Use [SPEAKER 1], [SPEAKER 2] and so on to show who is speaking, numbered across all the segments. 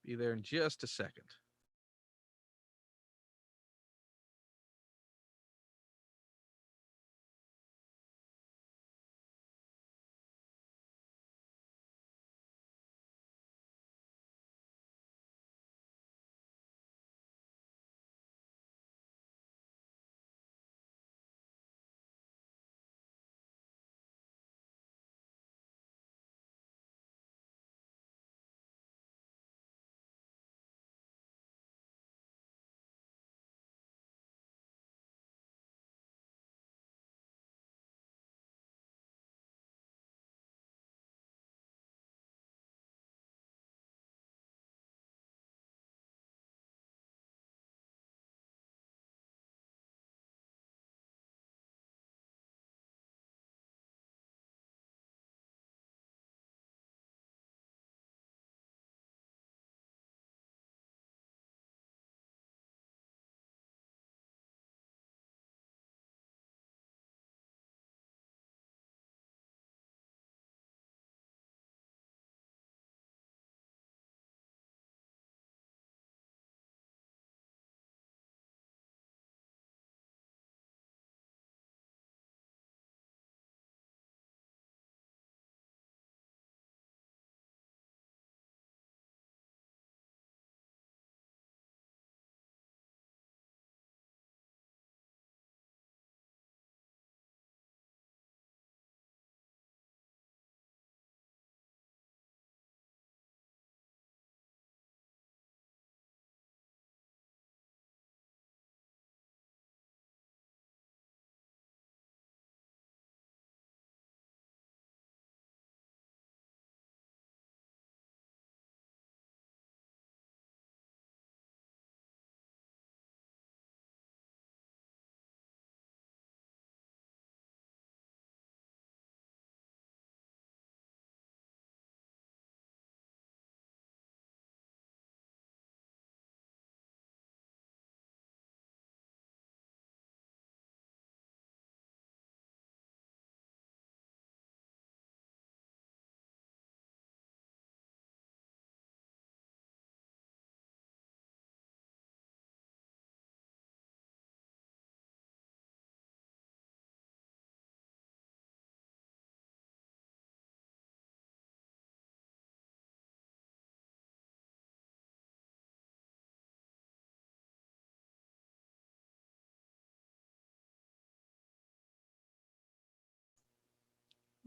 [SPEAKER 1] Be there in just a second.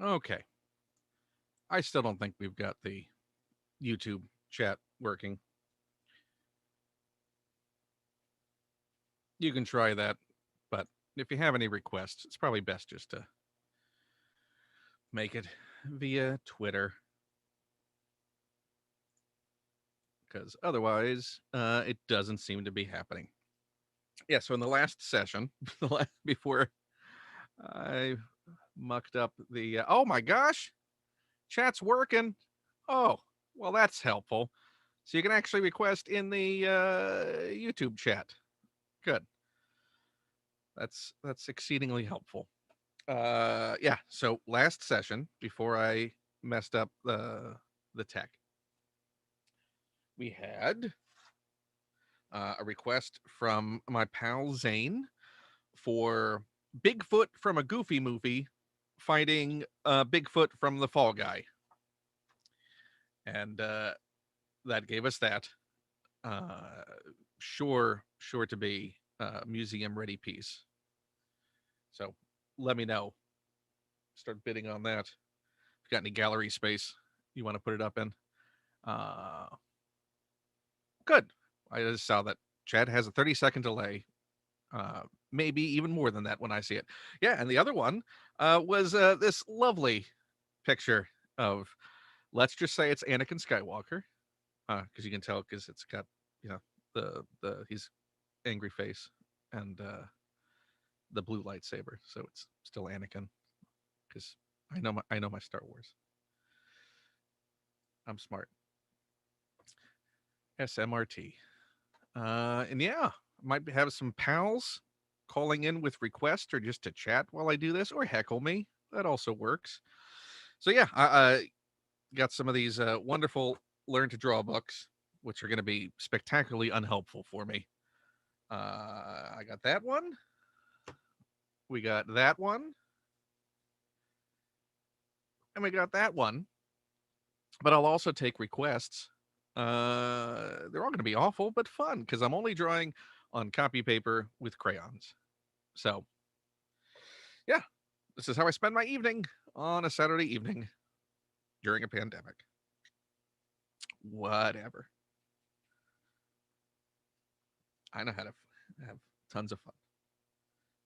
[SPEAKER 1] Okay. I still don't think we've got the YouTube chat working. You can try that, but if you have any requests, it's probably best just to make it via Twitter, because otherwise, it doesn't seem to be happening. Yeah, so in the last session, before I mucked up the, oh my gosh, chat's working. Oh, well, that's helpful. So you can actually request in the YouTube chat. Good. That's exceedingly helpful. Yeah, so last session before I messed up the tech, we had a request from my pal Zane for Bigfoot from a Goofy movie fighting Bigfoot from the Fall Guy, and that gave us that. Uh, sure to be museum ready piece. So let me know. Start bidding on that. If you got any gallery space you want to put it up in. Uh, Good. I just saw that Chad has a 30-second delay. Uh, Maybe even more than that when I see it. Yeah, and the other one was this lovely picture of, let's just say it's Anakin Skywalker, because you can tell because it's got, you know, the he's angry face and the blue lightsaber, so it's still Anakin. because I know my Star Wars. I'm smart. SMRT. And yeah, might have some pals calling in with requests or just to chat while I do this, or heckle me. That also works. So yeah, I got some of these wonderful learn to draw books, which are going to be spectacularly unhelpful for me. I got that one. We got that one. And we got that one. But I'll also take requests. They're all going to be awful, but fun because I'm only drawing on copy paper with crayons. So, yeah, this is how I spend my evening on a Saturday evening during a pandemic. Whatever. I know how to have tons of fun.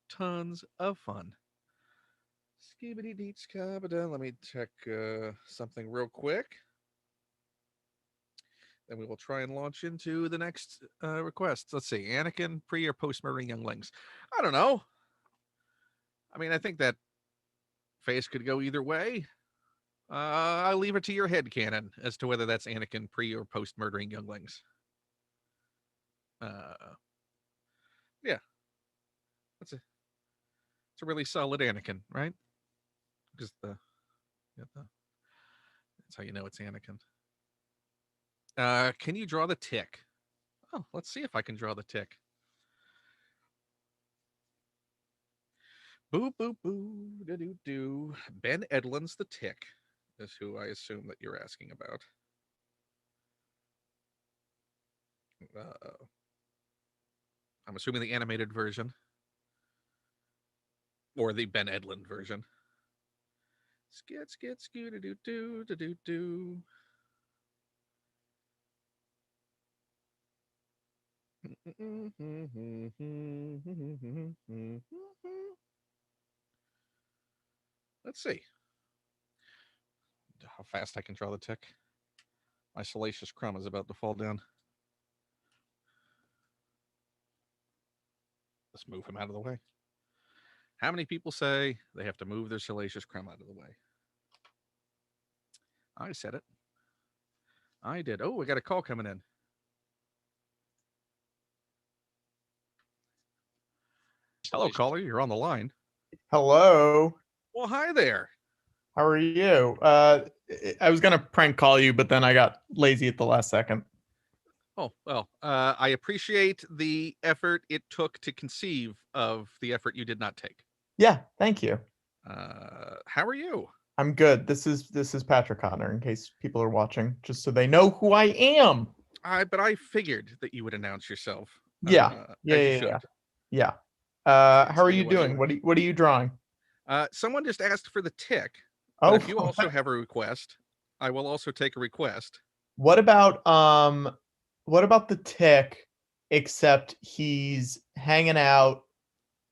[SPEAKER 1] Tons of fun. Skibidi deets kabada. Let me check something real quick. Then we will try and launch into the next request. Let's see. Anakin, pre or post murdering younglings? I don't know. I mean, I think that face could go either way. I'll leave it to your head canon as to whether that's Anakin pre or post murdering younglings. Yeah, it's a really solid Anakin, right? Because that's how you know it's Anakin. Can you draw the tick? Oh, let's see if I can draw the tick. Boo boo boo da doo doo. Ben Edlund's the tick is who I assume that you're asking about. I'm assuming the animated version or the Ben Edlund version. Skit skit skoo da doo doo da doo doo. Let's see how fast I can draw the tick. My salacious crumb is about to fall down. Let's move him out of the way. How many people say they have to move their salacious crumb out of the way? I said it. I did. Oh, we got a call coming in. Hello, caller. You're on the line.
[SPEAKER 2] Hello.
[SPEAKER 1] Well, hi there.
[SPEAKER 2] How are you? I was gonna prank call you, but then I got lazy at the last second.
[SPEAKER 1] Oh, well, I appreciate the effort it took to conceive of the effort you did not take.
[SPEAKER 2] Yeah, thank you.
[SPEAKER 1] How are you?
[SPEAKER 2] I'm good. This is Patrick Connor, in case people are watching, just so they know who I am.
[SPEAKER 1] But I figured that you would announce yourself.
[SPEAKER 2] Yeah, yeah,
[SPEAKER 1] As you
[SPEAKER 2] yeah, yeah.
[SPEAKER 1] should.
[SPEAKER 2] Yeah.
[SPEAKER 1] Can't
[SPEAKER 2] How are
[SPEAKER 1] tell
[SPEAKER 2] you
[SPEAKER 1] you what I
[SPEAKER 2] doing?
[SPEAKER 1] would.
[SPEAKER 2] What are you drawing?
[SPEAKER 1] Someone just asked for the tick, but
[SPEAKER 2] Oh,
[SPEAKER 1] if you also have a request, I will also take a request.
[SPEAKER 2] what about the tick? Except he's hanging out.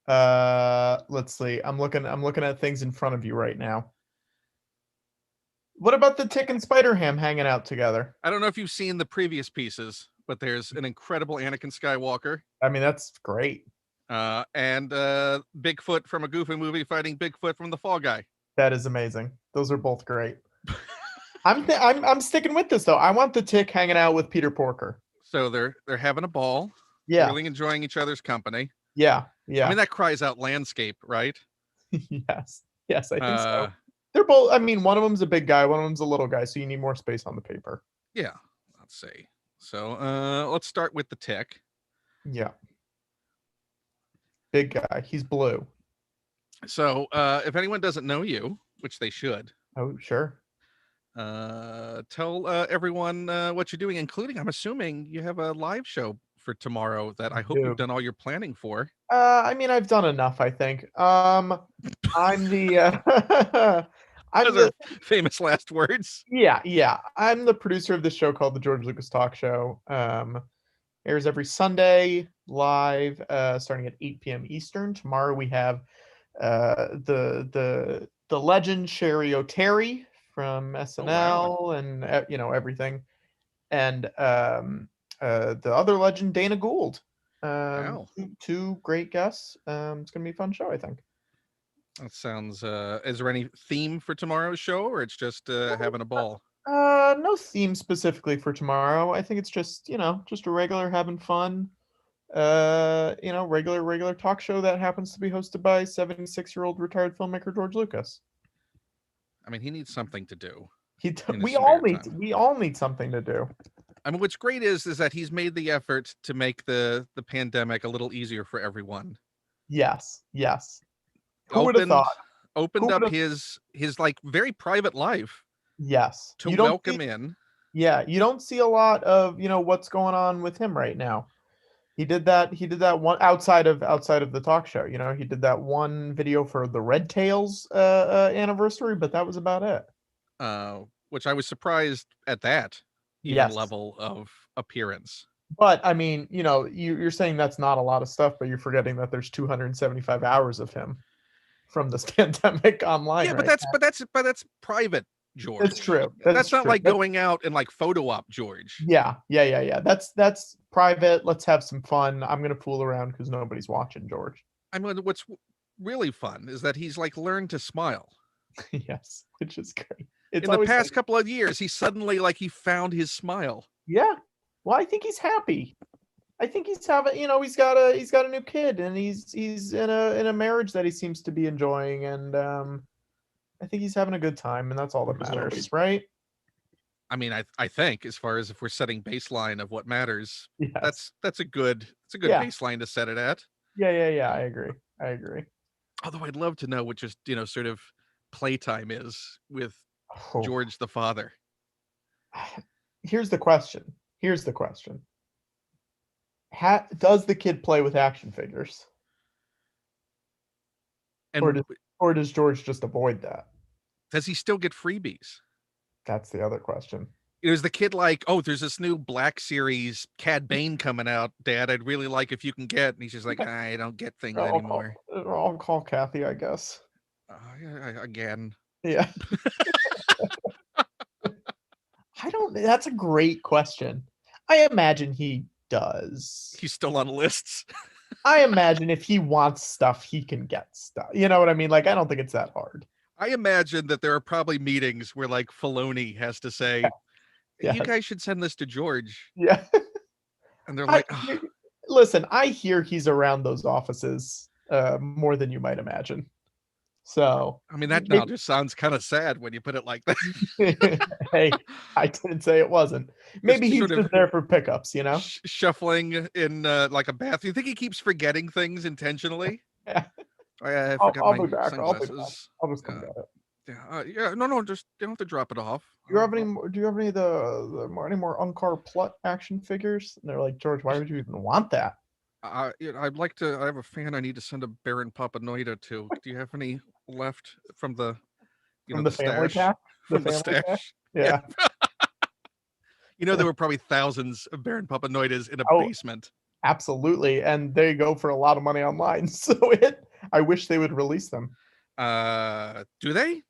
[SPEAKER 2] Let's see. I'm looking at things in front of you right now. What about the Tick and Spider Ham hanging out together?
[SPEAKER 1] I don't know if you've seen the previous pieces, but there's an incredible Anakin Skywalker.
[SPEAKER 2] I mean, that's great.
[SPEAKER 1] And Bigfoot from a Goofy movie fighting Bigfoot from the Fall Guy.
[SPEAKER 2] That is amazing. Those are both great. I'm sticking with this though. I want the Tick hanging out with Peter Porker.
[SPEAKER 1] So they're having a ball,
[SPEAKER 2] Yeah,
[SPEAKER 1] really enjoying each other's company.
[SPEAKER 2] yeah,
[SPEAKER 1] I
[SPEAKER 2] yeah.
[SPEAKER 1] mean, that cries out landscape, right?
[SPEAKER 2] Yes, yes, I think so.
[SPEAKER 1] Uh,
[SPEAKER 2] They're both. I mean, one of them's a big guy, one of them's a little guy, so you need more space on the paper.
[SPEAKER 1] yeah. Let's see. So let's start with the Tick.
[SPEAKER 2] Yeah, big guy. He's blue.
[SPEAKER 1] So if anyone doesn't know you, which they should,
[SPEAKER 2] Oh, sure.
[SPEAKER 1] tell everyone what you're doing, including I'm assuming you have a live show for tomorrow that I hope you've done all your planning for.
[SPEAKER 2] I mean, I've done enough, I think. I'm the I'm
[SPEAKER 1] Those are
[SPEAKER 2] the
[SPEAKER 1] famous last words.
[SPEAKER 2] yeah. I'm the producer of this show called the George Lucas Talk Show. Airs every Sunday live, starting at 8 p.m. Eastern. Tomorrow we have the legend Sherry O'Terry from SNL and everything, and the other legend Dana Gould.
[SPEAKER 1] Wow.
[SPEAKER 2] Two great guests. It's gonna be a fun show, I think.
[SPEAKER 1] That sounds. Is there any theme for tomorrow's show, or it's just having a ball?
[SPEAKER 2] No theme specifically for tomorrow. I think it's just, just a regular having fun. Regular talk show that happens to be hosted by 76-year-old retired filmmaker George Lucas.
[SPEAKER 1] I mean, he needs something to do.
[SPEAKER 2] We all need something to do.
[SPEAKER 1] I mean, what's great is that he's made the effort to make the pandemic a little easier for everyone.
[SPEAKER 2] Yes. Who would have thought?
[SPEAKER 1] Opened up his like very private life.
[SPEAKER 2] Yes.
[SPEAKER 1] To welcome in.
[SPEAKER 2] Yeah, you don't see a lot of, what's going on with him right now. He did that one outside of the talk show, he did that one video for the Red Tails anniversary, but that was about it.
[SPEAKER 1] Which I was surprised at that even level of appearance.
[SPEAKER 2] But I mean, you're saying that's not a lot of stuff, but you're forgetting that there's 275 hours of him from this pandemic online.
[SPEAKER 1] Yeah,
[SPEAKER 2] but
[SPEAKER 1] that's private, George.
[SPEAKER 2] It's true.
[SPEAKER 1] That's not like going out and like photo op George.
[SPEAKER 2] Yeah. That's private. Let's have some fun. I'm gonna fool around because nobody's watching, George.
[SPEAKER 1] I mean, what's really fun is that he's like learned to smile.
[SPEAKER 2] Yes, which is great.
[SPEAKER 1] In the past couple of years, he suddenly he found his smile.
[SPEAKER 2] Yeah. Well, I think he's happy. I think he's having, he's got a new kid, and he's in a marriage that he seems to be enjoying, and I think he's having a good time, and that's all that matters, right?
[SPEAKER 1] I mean, I think as far as if we're setting baseline of what matters,
[SPEAKER 2] yes.
[SPEAKER 1] that's a good baseline to set it at.
[SPEAKER 2] Yeah. I agree.
[SPEAKER 1] Although I'd love to know what just sort of playtime is with George the father.
[SPEAKER 2] Here's the question. Does the kid play with action figures?
[SPEAKER 1] And
[SPEAKER 2] or does George just avoid that?
[SPEAKER 1] Does he still get freebies?
[SPEAKER 2] That's the other question.
[SPEAKER 1] Is the kid like, oh, there's this new Black Series Cad Bane coming out, Dad, I'd really like if you can get, and he's just like, I don't get things anymore.
[SPEAKER 2] I'll call Kathy, I guess.
[SPEAKER 1] Again.
[SPEAKER 2] Yeah. That's a great question. I imagine he does.
[SPEAKER 1] He's still on lists.
[SPEAKER 2] I imagine if he wants stuff, he can get stuff. You know what I mean? Like, I don't think it's that hard.
[SPEAKER 1] I imagine that there are probably meetings where like Filoni has to say, you guys should send this to George.
[SPEAKER 2] Yeah.
[SPEAKER 1] And they're like,
[SPEAKER 2] listen, I hear he's around those offices more than you might imagine. So
[SPEAKER 1] I mean, that now just sounds kind of sad when you put it like
[SPEAKER 2] that. Hey, I didn't say it wasn't. Maybe he's just there for pickups,
[SPEAKER 1] shuffling in like a bath. You think he keeps forgetting things intentionally?
[SPEAKER 2] Yeah.
[SPEAKER 1] I forgot my sunglasses.
[SPEAKER 2] I'll just come get it.
[SPEAKER 1] Yeah. No, just you don't have to drop it off.
[SPEAKER 2] Do you have any more? Do you have any of any more Unkar Plut action figures? And they're like, George, why would you even want that?
[SPEAKER 1] I'd like to. I have a fan I need to send a Baron Papanoida to. Do you have any left from the
[SPEAKER 2] from the family pack?
[SPEAKER 1] From the stash?
[SPEAKER 2] Yeah.
[SPEAKER 1] There were probably thousands of Baron Papanoidas in a basement.
[SPEAKER 2] Absolutely, and they go for a lot of money online. So I wish they would release them.
[SPEAKER 1] Do they?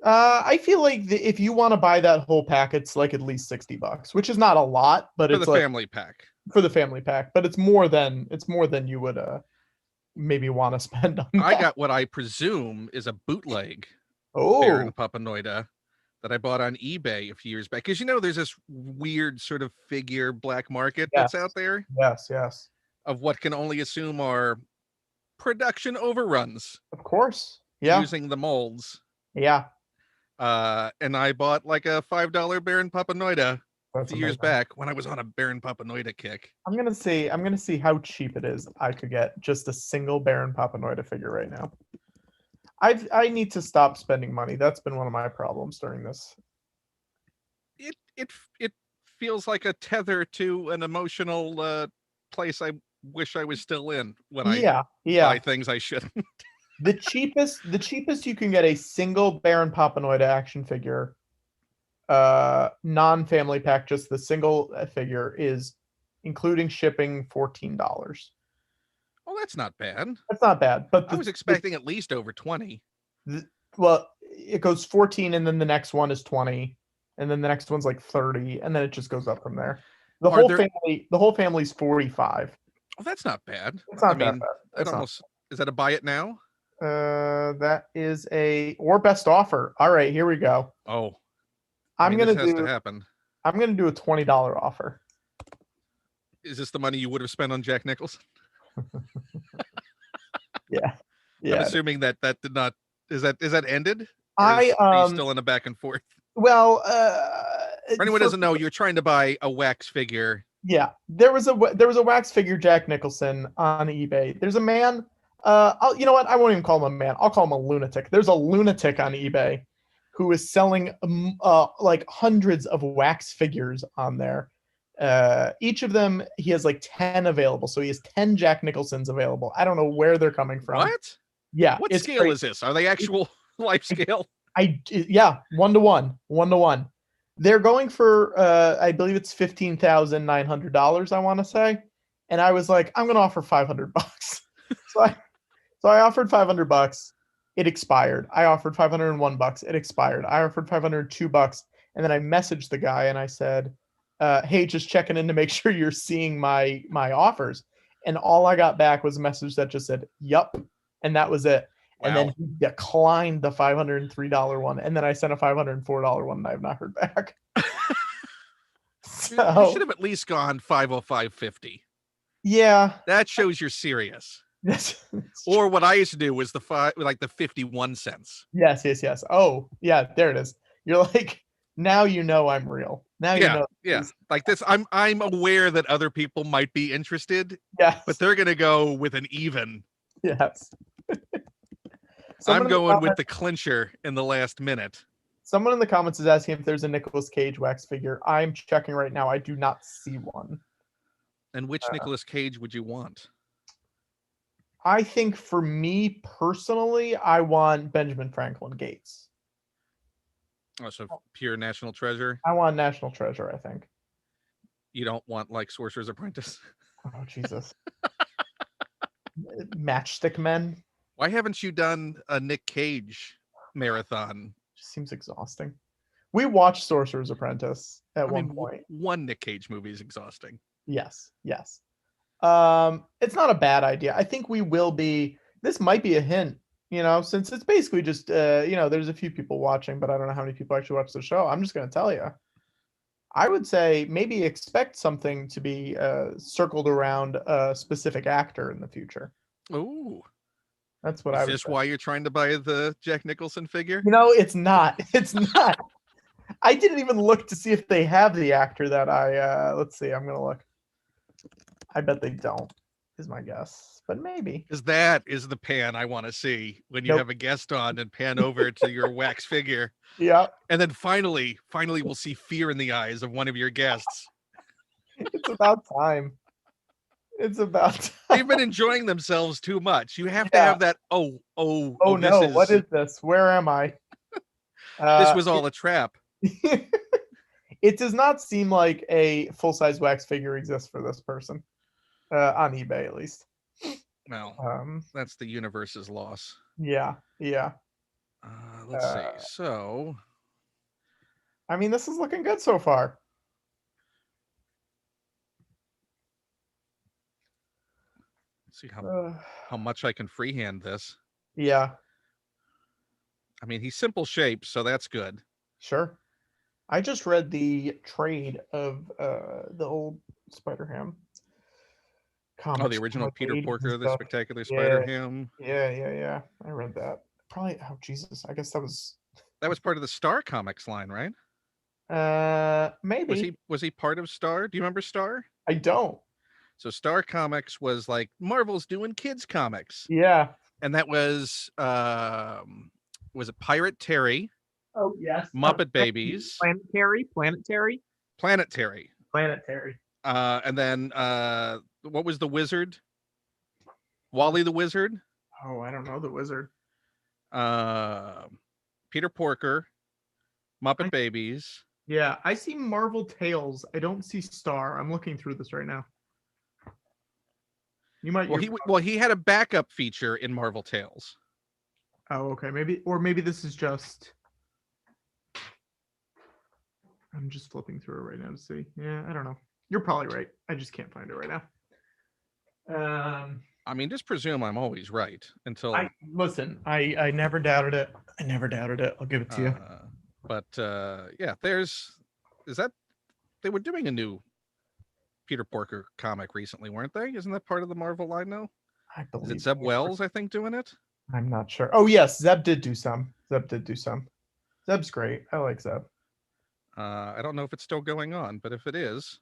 [SPEAKER 2] I feel like if you want to buy that whole pack, it's like at least $60, which is not a lot, but
[SPEAKER 1] it's the family pack.
[SPEAKER 2] For the family pack, but it's more than you would maybe want to spend on that.
[SPEAKER 1] I got what I presume is a bootleg Baron Papanoida that I bought on eBay a few years back. Because there's this weird sort of figure black market that's out there.
[SPEAKER 2] Yes.
[SPEAKER 1] Of what can only assume are production overruns.
[SPEAKER 2] Of course. Yeah.
[SPEAKER 1] Using the molds.
[SPEAKER 2] Yeah.
[SPEAKER 1] And I bought like a $5 Baron Papanoida a few years back when I was on a Baron Papanoida kick.
[SPEAKER 2] I'm gonna see how cheap it is. I could get just a single Baron Papanoida figure right now. I need to stop spending money. That's been one of my problems during this.
[SPEAKER 1] It feels like a tether to an emotional place I wish I was still in when I buy things I shouldn't.
[SPEAKER 2] The cheapest you can get a single Baron Papanoida action figure, non-family pack, just the single figure, is, including shipping, $14.
[SPEAKER 1] Oh, that's not bad.
[SPEAKER 2] That's not bad, but
[SPEAKER 1] I was expecting at least over 20.
[SPEAKER 2] Well, it goes 14, and then the next one is 20, and then the next one's like 30, and then it just goes up from there. The whole family's 45.
[SPEAKER 1] Oh, that's not bad.
[SPEAKER 2] It's not that bad.
[SPEAKER 1] Is that a buy it now?
[SPEAKER 2] That is or best offer. All right, here we go.
[SPEAKER 1] Oh, I
[SPEAKER 2] I'm
[SPEAKER 1] mean, this
[SPEAKER 2] gonna
[SPEAKER 1] has to
[SPEAKER 2] do
[SPEAKER 1] happen.
[SPEAKER 2] a $20 offer.
[SPEAKER 1] Is this the money you would have spent on Jack Nicholson?
[SPEAKER 2] Yeah,
[SPEAKER 1] I'm
[SPEAKER 2] yeah.
[SPEAKER 1] assuming that did not. Is that ended, or
[SPEAKER 2] I
[SPEAKER 1] are you still in a back and forth?
[SPEAKER 2] well
[SPEAKER 1] For anyone who doesn't know, you're trying to buy a wax figure.
[SPEAKER 2] yeah, there was a wax figure Jack Nicholson on eBay. There's a man. You know what? I won't even call him a man. I'll call him a lunatic. There's a lunatic on eBay who is selling like hundreds of wax figures on there. Each of them, he has like 10 available. So he has 10 Jack Nicholsons available. I don't know where they're coming from.
[SPEAKER 1] What?
[SPEAKER 2] Yeah,
[SPEAKER 1] What
[SPEAKER 2] it's
[SPEAKER 1] scale
[SPEAKER 2] crazy.
[SPEAKER 1] is this? Are they actual life scale?
[SPEAKER 2] Yeah, 1-to-1, 1-to-1. They're going for I believe it's $15,900, I want to say. And I was like, I'm gonna offer $500. So I offered $500. It expired. I offered $501. It expired. I offered $502. And then I messaged the guy and I said, hey, just checking in to make sure you're seeing my offers. And all I got back was a message that just said, yup. And that was it. And then
[SPEAKER 1] Wow.
[SPEAKER 2] he declined the $503 one. And then I sent a $504 one and I have not heard back.
[SPEAKER 1] You should
[SPEAKER 2] So
[SPEAKER 1] have at least gone 505.50.
[SPEAKER 2] yeah.
[SPEAKER 1] That shows you're serious.
[SPEAKER 2] That's
[SPEAKER 1] Or what I used to do was the 51 cents.
[SPEAKER 2] yes. Oh, yeah, there it is. You're like, now you know I'm real. Now you
[SPEAKER 1] Yeah,
[SPEAKER 2] know.
[SPEAKER 1] yeah. Like this, I'm aware that other people might be interested,
[SPEAKER 2] Yes.
[SPEAKER 1] but they're gonna go with an even.
[SPEAKER 2] Yes.
[SPEAKER 1] I'm going with the clincher in the last minute.
[SPEAKER 2] Someone in the comments is asking if there's a Nicolas Cage wax figure. I'm checking right now. I do not see one.
[SPEAKER 1] And which Nicolas Cage would you want?
[SPEAKER 2] I think for me personally, I want Benjamin Franklin Gates.
[SPEAKER 1] Oh, so pure national treasure.
[SPEAKER 2] I want National Treasure, I think.
[SPEAKER 1] You don't want like Sorcerer's Apprentice.
[SPEAKER 2] Oh, Jesus. Matchstick Men
[SPEAKER 1] Why haven't you done a Nick Cage marathon?
[SPEAKER 2] just seems exhausting. We watched Sorcerer's Apprentice at
[SPEAKER 1] I
[SPEAKER 2] one
[SPEAKER 1] mean,
[SPEAKER 2] point.
[SPEAKER 1] one Nick Cage movie is exhausting.
[SPEAKER 2] Yes. It's not a bad idea. I think we will be. This might be a hint, since it's basically just, there's a few people watching, but I don't know how many people actually watch the show. I'm just going to tell you. I would say maybe expect something to be circled around a specific actor in the future.
[SPEAKER 1] Ooh.
[SPEAKER 2] That's what
[SPEAKER 1] Is
[SPEAKER 2] I would
[SPEAKER 1] this
[SPEAKER 2] say.
[SPEAKER 1] why you're trying to buy the Jack Nicholson figure?
[SPEAKER 2] It's not. It's not. I didn't even look to see if they have the actor that let's see, I'm going to look. I bet they don't, is my guess, but maybe.
[SPEAKER 1] Because that is the pan I want to see when you
[SPEAKER 2] Nope.
[SPEAKER 1] have a guest on and pan over to your wax figure.
[SPEAKER 2] Yeah.
[SPEAKER 1] And then finally, we'll see fear in the eyes of one of your guests.
[SPEAKER 2] It's about time. It's about time.
[SPEAKER 1] They've been enjoying themselves too much. You have to
[SPEAKER 2] Yeah.
[SPEAKER 1] have that. Oh,
[SPEAKER 2] no! What is this? Where am I?
[SPEAKER 1] This was all a trap.
[SPEAKER 2] It does not seem like a full-size wax figure exists for this person, on eBay at least.
[SPEAKER 1] Well, that's the universe's loss.
[SPEAKER 2] Yeah.
[SPEAKER 1] Let's see. So,
[SPEAKER 2] I mean, this is looking good so far.
[SPEAKER 1] let's see how much I can freehand this.
[SPEAKER 2] Yeah.
[SPEAKER 1] I mean, he's simple shaped, so that's good.
[SPEAKER 2] Sure. I just read the trade of the old Spider-Ham comics.
[SPEAKER 1] Oh, the original
[SPEAKER 2] like the
[SPEAKER 1] Peter
[SPEAKER 2] 80s and
[SPEAKER 1] Porker, the
[SPEAKER 2] stuff.
[SPEAKER 1] Spectacular
[SPEAKER 2] Yeah.
[SPEAKER 1] Spider-Ham.
[SPEAKER 2] Yeah. I read that. Probably. Oh Jesus! I guess that was
[SPEAKER 1] part of the Star Comics line, right?
[SPEAKER 2] Maybe.
[SPEAKER 1] Was he part of Star? Do you remember Star?
[SPEAKER 2] I don't.
[SPEAKER 1] So Star Comics was like Marvel's doing kids comics.
[SPEAKER 2] Yeah.
[SPEAKER 1] And that was it Pirate Terry?
[SPEAKER 2] Oh yes.
[SPEAKER 1] Muppet Babies.
[SPEAKER 2] Planetary.
[SPEAKER 1] And then what was the Wizard? Wally the Wizard?
[SPEAKER 2] Oh, I don't know the Wizard.
[SPEAKER 1] Peter Porker, Muppet Babies.
[SPEAKER 2] Yeah, I see Marvel Tales. I don't see Star. I'm looking through this right now. You might.
[SPEAKER 1] He had a backup feature in Marvel Tales.
[SPEAKER 2] Oh, okay. Maybe this is just. I'm just flipping through it right now to see. Yeah, I don't know. You're probably right. I just can't find it right now.
[SPEAKER 1] I mean, just presume I'm always right until.
[SPEAKER 2] I listen. I never doubted it. I never doubted it. I'll give it to you.
[SPEAKER 1] Yeah, there's. Is that they were doing a new Peter Porker comic recently, weren't they? Isn't that part of the Marvel line now?
[SPEAKER 2] I
[SPEAKER 1] Is it
[SPEAKER 2] believe.
[SPEAKER 1] Zeb Wells? I think doing it.
[SPEAKER 2] I'm not sure. Oh yes, Zeb did do some. Zeb did do some. Zeb's great. I like Zeb.
[SPEAKER 1] I don't know if it's still going on, but if it is,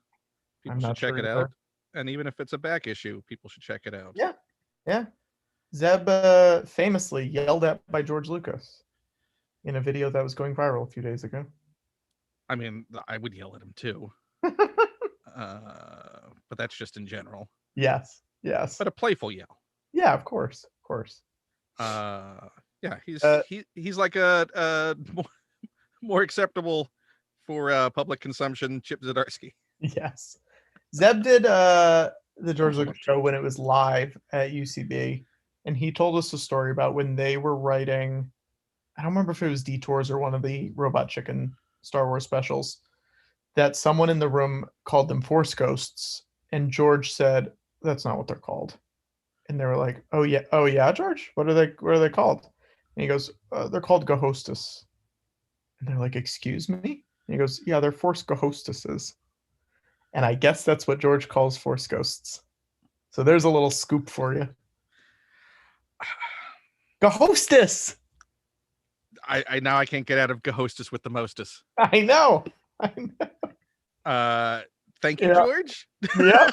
[SPEAKER 1] people
[SPEAKER 2] I'm
[SPEAKER 1] should
[SPEAKER 2] not
[SPEAKER 1] check
[SPEAKER 2] sure
[SPEAKER 1] it
[SPEAKER 2] either.
[SPEAKER 1] out. And even if it's a back issue, people should check it out.
[SPEAKER 2] Yeah, yeah. Zeb famously yelled at by George Lucas in a video that was going viral a few days ago.
[SPEAKER 1] I mean, I would yell at him too, but that's just in general.
[SPEAKER 2] Yes, yes.
[SPEAKER 1] But a playful yell.
[SPEAKER 2] Yeah, of course, of course.
[SPEAKER 1] Yeah,
[SPEAKER 2] Uh,
[SPEAKER 1] he's like a more acceptable for public consumption Chip Zdarsky.
[SPEAKER 2] yes. Zeb did the George
[SPEAKER 1] Also
[SPEAKER 2] Lucas
[SPEAKER 1] love
[SPEAKER 2] show
[SPEAKER 1] Chip.
[SPEAKER 2] when it was live at UCB, and he told us a story about when they were writing. I don't remember if it was Detours or one of the Robot Chicken Star Wars specials. That someone in the room called them Force Ghosts, and George said, "That's not what they're called." And they were like, oh yeah, George, what are they called?" And he goes, "They're called Gahostas." And they're like, "Excuse me?" And he goes, "Yeah, they're Force Gahostesses." And I guess that's what George calls Force Ghosts. So there's a little scoop for you. Gahostas.
[SPEAKER 1] I now I can't get out of Hostess with the mostest.
[SPEAKER 2] I know. I know.
[SPEAKER 1] Thank you,
[SPEAKER 2] Yeah.
[SPEAKER 1] George.
[SPEAKER 2] Yeah.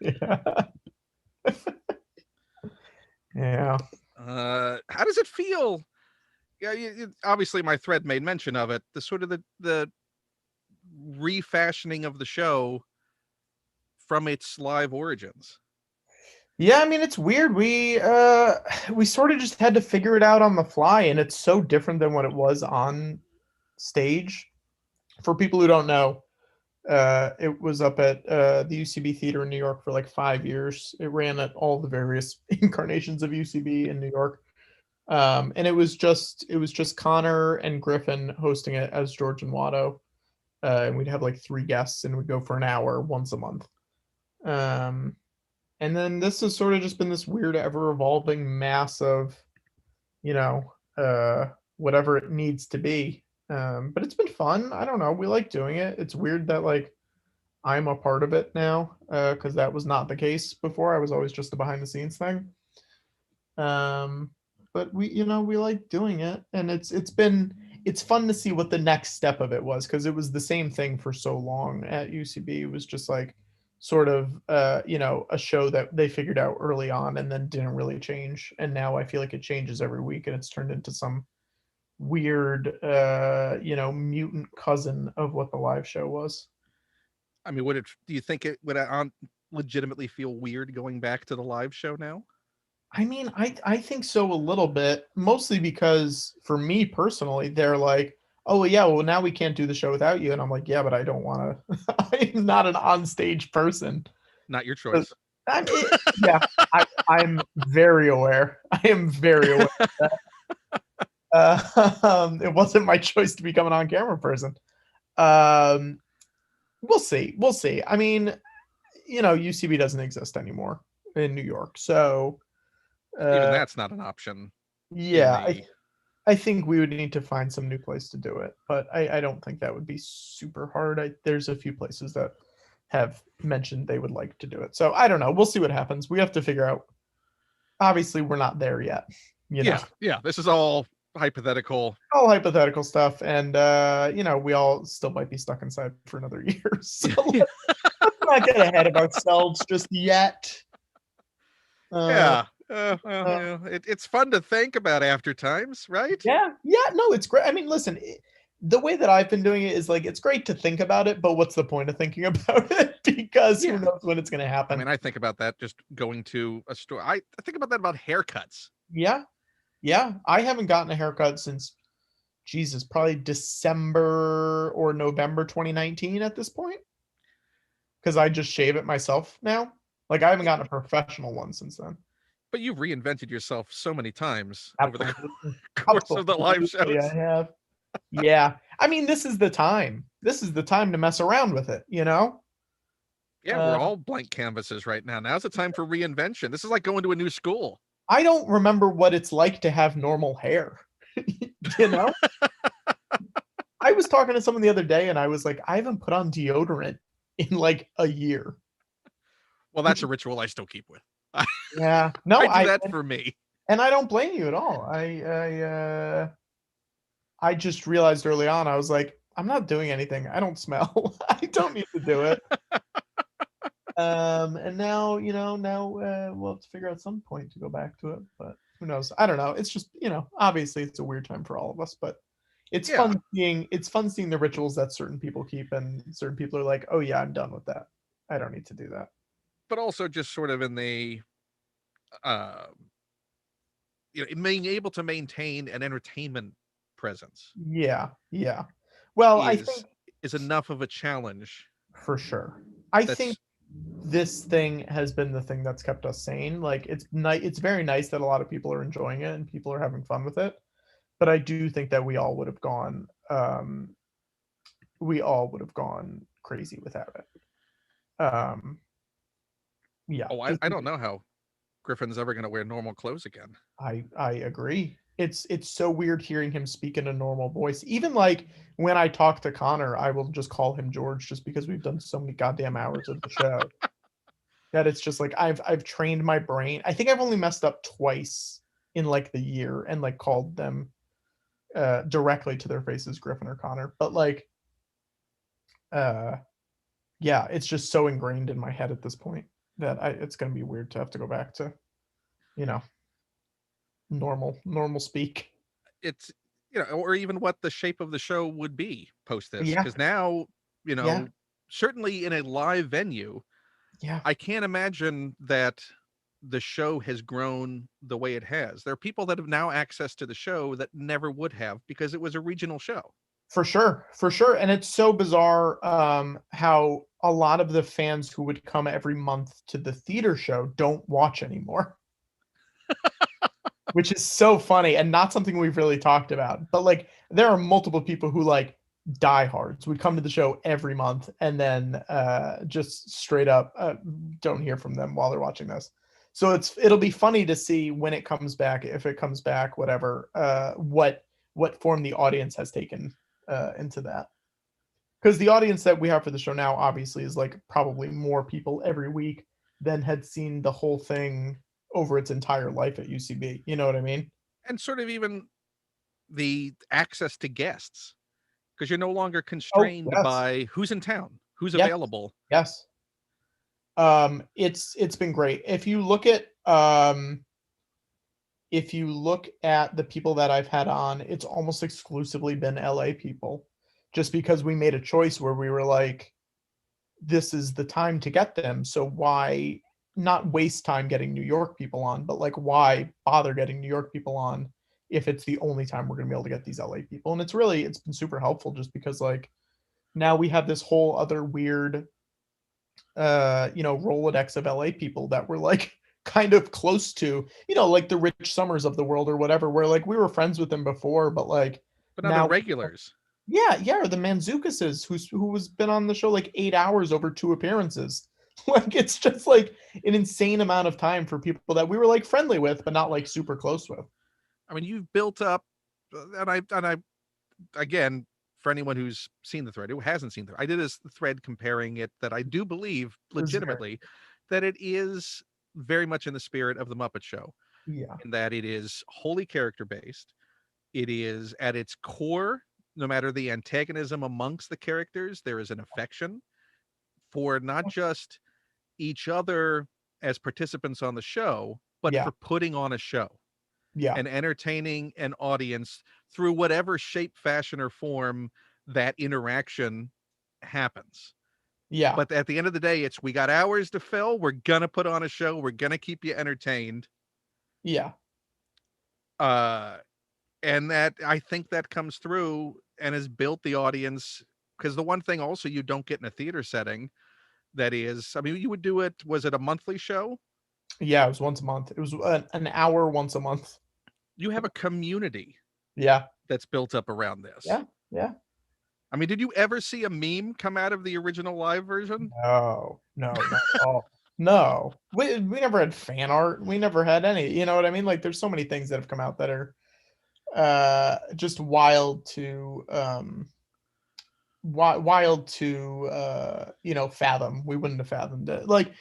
[SPEAKER 2] Yeah. Yeah. Yeah.
[SPEAKER 1] How does it feel? Yeah, obviously my thread made mention of it. The sort of the refashioning of the show from its live origins.
[SPEAKER 2] Yeah, I mean it's weird. We sort of just had to figure it out on the fly, and it's so different than what it was on stage. For people who don't know, it was up at the UCB Theater in New York for like 5 years. It ran at all the various incarnations of UCB in New York, and it was just Connor and Griffin hosting it as George and Watto, and we'd have like 3 guests, and we'd go for an hour once a month. Um, and then this has sort of just been this weird, ever evolving mass of, you know, whatever it needs to be. But it's been fun. I don't know. We like doing it. It's weird that like I'm a part of it now, because that was not the case before. I was always just a behind the scenes thing. Um, but we like doing it, and it's fun to see what the next step of it was, because it was the same thing for so long at UCB. It was just like sort of a show that they figured out early on and then didn't really change, and now I feel like it changes every week, and it's turned into some weird mutant cousin of what the live show was.
[SPEAKER 1] I mean, do you think it would legitimately feel weird going back to the live show now?
[SPEAKER 2] I mean, I think so a little bit, mostly because for me personally, they're like, "Oh yeah, well now we can't do the show without you," and I'm like, "Yeah, but I don't want to. I'm not an onstage person."
[SPEAKER 1] Not your
[SPEAKER 2] But
[SPEAKER 1] choice.
[SPEAKER 2] yeah, I'm very aware. I am very aware of that. It wasn't my choice to become an on-camera person. Um, we'll see. We'll see. I mean, UCB doesn't exist anymore in New York, so
[SPEAKER 1] Even
[SPEAKER 2] uh,
[SPEAKER 1] that's not an option in
[SPEAKER 2] yeah,
[SPEAKER 1] the.
[SPEAKER 2] I think we would need to find some new place to do it, but I don't think that would be super hard. There's a few places that have mentioned they would like to do it. So I don't know. We'll see what happens. We have to figure out. Obviously, we're not there yet.
[SPEAKER 1] Yeah. This is all hypothetical.
[SPEAKER 2] All hypothetical stuff, and we all still might be stuck inside for another year. So let's not get ahead of ourselves just yet.
[SPEAKER 1] Yeah.
[SPEAKER 2] Uh,
[SPEAKER 1] It's fun to think about after times, right?
[SPEAKER 2] Yeah, no, it's great. I mean, listen, the way that I've been doing it is like it's great to think about it, but what's the point of thinking about it? Because who knows when it's going to
[SPEAKER 1] I
[SPEAKER 2] happen?
[SPEAKER 1] mean, I think about that just going to a store. I think about that about haircuts.
[SPEAKER 2] Yeah, I haven't gotten a haircut since Jesus, probably December or November 2019 at this point, because I just shave it myself now. Like I haven't gotten a professional one since then.
[SPEAKER 1] But you've reinvented yourself so many times over the
[SPEAKER 2] Absolutely.
[SPEAKER 1] course of the live
[SPEAKER 2] Absolutely,
[SPEAKER 1] shows.
[SPEAKER 2] I have. Yeah, I mean, this is the time. This is the time to mess around with it.
[SPEAKER 1] Yeah, we're all blank canvases right now. Now's the time for reinvention. This is like going to a new school.
[SPEAKER 2] I don't remember what it's like to have normal hair. You know? I was talking to someone the other day and I was like, I haven't put on deodorant in like a year.
[SPEAKER 1] Well, that's a ritual I still keep with. I,
[SPEAKER 2] Yeah. No,
[SPEAKER 1] I do that for me.
[SPEAKER 2] and I don't blame you at all. I just realized early on, I was like, I'm not doing anything. I don't smell. I don't need to do it. And now, we'll have to figure out some point to go back to it, but who knows? I don't know. It's just, obviously it's a weird time for all of us, but
[SPEAKER 1] Yeah,
[SPEAKER 2] it's fun seeing the rituals that certain people keep, and certain people are like, oh yeah, I'm done with that. I don't need to do that.
[SPEAKER 1] but also just sort of in the uh being able to maintain an entertainment presence
[SPEAKER 2] Yeah, yeah. Well, I
[SPEAKER 1] is
[SPEAKER 2] think
[SPEAKER 1] is enough of a challenge.
[SPEAKER 2] for sure. I think
[SPEAKER 1] That's
[SPEAKER 2] this thing has been the thing that's kept us sane. Like it's very nice that a lot of people are enjoying it and people are having fun with it. But I do think that we all would have gone crazy without it. Yeah,
[SPEAKER 1] oh, I,
[SPEAKER 2] just
[SPEAKER 1] I don't know how Griffin's ever going to wear normal clothes again.
[SPEAKER 2] I agree. It's so weird hearing him speak in a normal voice. Even like when I talk to Connor, I will just call him George just because we've done so many goddamn hours of the show. That it's just like I've trained my brain. I think I've only messed up twice in like the year and like called them directly to their faces, Griffin or Connor. But like uh yeah, it's just so ingrained in my head at this point that it's gonna be weird to have to go back to, you know, normal speak.
[SPEAKER 1] It's or even what the shape of the show would be post this,
[SPEAKER 2] Yeah,
[SPEAKER 1] because now
[SPEAKER 2] yeah,
[SPEAKER 1] certainly in a live venue,
[SPEAKER 2] yeah,
[SPEAKER 1] I can't imagine that the show has grown the way it has. There are people that have now access to the show that never would have because it was a regional show.
[SPEAKER 2] for sure, for sure. And it's so bizarre how a lot of the fans who would come every month to the theater show don't watch anymore. Which is so funny and not something we've really talked about. But like there are multiple people who like diehards would come to the show every month and then just straight up don't hear from them while they're watching this. So it'll be funny to see when it comes back, if it comes back, whatever, what form the audience has taken into that. Because the audience that we have for the show now obviously is like probably more people every week than had seen the whole thing over its entire life at UCB. You know what I mean?
[SPEAKER 1] And sort of even the access to guests, because you're no longer
[SPEAKER 2] Oh,
[SPEAKER 1] constrained
[SPEAKER 2] yes.
[SPEAKER 1] by who's in town, who's
[SPEAKER 2] Yes.
[SPEAKER 1] available.
[SPEAKER 2] Yes. It's been great. If you look at the people that I've had on, it's almost exclusively been LA people. Just because we made a choice where we were like, this is the time to get them. So why not waste time getting New York people on, but like why bother getting New York people on if it's the only time we're gonna be able to get these LA people? And it's been super helpful just because like now we have this whole other weird Rolodex of LA people that we're like kind of close to, like the Rich Summers of the world or whatever, where like we were friends with them before, but like
[SPEAKER 1] But now they're
[SPEAKER 2] now
[SPEAKER 1] regulars.
[SPEAKER 2] yeah, or the Manzukases who has been on the show like 8 hours over two appearances. Like it's just like an insane amount of time for people that we were like friendly with, but not like super close with.
[SPEAKER 1] I mean, you've built up, and I again, for anyone who's seen the thread, who hasn't seen the thread, I did this thread comparing it that I do believe
[SPEAKER 2] It was very
[SPEAKER 1] legitimately that it is very much in the spirit of the Muppet Show,
[SPEAKER 2] yeah,
[SPEAKER 1] in that it is wholly character based. It is at its core, no matter the antagonism amongst the characters, there is an affection for not just each other as participants on the show, but
[SPEAKER 2] yeah,
[SPEAKER 1] for putting on a show
[SPEAKER 2] yeah,
[SPEAKER 1] and entertaining an audience through whatever shape, fashion, or form that interaction happens.
[SPEAKER 2] yeah,
[SPEAKER 1] But at the end of the day, it's we got hours to fill. We're gonna put on a show. We're gonna keep you entertained.
[SPEAKER 2] yeah,
[SPEAKER 1] Uh, and that I think that comes through and has built the audience. Because the one thing also you don't get in a theater setting that is, I mean, you would do it. Was it a monthly show?
[SPEAKER 2] yeah. It was once a month. It was an hour once a month.
[SPEAKER 1] You have a community
[SPEAKER 2] Yeah,
[SPEAKER 1] that's built up around this.
[SPEAKER 2] yeah, yeah.
[SPEAKER 1] I mean, did you ever see a meme come out of the original live version?
[SPEAKER 2] No, no, not at all. No, we never had fan art. We never had any. You know what I mean? Like, there's so many things that have come out that are just wild to wild to fathom. We wouldn't have fathomed it. Like,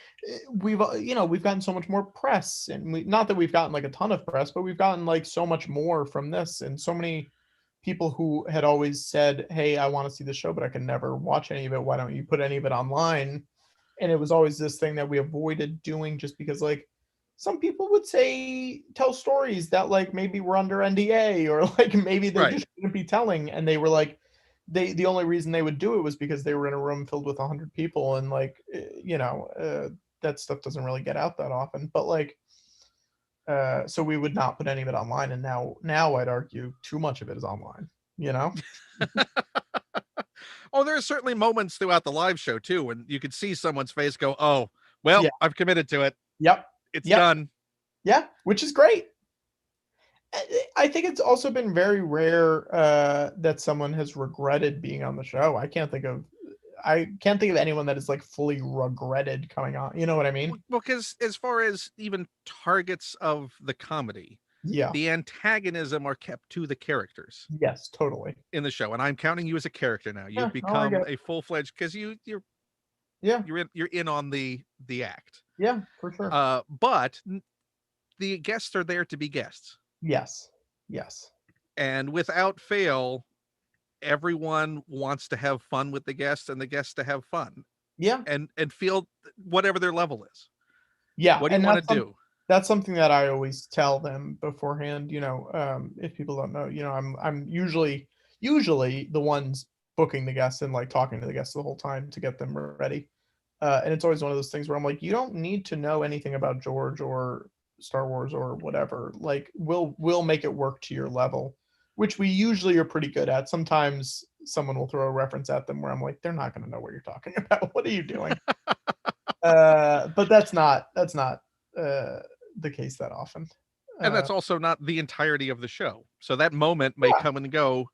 [SPEAKER 2] we've gotten so much more press, and we not that we've gotten like a ton of press, but we've gotten like so much more from this, and so many people who had always said, hey, I want to see the show but I can never watch any of it, why don't you put any of it online? And it was always this thing that we avoided doing, just because like some people would say tell stories that like maybe were under NDA, or like maybe they
[SPEAKER 1] Right.
[SPEAKER 2] just shouldn't be telling, and they were like, the only reason they would do it was because they were in a room filled with 100 people, and like that stuff doesn't really get out that often. But like so we would not put any of it online, and now I'd argue too much of it is online, you know?
[SPEAKER 1] Oh, there are certainly moments throughout the live show too when you could see someone's face go, "Oh, well,
[SPEAKER 2] Yeah.
[SPEAKER 1] I've committed to it.
[SPEAKER 2] Yep.
[SPEAKER 1] It's
[SPEAKER 2] Yep.
[SPEAKER 1] done."
[SPEAKER 2] Yeah, which is great. I think it's also been very rare that someone has regretted being on the show. I can't think of anyone that is like fully regretted coming on. You know what I mean?
[SPEAKER 1] Well, because as far as even targets of the comedy,
[SPEAKER 2] Yeah.
[SPEAKER 1] the antagonism are kept to the characters
[SPEAKER 2] Yes, totally.
[SPEAKER 1] in the show, and I'm counting you as a character now.
[SPEAKER 2] Yeah.
[SPEAKER 1] You've
[SPEAKER 2] Oh, I
[SPEAKER 1] become
[SPEAKER 2] get.
[SPEAKER 1] a full-fledged because you're
[SPEAKER 2] Yeah.
[SPEAKER 1] you're in on the act.
[SPEAKER 2] Yeah, for sure.
[SPEAKER 1] But the guests are there to be guests,
[SPEAKER 2] Yes. Yes.
[SPEAKER 1] and without fail, everyone wants to have fun with the guests, and the guests to have fun
[SPEAKER 2] Yeah.
[SPEAKER 1] and feel whatever their level is.
[SPEAKER 2] Yeah,
[SPEAKER 1] What do you
[SPEAKER 2] and
[SPEAKER 1] want to do?
[SPEAKER 2] that's something that I always tell them beforehand. If people don't know, I'm usually the ones booking the guests and like talking to the guests the whole time to get them ready. And it's always one of those things where I'm like, you don't need to know anything about George or Star Wars or whatever. Like, we'll make it work to your level, which we usually are pretty good at. Sometimes someone will throw a reference at them where I'm like, they're not going to know what you're talking about. What are you doing? But that's not uh, the case that often.
[SPEAKER 1] And
[SPEAKER 2] Uh,
[SPEAKER 1] that's also not the entirety of the show. So that moment may
[SPEAKER 2] yeah,
[SPEAKER 1] come and go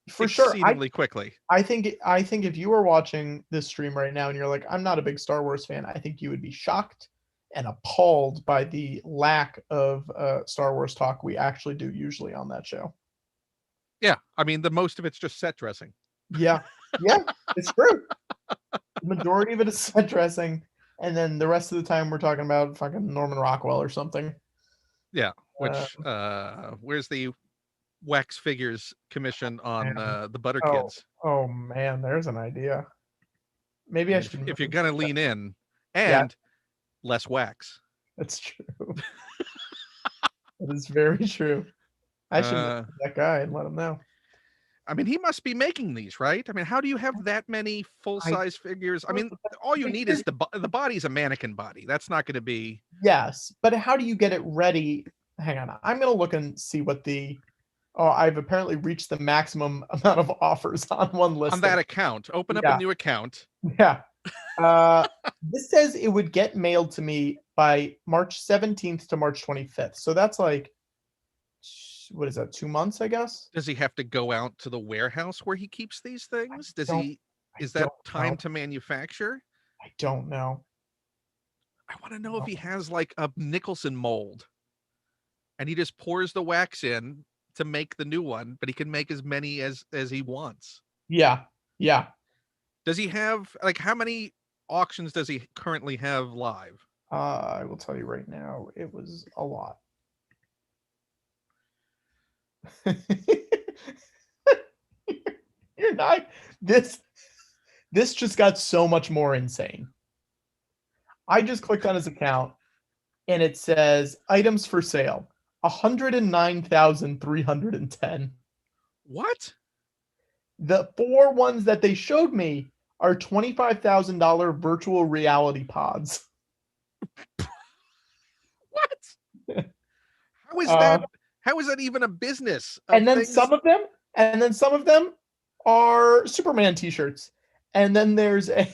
[SPEAKER 2] for sure.
[SPEAKER 1] exceedingly quickly.
[SPEAKER 2] I think if you were watching this stream right now and you're like, I'm not a big Star Wars fan, I think you would be shocked and appalled by the lack of Star Wars talk we actually do usually on that show.
[SPEAKER 1] Yeah, I mean, the most of it's just set dressing.
[SPEAKER 2] Yeah, yeah, it's true. The majority of it is set dressing, and then the rest of the time we're talking about fucking Norman Rockwell or something.
[SPEAKER 1] Yeah,
[SPEAKER 2] Uh,
[SPEAKER 1] which where's the wax figures commission on
[SPEAKER 2] man.
[SPEAKER 1] the Butter
[SPEAKER 2] Oh,
[SPEAKER 1] Kids?
[SPEAKER 2] oh man, there's an idea. Maybe
[SPEAKER 1] I
[SPEAKER 2] I
[SPEAKER 1] mean,
[SPEAKER 2] should
[SPEAKER 1] if you're
[SPEAKER 2] move.
[SPEAKER 1] gonna lean in,
[SPEAKER 2] Yeah,
[SPEAKER 1] and less wax.
[SPEAKER 2] that's true. That is very true. I should message
[SPEAKER 1] Uh,
[SPEAKER 2] that guy and let him know.
[SPEAKER 1] I mean, he must be making these, right? I mean, how do you have that many full
[SPEAKER 2] I
[SPEAKER 1] size figures? I mean, all you
[SPEAKER 2] but
[SPEAKER 1] need is
[SPEAKER 2] here's
[SPEAKER 1] the body's a mannequin body. That's not going to be
[SPEAKER 2] yes, but how do you get it ready? Hang on, I'm gonna look and see what the oh, I've apparently reached the maximum amount of offers on one
[SPEAKER 1] on
[SPEAKER 2] listing.
[SPEAKER 1] that account. Open up a
[SPEAKER 2] Yeah,
[SPEAKER 1] new account.
[SPEAKER 2] yeah. This says it would get mailed to me by March 17th to March 25th. So that's like, what is that, 2 months, I guess?
[SPEAKER 1] Does he have to go out to the warehouse where he keeps these
[SPEAKER 2] I
[SPEAKER 1] things? Does
[SPEAKER 2] don't,
[SPEAKER 1] he?
[SPEAKER 2] I
[SPEAKER 1] Is that
[SPEAKER 2] don't
[SPEAKER 1] time
[SPEAKER 2] know.
[SPEAKER 1] to manufacture?
[SPEAKER 2] I don't know.
[SPEAKER 1] I want to know if he has like a Nicholson mold and he just pours the wax in to make the new one, but he can make as many as he wants.
[SPEAKER 2] Yeah, yeah.
[SPEAKER 1] Does he have like how many auctions does he currently have live?
[SPEAKER 2] I will tell you right now, it was a lot. You're not this just got so much more insane. I just clicked on his account and it says items for sale 109,310.
[SPEAKER 1] What?
[SPEAKER 2] The four ones that they showed me are $25,000 virtual reality pods.
[SPEAKER 1] What? How is
[SPEAKER 2] Uh,
[SPEAKER 1] that? How is that even a business of
[SPEAKER 2] and then
[SPEAKER 1] things?
[SPEAKER 2] some of them are Superman t-shirts. And then there's a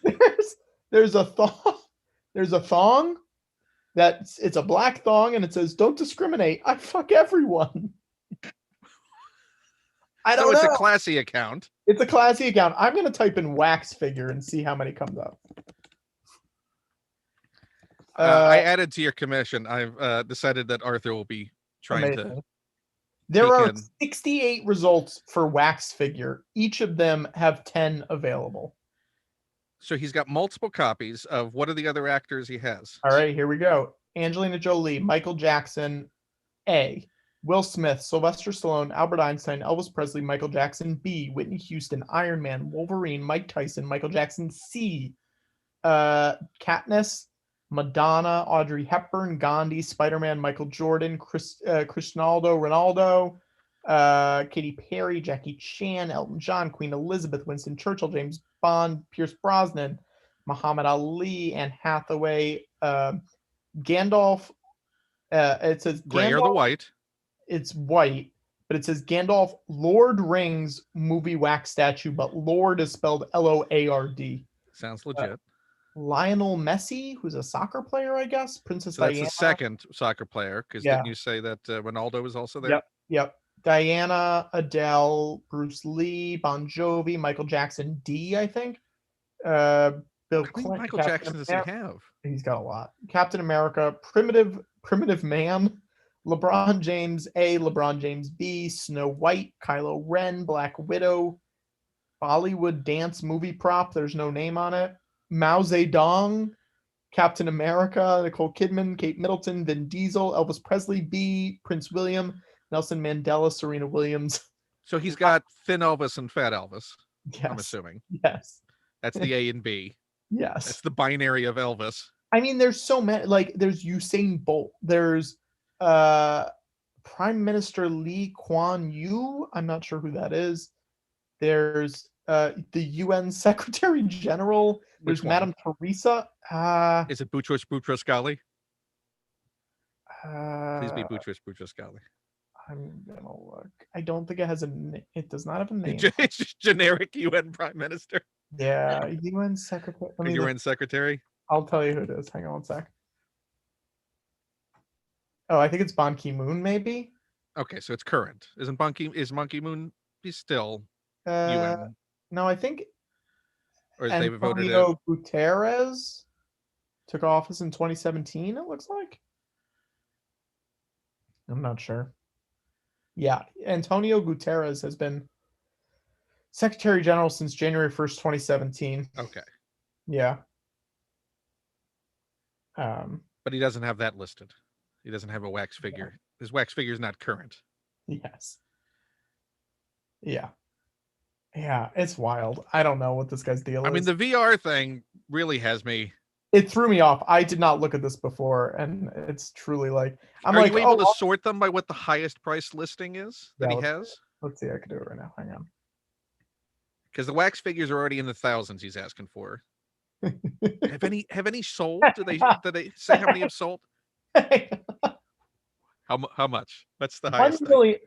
[SPEAKER 2] there's there's a thong that it's a black thong and it says don't discriminate. I fuck everyone. I
[SPEAKER 1] So
[SPEAKER 2] don't
[SPEAKER 1] it's a
[SPEAKER 2] know.
[SPEAKER 1] classy account.
[SPEAKER 2] It's a classy account. I'm gonna type in wax figure and see how many comes up.
[SPEAKER 1] I added to your commission. I've decided that Arthur will be trying to
[SPEAKER 2] Amazing. There
[SPEAKER 1] peek
[SPEAKER 2] are
[SPEAKER 1] in.
[SPEAKER 2] 68 results for wax figure. Each of them have 10 available.
[SPEAKER 1] So he's got multiple copies of what are the other actors he has?
[SPEAKER 2] All right, here we go. Angelina Jolie, Michael Jackson, A. Will Smith, Sylvester Stallone, Albert Einstein, Elvis Presley, Michael Jackson, B. Whitney Houston, Iron Man, Wolverine, Mike Tyson, Michael Jackson, C. Katniss, Madonna, Audrey Hepburn, Gandhi, Spider-Man, Michael Jordan, Cristiano Ronaldo, Katy Perry, Jackie Chan, Elton John, Queen Elizabeth, Winston Churchill, James Bond, Pierce Brosnan, Muhammad Ali, Anne Hathaway, Gandalf. It says
[SPEAKER 1] Gray
[SPEAKER 2] Gandalf.
[SPEAKER 1] or the white?
[SPEAKER 2] It's white, but it says Gandalf Lord Rings movie wax statue, but Lord is spelled Loard.
[SPEAKER 1] Sounds legit.
[SPEAKER 2] Lionel Messi, who's a soccer player, I guess. Princess
[SPEAKER 1] So that's
[SPEAKER 2] Diana.
[SPEAKER 1] the second soccer player, because
[SPEAKER 2] Yeah.
[SPEAKER 1] didn't you say that Ronaldo was also there?
[SPEAKER 2] Yep, yep. Diana, Adele, Bruce Lee, Bon Jovi, Michael Jackson, D, I think. Bill
[SPEAKER 1] How many
[SPEAKER 2] Clinton.
[SPEAKER 1] Michael
[SPEAKER 2] Captain
[SPEAKER 1] Jackson does he
[SPEAKER 2] America.
[SPEAKER 1] have?
[SPEAKER 2] He's got a lot. Captain America, Primitive Man, LeBron James A, LeBron James B, Snow White, Kylo Ren, Black Widow, Bollywood dance movie prop. There's no name on it. Mao Zedong, Captain America, Nicole Kidman, Kate Middleton, Vin Diesel, Elvis Presley, B, Prince William, Nelson Mandela, Serena Williams.
[SPEAKER 1] So he's got Thin Elvis and Fat Elvis.
[SPEAKER 2] Yes.
[SPEAKER 1] I'm assuming
[SPEAKER 2] Yes.
[SPEAKER 1] that's the A and B.
[SPEAKER 2] Yes.
[SPEAKER 1] That's the binary of Elvis.
[SPEAKER 2] I mean, there's so many. Like, there's Usain Bolt. There's Prime Minister Lee Kuan Yew. I'm not sure who that is. There's the UN Secretary General. There's Madame Teresa.
[SPEAKER 1] Is it Boutros Boutros-Ghali? Please be
[SPEAKER 2] Uh,
[SPEAKER 1] Boutros Boutros-Ghali.
[SPEAKER 2] I'm gonna look. I don't think it has a. It does not have a name.
[SPEAKER 1] It's just generic UN Prime Minister.
[SPEAKER 2] Yeah, UN Secretary.
[SPEAKER 1] UN Secretary.
[SPEAKER 2] I'll tell you who it is. Hang on one sec. Oh, I think it's Ban Ki-moon, maybe.
[SPEAKER 1] Okay, so it's current. Is Ban Ki-moon? He's still
[SPEAKER 2] Uh,
[SPEAKER 1] UN,
[SPEAKER 2] no, I think
[SPEAKER 1] or is they voted in?
[SPEAKER 2] Antonio Guterres took office in 2017. It looks like. I'm not sure. Yeah, Antonio Guterres has been Secretary General since January 1st, 2017.
[SPEAKER 1] Okay,
[SPEAKER 2] Yeah.
[SPEAKER 1] but he doesn't have that listed. He doesn't have a wax figure. His wax figure is not current.
[SPEAKER 2] Yes. Yeah. Yeah, it's wild. I don't know what this guy's deal is.
[SPEAKER 1] I mean, the VR thing really has me.
[SPEAKER 2] It threw me off. I did not look at this before, and it's truly like
[SPEAKER 1] Are you able to sort them by what the highest price listing is that he has?
[SPEAKER 2] Let's see. I can do it right now. Hang on.
[SPEAKER 1] Because the wax figures are already in the thousands. He's asking for. have any sold? Did they say how many have sold? How much? What's the highest?
[SPEAKER 2] 1 million.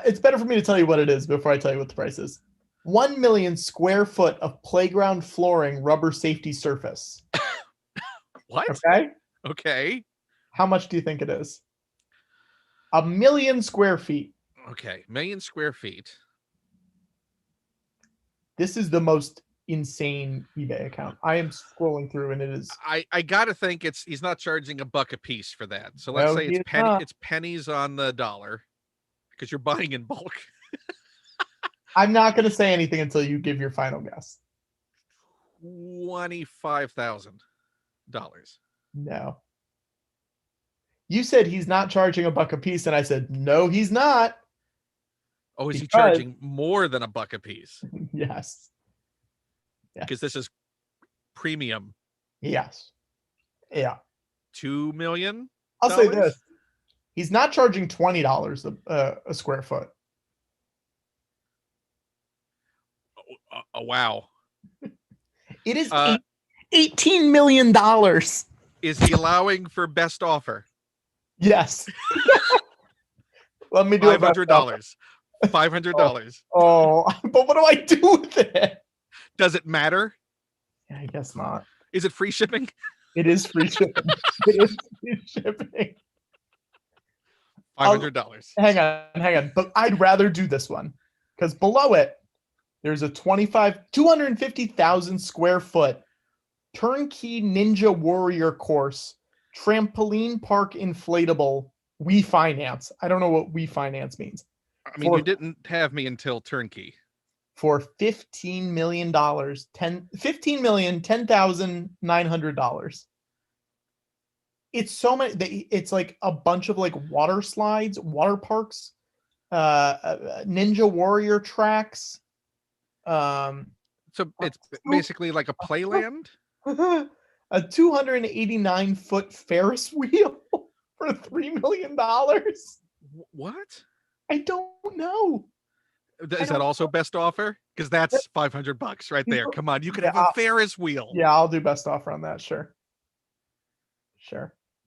[SPEAKER 2] It's better for me to tell you what it is before I tell you what the price is. 1 million square foot of playground flooring, rubber safety surface.
[SPEAKER 1] What? Okay.
[SPEAKER 2] How much do you think it is? 1 million square feet.
[SPEAKER 1] Okay, 1 million square feet.
[SPEAKER 2] This is the most insane eBay account. I am scrolling through, and it is.
[SPEAKER 1] I gotta think he's not charging $1 a piece for that. So let's say it's pennies on the dollar, because you're buying in bulk.
[SPEAKER 2] I'm not going to say anything until you give your final guess.
[SPEAKER 1] $25,000.
[SPEAKER 2] No. You said he's not charging $1 a piece, and I said no, he's not.
[SPEAKER 1] Oh, is he charging more than $1 a piece?
[SPEAKER 2] Yes.
[SPEAKER 1] Because this is premium.
[SPEAKER 2] Yes. Yeah.
[SPEAKER 1] $2 million.
[SPEAKER 2] I'll say this: he's not charging $20 a square foot.
[SPEAKER 1] Oh wow!
[SPEAKER 2] It is $18 million.
[SPEAKER 1] Is he allowing for best offer?
[SPEAKER 2] Yes. Let me do
[SPEAKER 1] $500. $500.
[SPEAKER 2] Oh, but what do I do with it?
[SPEAKER 1] Does it matter?
[SPEAKER 2] Yeah, I guess not.
[SPEAKER 1] Is it free shipping?
[SPEAKER 2] It is free shipping. It is free shipping.
[SPEAKER 1] $500.
[SPEAKER 2] Hang on. But I'd rather do this one because below it, there's a 250,000 square foot turnkey Ninja Warrior course, trampoline park inflatable, we finance. I don't know what we finance means.
[SPEAKER 1] I mean, you didn't have me until turnkey.
[SPEAKER 2] For $15 million, $10,900. It's so many. It's like a bunch of like water slides, water parks, Ninja Warrior tracks.
[SPEAKER 1] So it's basically like a playland.
[SPEAKER 2] A 289-foot Ferris wheel for $3 million.
[SPEAKER 1] What?
[SPEAKER 2] I don't know.
[SPEAKER 1] Is that also best offer? Because that's $500 right there. Come on, you could have a Ferris wheel.
[SPEAKER 2] Yeah, I'll do best offer on that. Sure.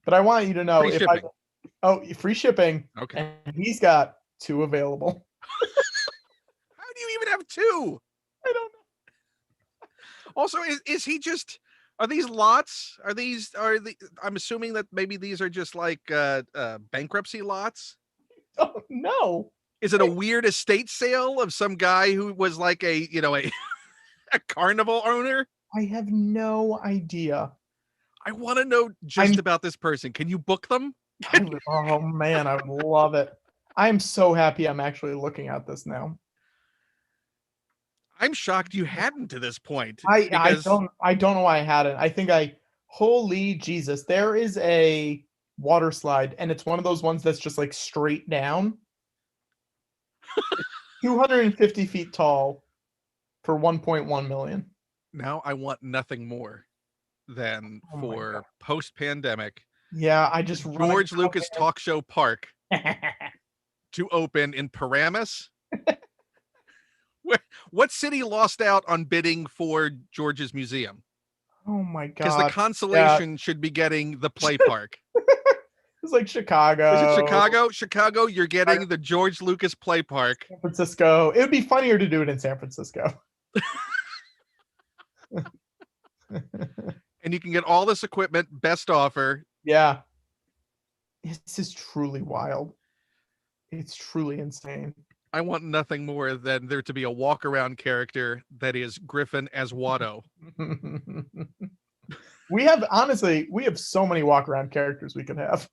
[SPEAKER 2] But I want you to know
[SPEAKER 1] free
[SPEAKER 2] if
[SPEAKER 1] shipping.
[SPEAKER 2] Free shipping.
[SPEAKER 1] Okay.
[SPEAKER 2] And he's got 2 available.
[SPEAKER 1] How do you even have 2?
[SPEAKER 2] I don't know.
[SPEAKER 1] Also, is he just? Are these lots? I'm assuming that maybe these are just like bankruptcy lots.
[SPEAKER 2] Oh no.
[SPEAKER 1] Is it a weird estate sale of some guy who was like a a carnival owner?
[SPEAKER 2] I have no idea.
[SPEAKER 1] I want to know about this person. Can you book them?
[SPEAKER 2] Oh man, I would love it. I'm so happy I'm actually looking at this now.
[SPEAKER 1] I'm shocked you hadn't to this point.
[SPEAKER 2] I don't know why I hadn't. I think holy Jesus, there is a water slide and it's one of those ones that's just like straight down. 250 feet tall for 1.1 million.
[SPEAKER 1] Now I want nothing more than for post-pandemic.
[SPEAKER 2] Yeah, I just
[SPEAKER 1] George Lucas Talk Show Park to open in Paramus. What city lost out on bidding for George's museum?
[SPEAKER 2] Oh my god.
[SPEAKER 1] Because the consolation should be getting the play park.
[SPEAKER 2] It's like Chicago.
[SPEAKER 1] Is it Chicago? Chicago, you're getting the George Lucas play park.
[SPEAKER 2] San Francisco. It would be funnier to do it in San Francisco.
[SPEAKER 1] And you can get all this equipment, best offer.
[SPEAKER 2] Yeah. This is truly wild. It's truly insane.
[SPEAKER 1] I want nothing more than there to be a walk-around character that is Griffin as Watto.
[SPEAKER 2] We have so many walk-around characters we could have.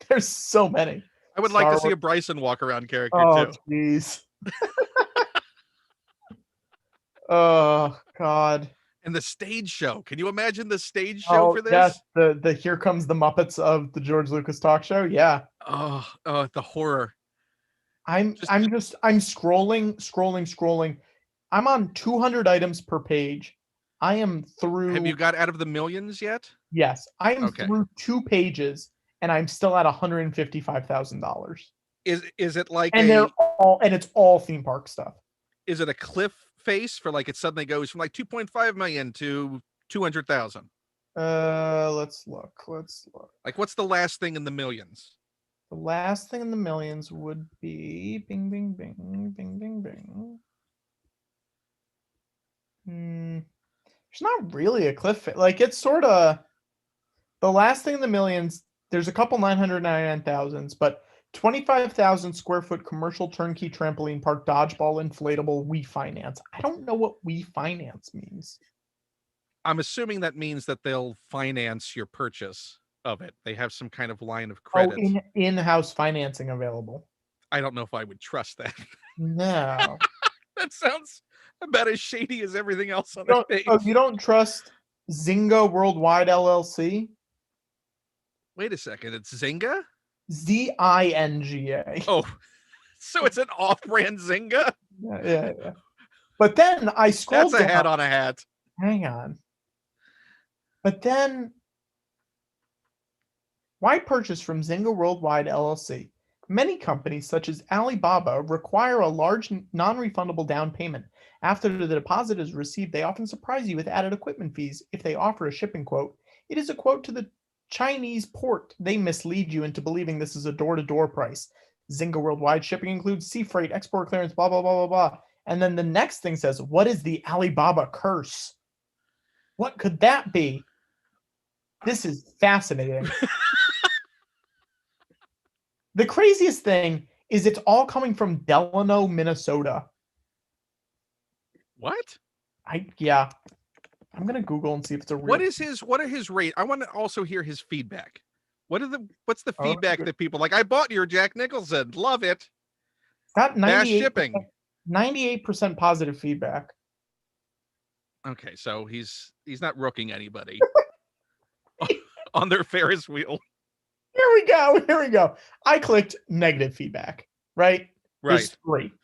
[SPEAKER 2] There's so many.
[SPEAKER 1] I would like to see a Bryson walk-around character too.
[SPEAKER 2] Oh, jeez. Oh, God.
[SPEAKER 1] And the stage show. Can you imagine the stage show for this?
[SPEAKER 2] Yes, the Here Comes the Muppets of the George Lucas Talk Show. Yeah.
[SPEAKER 1] Oh, the horror.
[SPEAKER 2] I'm scrolling. I'm on 200 items per page. I am through.
[SPEAKER 1] Have you got out of the millions yet?
[SPEAKER 2] Yes, I am through 2 pages, and I'm still at $155,000.
[SPEAKER 1] Is it like
[SPEAKER 2] it's all theme park stuff.
[SPEAKER 1] Is it a cliff face for like it suddenly goes from like 2.5 million to 200,000?
[SPEAKER 2] Let's look.
[SPEAKER 1] Like, what's the last thing in the millions?
[SPEAKER 2] The last thing in the millions would be bing, bing, bing, bing, bing, bing. There's not really a cliff face. Like, it's sort of the last thing in the millions. There's a couple 999,000s, but 25,000 square foot commercial turnkey trampoline park, dodgeball inflatable, we finance. I don't know what we finance means.
[SPEAKER 1] I'm assuming that means that they'll finance your purchase of it. They have some kind of line of credit.
[SPEAKER 2] In-house financing available.
[SPEAKER 1] I don't know if I would trust that.
[SPEAKER 2] No.
[SPEAKER 1] That sounds about as shady as everything else on the page.
[SPEAKER 2] Oh, you don't trust Zynga Worldwide LLC?
[SPEAKER 1] Wait a second. It's Zynga?
[SPEAKER 2] Zinga.
[SPEAKER 1] Oh, so it's an off-brand Zynga?
[SPEAKER 2] Yeah. But then I scrolled
[SPEAKER 1] down. That's a hat on a hat.
[SPEAKER 2] Hang on. But then, why purchase from Zynga Worldwide LLC? Many companies, such as Alibaba, require a large non-refundable down payment. After the deposit is received, they often surprise you with added equipment fees. If they offer a shipping quote, it is a quote to the Chinese port. They mislead you into believing this is a door-to-door price. Zynga Worldwide shipping includes sea freight, export clearance, blah, blah, blah, blah, blah. And then the next thing says, what is the Alibaba curse? What could that be? This is fascinating. The craziest thing is it's all coming from Delano, Minnesota.
[SPEAKER 1] What?
[SPEAKER 2] Yeah. I'm gonna Google and see if it's a real.
[SPEAKER 1] What are his rate? I want to also hear his feedback. What's the
[SPEAKER 2] Oh,
[SPEAKER 1] feedback that people like? I bought your Jack Nicholson. Love it.
[SPEAKER 2] got
[SPEAKER 1] Fast
[SPEAKER 2] 98%,
[SPEAKER 1] shipping.
[SPEAKER 2] 98% positive feedback.
[SPEAKER 1] Okay, so he's not rooking anybody on their Ferris wheel.
[SPEAKER 2] Here we go. Here we go. I clicked negative feedback, right?
[SPEAKER 1] Right.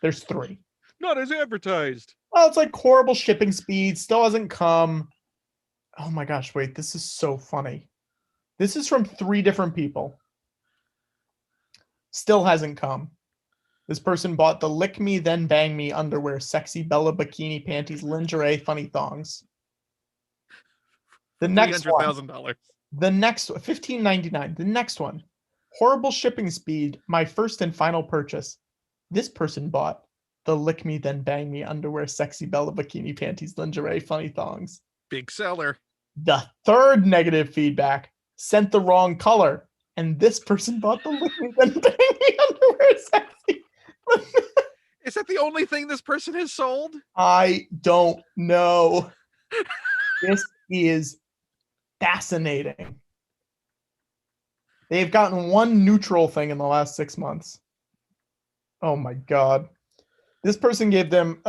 [SPEAKER 2] There's three.
[SPEAKER 1] Not as advertised.
[SPEAKER 2] Oh, it's like horrible shipping speed. Still hasn't come. Oh my gosh, wait. This is so funny. This is from 3 different people. Still hasn't come. This person bought the Lick Me Then Bang Me underwear, sexy Bella bikini panties, lingerie, funny thongs. The next one.
[SPEAKER 1] $300,000.
[SPEAKER 2] The next $15.99. The next one. Horrible shipping speed. My first and final purchase. This person bought the Lick Me Then Bang Me underwear, sexy Bella bikini panties, lingerie, funny thongs.
[SPEAKER 1] Big seller.
[SPEAKER 2] The third negative feedback. Sent the wrong color. And this person bought the Lick Me Then Bang Me underwear, sexy.
[SPEAKER 1] Is that the only thing this person has sold?
[SPEAKER 2] I don't know. This is fascinating. They've gotten one neutral thing in the last 6 months. Oh my god. This person gave them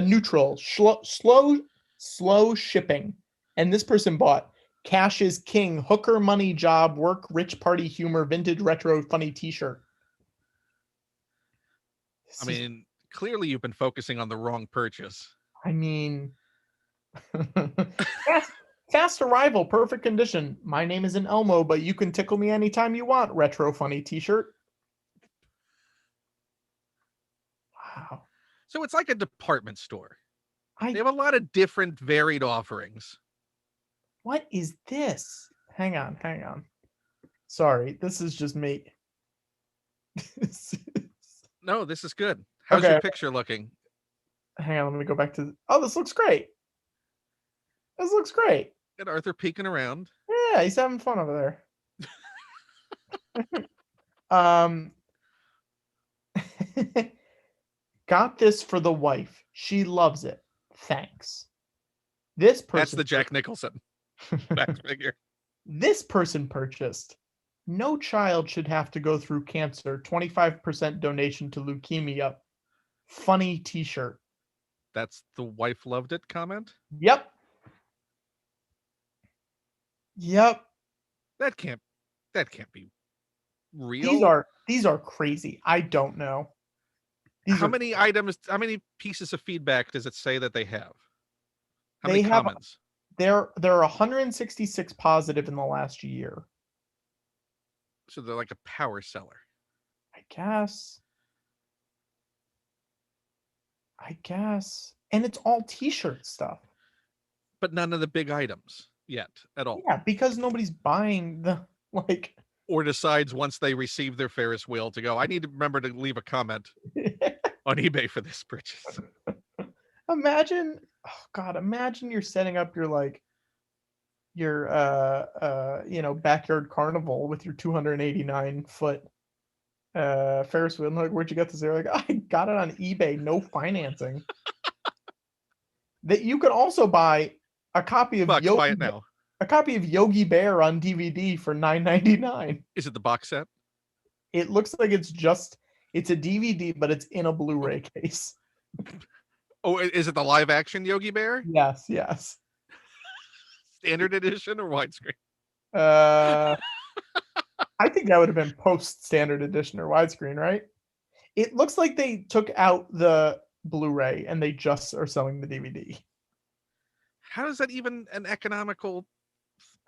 [SPEAKER 2] neutral, slow shipping. And this person bought Cash is King, hooker money job, work, rich party humor, vintage retro funny t-shirt.
[SPEAKER 1] I mean, clearly you've been focusing on the wrong purchase.
[SPEAKER 2] I mean, fast arrival, perfect condition. My name isn't Elmo, but you can tickle me anytime you want. Retro funny t-shirt. Wow.
[SPEAKER 1] So it's like a department store.
[SPEAKER 2] They
[SPEAKER 1] have a lot of different varied offerings.
[SPEAKER 2] What is this? Hang on. Sorry, this is just me.
[SPEAKER 1] No, this is good. How's your picture looking?
[SPEAKER 2] Hang on, let me go back to. Oh, this looks great. This looks great.
[SPEAKER 1] Got Arthur peeking around.
[SPEAKER 2] Yeah, he's having fun over there. Got this for the wife. She loves it. Thanks. This person.
[SPEAKER 1] That's the Jack Nicholson back figure.
[SPEAKER 2] This person purchased. No child should have to go through cancer. 25% donation to leukemia. Funny t-shirt.
[SPEAKER 1] That's the wife loved it comment?
[SPEAKER 2] Yep.
[SPEAKER 1] That can't be real.
[SPEAKER 2] These are crazy. I don't know.
[SPEAKER 1] How many pieces of feedback does it say that they have? How many comments?
[SPEAKER 2] There are 166 positive in the last year.
[SPEAKER 1] So they're like a power seller.
[SPEAKER 2] I guess. And it's all t-shirt stuff.
[SPEAKER 1] But none of the big items yet at all.
[SPEAKER 2] Yeah, because nobody's buying
[SPEAKER 1] or decides once they receive their Ferris wheel to go, I need to remember to leave a comment on eBay for this purchase.
[SPEAKER 2] Imagine you're setting up your backyard carnival with your 289 foot Ferris wheel. Like, where'd you get this? They're like, I got it on eBay, no financing. That you could also buy a copy of
[SPEAKER 1] buy it now.
[SPEAKER 2] A copy of Yogi Bear on DVD for $9.99.
[SPEAKER 1] Is it the box set?
[SPEAKER 2] It looks like it's a DVD, but it's in a Blu-ray case.
[SPEAKER 1] Oh, is it the live action Yogi Bear?
[SPEAKER 2] Yes.
[SPEAKER 1] Standard edition or widescreen?
[SPEAKER 2] I think that would have been post standard edition or widescreen, right? It looks like they took out the Blu-ray and they just are selling the DVD.
[SPEAKER 1] How is that even an economical?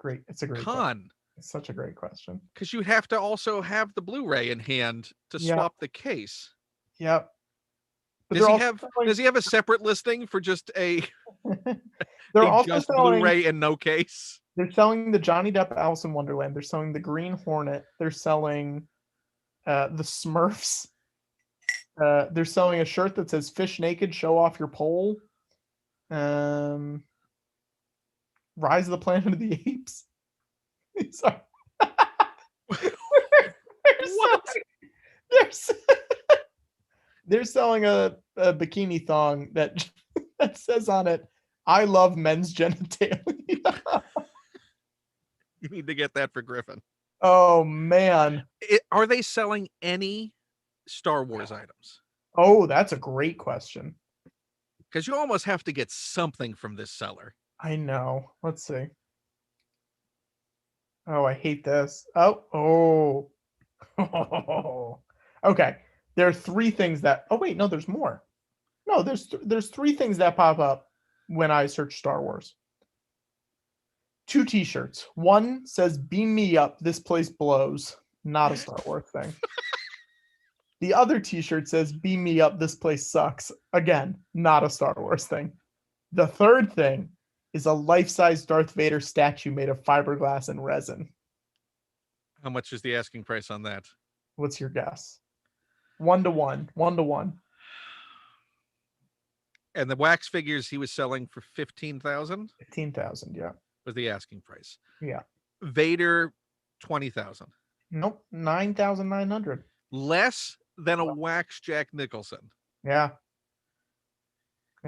[SPEAKER 2] It's a great
[SPEAKER 1] con.
[SPEAKER 2] Question. It's such a great question.
[SPEAKER 1] Because you have to also have the Blu-ray in hand to swap the case.
[SPEAKER 2] Yep.
[SPEAKER 1] But does he have a separate listing for just a
[SPEAKER 2] they're also
[SPEAKER 1] just
[SPEAKER 2] selling
[SPEAKER 1] Blu-ray and no case?
[SPEAKER 2] They're selling the Johnny Depp Alice in Wonderland. They're selling the Green Hornet. They're selling the Smurfs. They're selling a shirt that says "Fish Naked, Show Off Your Pole." Rise of the Planet of the Apes. Sorry. They're selling a bikini thong that that says on it, "I love men's genitalia."
[SPEAKER 1] You need to get that for Griffin.
[SPEAKER 2] Oh man.
[SPEAKER 1] Are they selling any Star Wars items?
[SPEAKER 2] Oh, that's a great question.
[SPEAKER 1] Because you almost have to get something from this seller.
[SPEAKER 2] I know. Let's see. Oh, I hate this. Oh. Okay. There are three things that. Oh wait, no, there's more. No, there's three things that pop up when I search Star Wars. 2 T-shirts. One says "Beam me up, this place blows." Not a Star Wars thing. The other T-shirt says "Beam me up, this place sucks." Again, not a Star Wars thing. The third thing is a life-size Darth Vader statue made of fiberglass and resin.
[SPEAKER 1] How much is the asking price on that?
[SPEAKER 2] What's your guess? 1-to-1. 1-to-1.
[SPEAKER 1] And the wax figures he was selling for 15,000
[SPEAKER 2] 15,000. Yeah.
[SPEAKER 1] was the asking price.
[SPEAKER 2] Yeah.
[SPEAKER 1] Vader 20,000.
[SPEAKER 2] Nope. 9,900.
[SPEAKER 1] Less than a wax Jack Nicholson.
[SPEAKER 2] Yeah.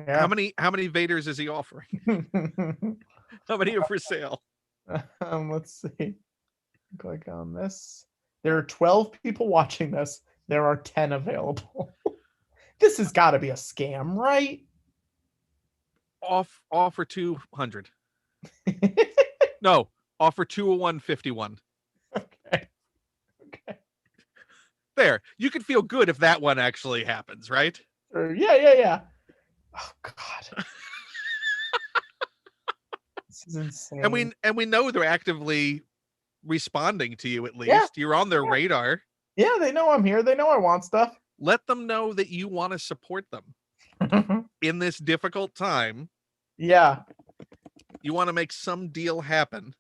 [SPEAKER 1] How many Vaders is he offering? How many are for sale?
[SPEAKER 2] Let's see. Click on this. There are 12 people watching this. There are 10 available. This has got to be a scam, right?
[SPEAKER 1] Offer 200. No, offer 201.51.
[SPEAKER 2] Okay.
[SPEAKER 1] There, you could feel good if that one actually happens, right?
[SPEAKER 2] Yeah. Oh God. This is insane.
[SPEAKER 1] And we know they're actively responding to you. At least
[SPEAKER 2] Yeah.
[SPEAKER 1] you're on their radar.
[SPEAKER 2] Yeah, they know I'm here. They know I want stuff.
[SPEAKER 1] Let them know that you want to support them in this difficult time.
[SPEAKER 2] Yeah.
[SPEAKER 1] You want to make some deal happen.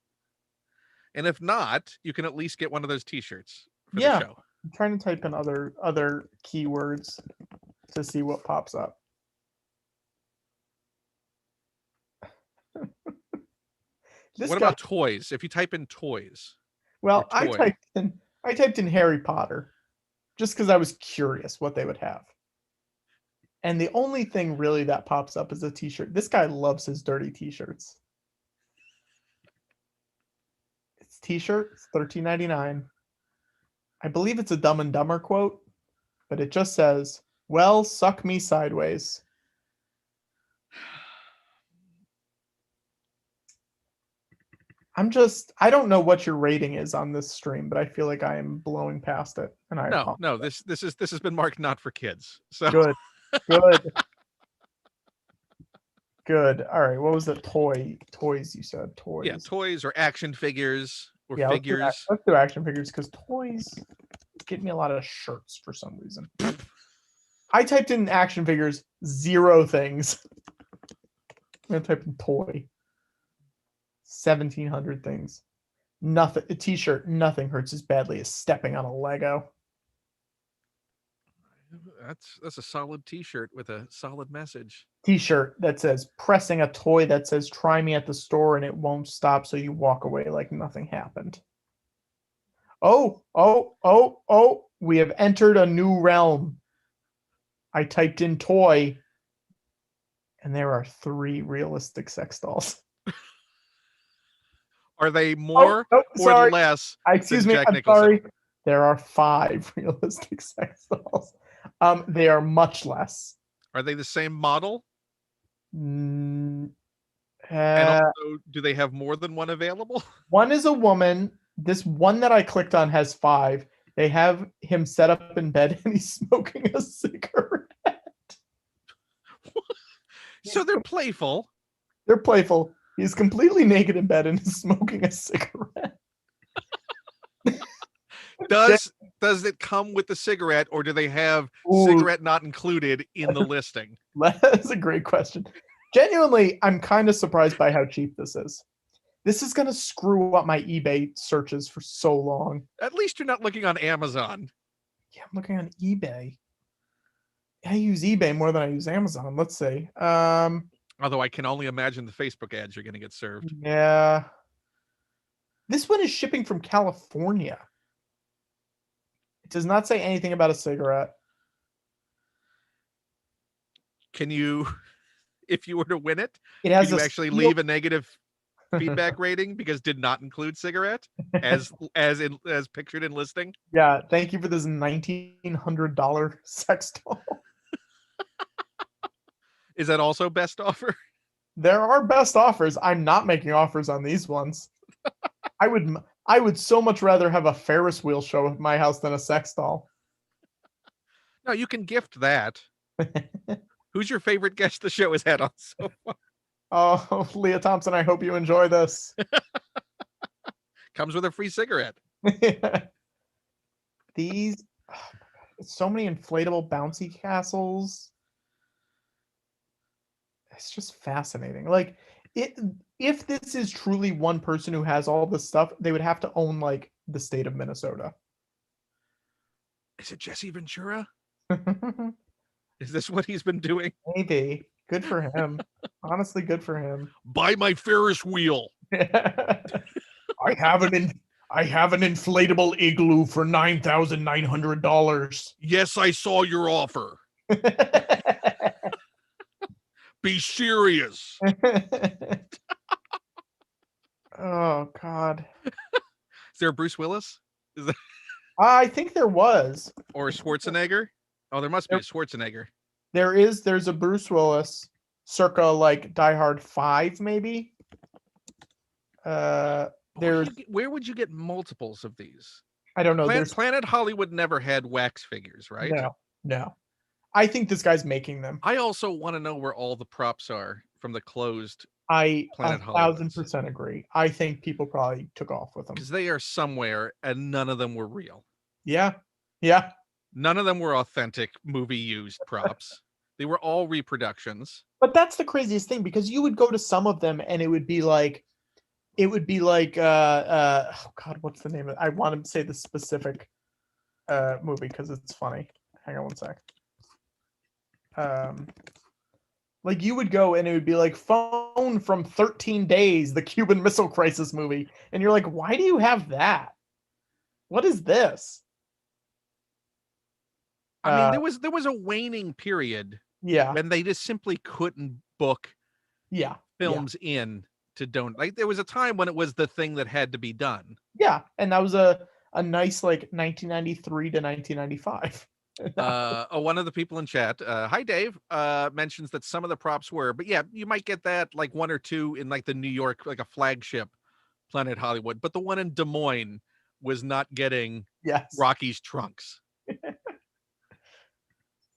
[SPEAKER 1] And if not, you can at least get one of those T-shirts for the show.
[SPEAKER 2] I'm trying to type in other keywords to see what pops up.
[SPEAKER 1] What about toys? If you type in toys.
[SPEAKER 2] Well, I typed in Harry Potter just because I was curious what they would have. And the only thing really that pops up is a T-shirt. This guy loves his dirty T-shirts. It's T-shirt. It's $13.99. I believe it's a Dumb and Dumber quote, but it just says, "Well, suck me sideways." I don't know what your rating is on this stream, but I feel like I am blowing past it. And
[SPEAKER 1] No, this has been marked not for kids. So
[SPEAKER 2] good. Good. All right. What was the toys you said? Toys.
[SPEAKER 1] Yeah, toys or action figures or figures.
[SPEAKER 2] Let's do action figures because toys get me a lot of shirts for some reason. I typed in action figures, 0 things. I'm gonna type in toy. 1,700 things. Nothing. A T-shirt. Nothing hurts as badly as stepping on a Lego.
[SPEAKER 1] That's a solid T-shirt with a solid message.
[SPEAKER 2] T-shirt that says "pressing a toy that says try me at the store and it won't stop, so you walk away like nothing happened." Oh, we have entered a new realm. I typed in toy and there are 3 realistic sex dolls.
[SPEAKER 1] Are they more or less?
[SPEAKER 2] Excuse me, I'm sorry. There are 5 realistic sex dolls. They are much less.
[SPEAKER 1] Are they the same model?
[SPEAKER 2] And
[SPEAKER 1] also, do they have more than one available?
[SPEAKER 2] One is a woman. This one that I clicked on has 5. They have him set up in bed and he's smoking a cigarette.
[SPEAKER 1] So they're playful.
[SPEAKER 2] They're playful. He's completely naked in bed and is smoking a cigarette.
[SPEAKER 1] Does it come with the cigarette, or do they have cigarette not included in the listing?
[SPEAKER 2] That's a great question. Genuinely, I'm kind of surprised by how cheap this is. This is going to screw up my eBay searches for so long.
[SPEAKER 1] At least you're not looking on Amazon.
[SPEAKER 2] Yeah, I'm looking on eBay. I use eBay more than I use Amazon. Let's see.
[SPEAKER 1] Although I can only imagine the Facebook ads you're going to get served.
[SPEAKER 2] Yeah. This one is shipping from California. It does not say anything about a cigarette.
[SPEAKER 1] Can you, if you were to win it,
[SPEAKER 2] It
[SPEAKER 1] can
[SPEAKER 2] has
[SPEAKER 1] you
[SPEAKER 2] a
[SPEAKER 1] actually
[SPEAKER 2] steel.
[SPEAKER 1] leave a negative feedback rating because did not include cigarette as pictured in listing?
[SPEAKER 2] Yeah, thank you for this $1,900 sex doll.
[SPEAKER 1] Is that also best offer?
[SPEAKER 2] There are best offers. I'm not making offers on these ones. I would I would so much rather have a Ferris wheel show at my house than a sex doll.
[SPEAKER 1] No, you can gift that. Who's your favorite guest the show has had on so far?
[SPEAKER 2] Oh, Leah Thompson, I hope you enjoy this.
[SPEAKER 1] Comes with a free cigarette.
[SPEAKER 2] These so many inflatable bouncy castles. It's just fascinating. Like it if this is truly one person who has all this stuff, they would have to own like the state of Minnesota.
[SPEAKER 1] Is it Jesse Ventura? Is this what he's been doing?
[SPEAKER 2] Maybe. Good for him. Honestly, good for him.
[SPEAKER 1] Buy my Ferris wheel.
[SPEAKER 2] I have I have an inflatable igloo for $9,900.
[SPEAKER 1] Yes, I saw your offer. Be serious.
[SPEAKER 2] Oh God.
[SPEAKER 1] Is there a Bruce Willis? Is that,
[SPEAKER 2] I think there was.
[SPEAKER 1] or a Schwarzenegger? Oh, there must be a Schwarzenegger.
[SPEAKER 2] There's a Bruce Willis circa like Die Hard 5 maybe. There's
[SPEAKER 1] Where would you get multiples of these?
[SPEAKER 2] I don't know. There's
[SPEAKER 1] Planet Hollywood never had wax figures, right?
[SPEAKER 2] No. I think this guy's making them.
[SPEAKER 1] I also want to know where all the props are from the closed
[SPEAKER 2] I
[SPEAKER 1] Planet Hollywood.
[SPEAKER 2] 1,000% agree. I think people probably took off with them.
[SPEAKER 1] Because they are somewhere and none of them were real.
[SPEAKER 2] Yeah. Yeah.
[SPEAKER 1] None of them were authentic movie used props. They were all reproductions.
[SPEAKER 2] But that's the craziest thing because you would go to some of them and it would be like oh God, what's the name of it? I want to say the specific movie because it's funny. Hang on one sec. Like you would go and it would be like Phone from 13 Days, the Cuban Missile Crisis movie, and you're like, why do you have that? What is this?
[SPEAKER 1] I mean, there was a waning period
[SPEAKER 2] Yeah.
[SPEAKER 1] when they just simply couldn't book
[SPEAKER 2] Yeah.
[SPEAKER 1] films in to don't like there was a time when it was the thing that had to be done.
[SPEAKER 2] Yeah, and that was a nice like 1993 to 1995.
[SPEAKER 1] One of the people in chat, hi Dave, mentions that some of the props were, but yeah, you might get that like one or two in like the New York, like a flagship Planet Hollywood, but the one in Des Moines was not getting
[SPEAKER 2] Yes.
[SPEAKER 1] Rocky's trunks.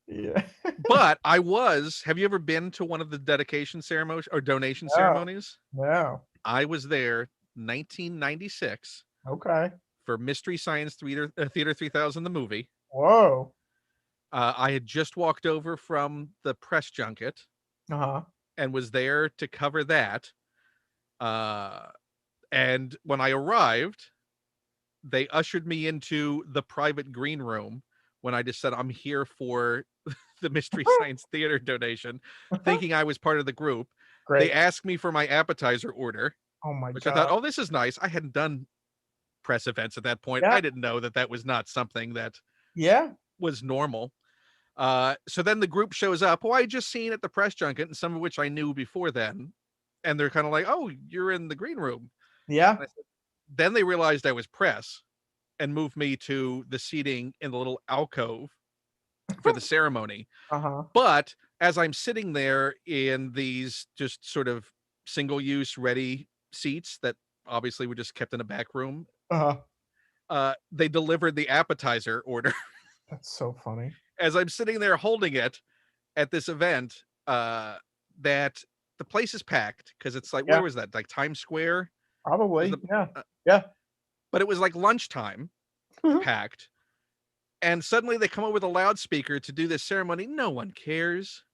[SPEAKER 2] Yeah.
[SPEAKER 1] But have you ever been to one of the dedication ceremonies or donation ceremonies?
[SPEAKER 2] No.
[SPEAKER 1] I was there 1996.
[SPEAKER 2] Okay.
[SPEAKER 1] For Mystery Science Theater 3000, the movie.
[SPEAKER 2] Whoa.
[SPEAKER 1] I had just walked over from the press junket and was there to cover that. And when I arrived, they ushered me into the private green room when I just said, I'm here for the Mystery Science Theater donation, thinking I was part of the group.
[SPEAKER 2] Great.
[SPEAKER 1] They asked me for my appetizer order.
[SPEAKER 2] Oh my
[SPEAKER 1] which
[SPEAKER 2] God.
[SPEAKER 1] I thought, oh, this is nice. I hadn't done press events at that point.
[SPEAKER 2] Yeah.
[SPEAKER 1] I didn't know that was not something that was normal. So then the group shows up, who I had just seen at the press junket, and some of which I knew before then. And they're kind of like, oh, you're in the green room.
[SPEAKER 2] Yeah.
[SPEAKER 1] Then they realized I was press and moved me to the seating in the little alcove for the ceremony. But as I'm sitting there in these just sort of single-use ready seats that obviously were just kept in a back room, they delivered the appetizer order.
[SPEAKER 2] That's so funny.
[SPEAKER 1] As I'm sitting there holding it at this event, that the place is packed because it's like, where was that? Like Times Square?
[SPEAKER 2] Probably. Yeah.
[SPEAKER 1] But it was like lunchtime, packed. And suddenly they come up with a loudspeaker to do this ceremony. No one cares.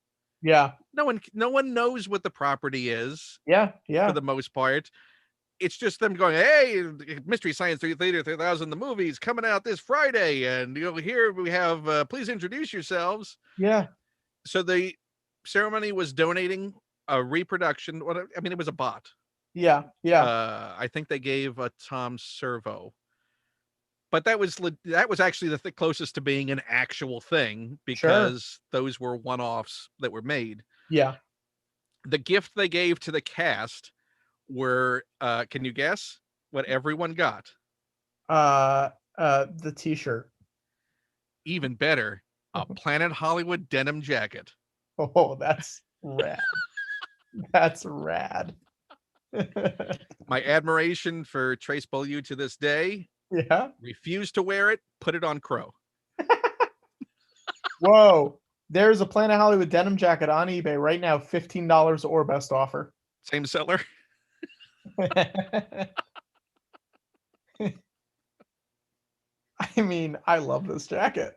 [SPEAKER 2] Yeah.
[SPEAKER 1] No one knows what the property is.
[SPEAKER 2] Yeah.
[SPEAKER 1] For the most part. It's just them going, hey, Mystery Science Theater 3000, the movie's coming out this Friday. And here we have, please introduce yourselves.
[SPEAKER 2] Yeah.
[SPEAKER 1] So the ceremony was donating a reproduction. I mean, it was a bot.
[SPEAKER 2] Yeah. Yeah.
[SPEAKER 1] I think they gave a Tom Servo but that was actually the closest to being an actual thing
[SPEAKER 2] Sure.
[SPEAKER 1] because those were one-offs that were made.
[SPEAKER 2] Yeah.
[SPEAKER 1] The gift they gave to the cast were can you guess what everyone got?
[SPEAKER 2] The T-shirt.
[SPEAKER 1] Even better, a Planet Hollywood denim jacket.
[SPEAKER 2] Oh, that's rad. That's rad.
[SPEAKER 1] My admiration for Trace Beaulieu to this day,
[SPEAKER 2] Yeah.
[SPEAKER 1] refused to wear it, put it on Crow.
[SPEAKER 2] Whoa. There's a Planet Hollywood denim jacket on eBay right now, $15 or best offer.
[SPEAKER 1] Same seller.
[SPEAKER 2] I mean, I love this jacket.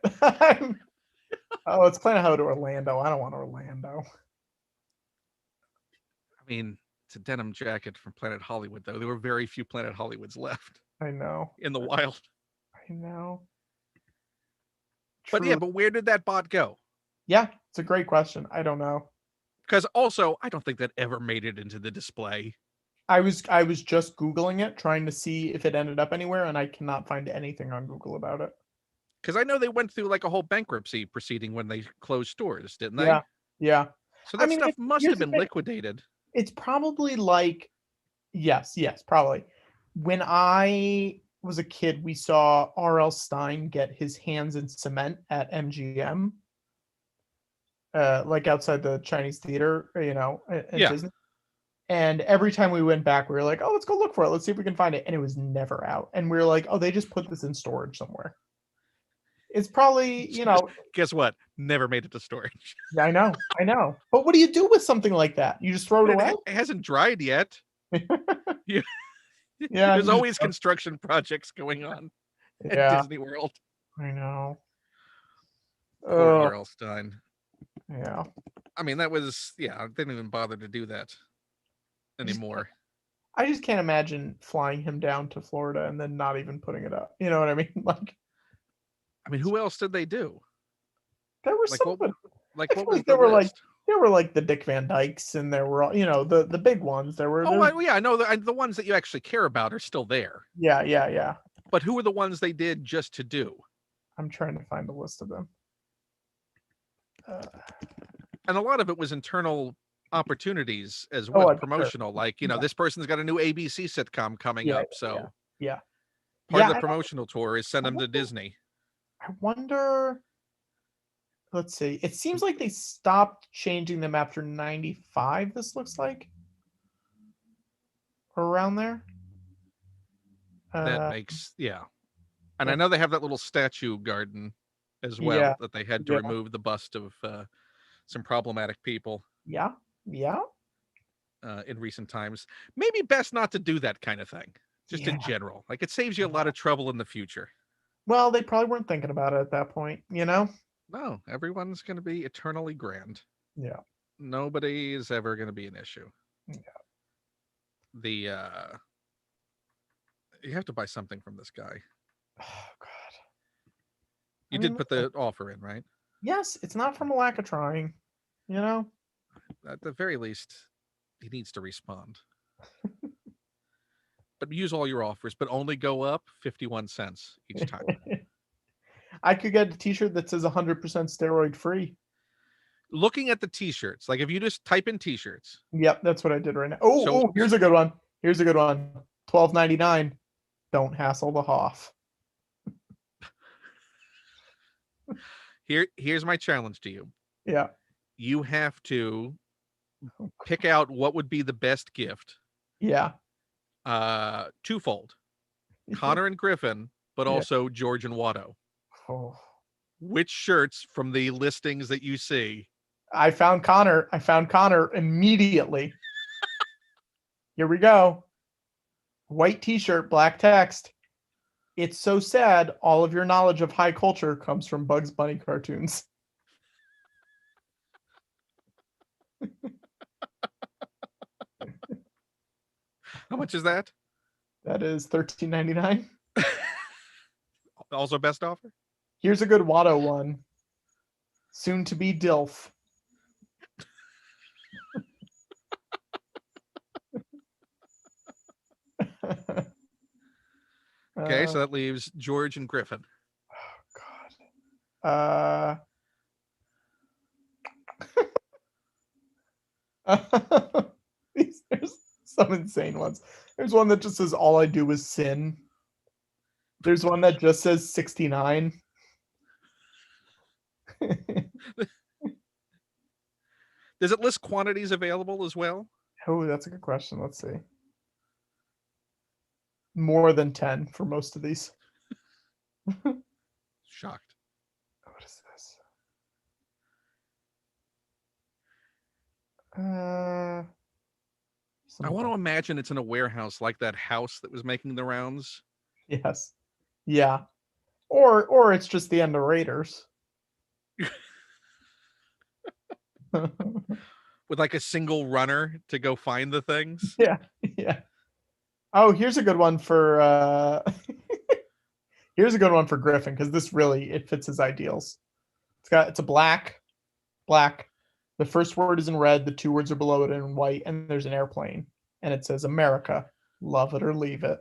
[SPEAKER 2] Oh, it's Planet Hollywood Orlando. I don't want Orlando.
[SPEAKER 1] I mean, it's a denim jacket from Planet Hollywood, though. There were very few Planet Hollywoods left
[SPEAKER 2] I know.
[SPEAKER 1] in the wild.
[SPEAKER 2] I know.
[SPEAKER 1] But yeah,
[SPEAKER 2] True.
[SPEAKER 1] but where did that bot go?
[SPEAKER 2] Yeah, it's a great question. I don't know.
[SPEAKER 1] Because also, I don't think that ever made it into the display.
[SPEAKER 2] I was just Googling it, trying to see if it ended up anywhere, and I cannot find anything on Google about it.
[SPEAKER 1] Because I know they went through like a whole bankruptcy proceeding when they closed stores, didn't they?
[SPEAKER 2] Yeah. Yeah.
[SPEAKER 1] So
[SPEAKER 2] I
[SPEAKER 1] that
[SPEAKER 2] mean,
[SPEAKER 1] stuff must
[SPEAKER 2] here's
[SPEAKER 1] have
[SPEAKER 2] the
[SPEAKER 1] been
[SPEAKER 2] thing.
[SPEAKER 1] liquidated.
[SPEAKER 2] It's probably like, yes, probably. When I was a kid, we saw R.L. Stine get his hands in cement at MGM, like outside the Chinese theater, at
[SPEAKER 1] Yeah.
[SPEAKER 2] Disney. And every time we went back, we were like, "Oh, let's go look for it. Let's see if we can find it." And it was never out. And we were like, "Oh, they just put this in storage somewhere." It's probably,
[SPEAKER 1] Guess what? Never made it to storage.
[SPEAKER 2] yeah, I know. But what do you do with something like that? You just throw it away?
[SPEAKER 1] It hasn't dried yet. You-
[SPEAKER 2] Yeah,
[SPEAKER 1] There's always construction projects going on at
[SPEAKER 2] yeah,
[SPEAKER 1] Disney World.
[SPEAKER 2] I know.
[SPEAKER 1] Poor
[SPEAKER 2] Oh,
[SPEAKER 1] R.L. Stine.
[SPEAKER 2] yeah.
[SPEAKER 1] I mean, that was, yeah, they didn't even bother to do that anymore.
[SPEAKER 2] I just can't imagine flying him down to Florida and then not even putting it up. You know what I mean? Like,
[SPEAKER 1] I mean, who else did they do?
[SPEAKER 2] there were
[SPEAKER 1] Like
[SPEAKER 2] some
[SPEAKER 1] what?
[SPEAKER 2] good.
[SPEAKER 1] Like
[SPEAKER 2] I
[SPEAKER 1] what
[SPEAKER 2] feel
[SPEAKER 1] was
[SPEAKER 2] like
[SPEAKER 1] the list?
[SPEAKER 2] there were like the Dick Van Dykes, and there were the big ones.
[SPEAKER 1] Yeah, I know the ones that you actually care about are still there.
[SPEAKER 2] Yeah.
[SPEAKER 1] But who were the ones they did just to do?
[SPEAKER 2] I'm trying to find a list of them.
[SPEAKER 1] And a lot of it was internal opportunities as
[SPEAKER 2] Oh,
[SPEAKER 1] well,
[SPEAKER 2] I'm sure.
[SPEAKER 1] promotional. Like,
[SPEAKER 2] Yeah,
[SPEAKER 1] this person's got a new ABC sitcom coming
[SPEAKER 2] yeah,
[SPEAKER 1] up,
[SPEAKER 2] yeah,
[SPEAKER 1] so
[SPEAKER 2] yeah.
[SPEAKER 1] part of
[SPEAKER 2] Yeah,
[SPEAKER 1] the promotional tour is send
[SPEAKER 2] I
[SPEAKER 1] them to
[SPEAKER 2] wonder.
[SPEAKER 1] Disney.
[SPEAKER 2] I wonder. Let's see. It seems like they stopped changing them after '95. This looks like, or around there.
[SPEAKER 1] That
[SPEAKER 2] Uh,
[SPEAKER 1] makes, yeah. And I
[SPEAKER 2] let's,
[SPEAKER 1] know they have that little statue garden as
[SPEAKER 2] yeah,
[SPEAKER 1] well that they had to
[SPEAKER 2] yeah,
[SPEAKER 1] remove the bust of some problematic people
[SPEAKER 2] yeah, yeah,
[SPEAKER 1] in recent times. Maybe best not to do that kind of thing, just
[SPEAKER 2] yeah.
[SPEAKER 1] in general. Like, it saves you a lot of trouble in the future.
[SPEAKER 2] Well, they probably weren't thinking about it at that point, you know?
[SPEAKER 1] No, everyone's going to be eternally grand.
[SPEAKER 2] Yeah.
[SPEAKER 1] Nobody is ever going to be an issue.
[SPEAKER 2] Yeah.
[SPEAKER 1] The You have to buy something from this guy.
[SPEAKER 2] Oh God.
[SPEAKER 1] You
[SPEAKER 2] I
[SPEAKER 1] did
[SPEAKER 2] mean,
[SPEAKER 1] put
[SPEAKER 2] listen,
[SPEAKER 1] the offer in, right?
[SPEAKER 2] yes, it's not from a lack of trying, you know?
[SPEAKER 1] At the very least, he needs to respond. But use all your offers, but only go up 51 cents each time.
[SPEAKER 2] I could get a t-shirt that says 100% steroid free.
[SPEAKER 1] Looking at the t-shirts, like if you just type in t-shirts.
[SPEAKER 2] Yep, that's what I did right now. Oh,
[SPEAKER 1] So
[SPEAKER 2] here's a good one. Here's a good one. $12.99. Don't hassle the Hoff.
[SPEAKER 1] here's my challenge to you.
[SPEAKER 2] Yeah.
[SPEAKER 1] You have to pick out what would be the best gift.
[SPEAKER 2] Yeah.
[SPEAKER 1] Twofold. Connor and Griffin, but
[SPEAKER 2] Yeah.
[SPEAKER 1] also George and Watto.
[SPEAKER 2] Oh.
[SPEAKER 1] Which shirts from the listings that you see?
[SPEAKER 2] I found Connor. Immediately. Here we go. White t-shirt, black text. It's so sad all of your knowledge of high culture comes from Bugs Bunny cartoons.
[SPEAKER 1] How much is that?
[SPEAKER 2] That is $13.99.
[SPEAKER 1] Also best offer?
[SPEAKER 2] Here's a good Watto one. Soon to be DILF.
[SPEAKER 1] Okay, so that leaves George and Griffin.
[SPEAKER 2] God. There's some insane ones. There's one that just says all I do is sin. There's one that just says 69.
[SPEAKER 1] Does it list quantities available as well?
[SPEAKER 2] Oh, that's a good question. Let's see. More than 10 for most of these.
[SPEAKER 1] Shocked.
[SPEAKER 2] What is this? Uh,
[SPEAKER 1] I want to imagine it's in a warehouse like that house that was making the rounds.
[SPEAKER 2] Yes. Yeah. Or it's just the end of Raiders.
[SPEAKER 1] With like a single runner to go find the things.
[SPEAKER 2] Yeah. Yeah. Oh, here's a good one for here's a good one for Griffin, because this really it fits his ideals. It's a black. The first word is in red, the two words are below it in white, and there's an airplane. And it says America, love it or leave it.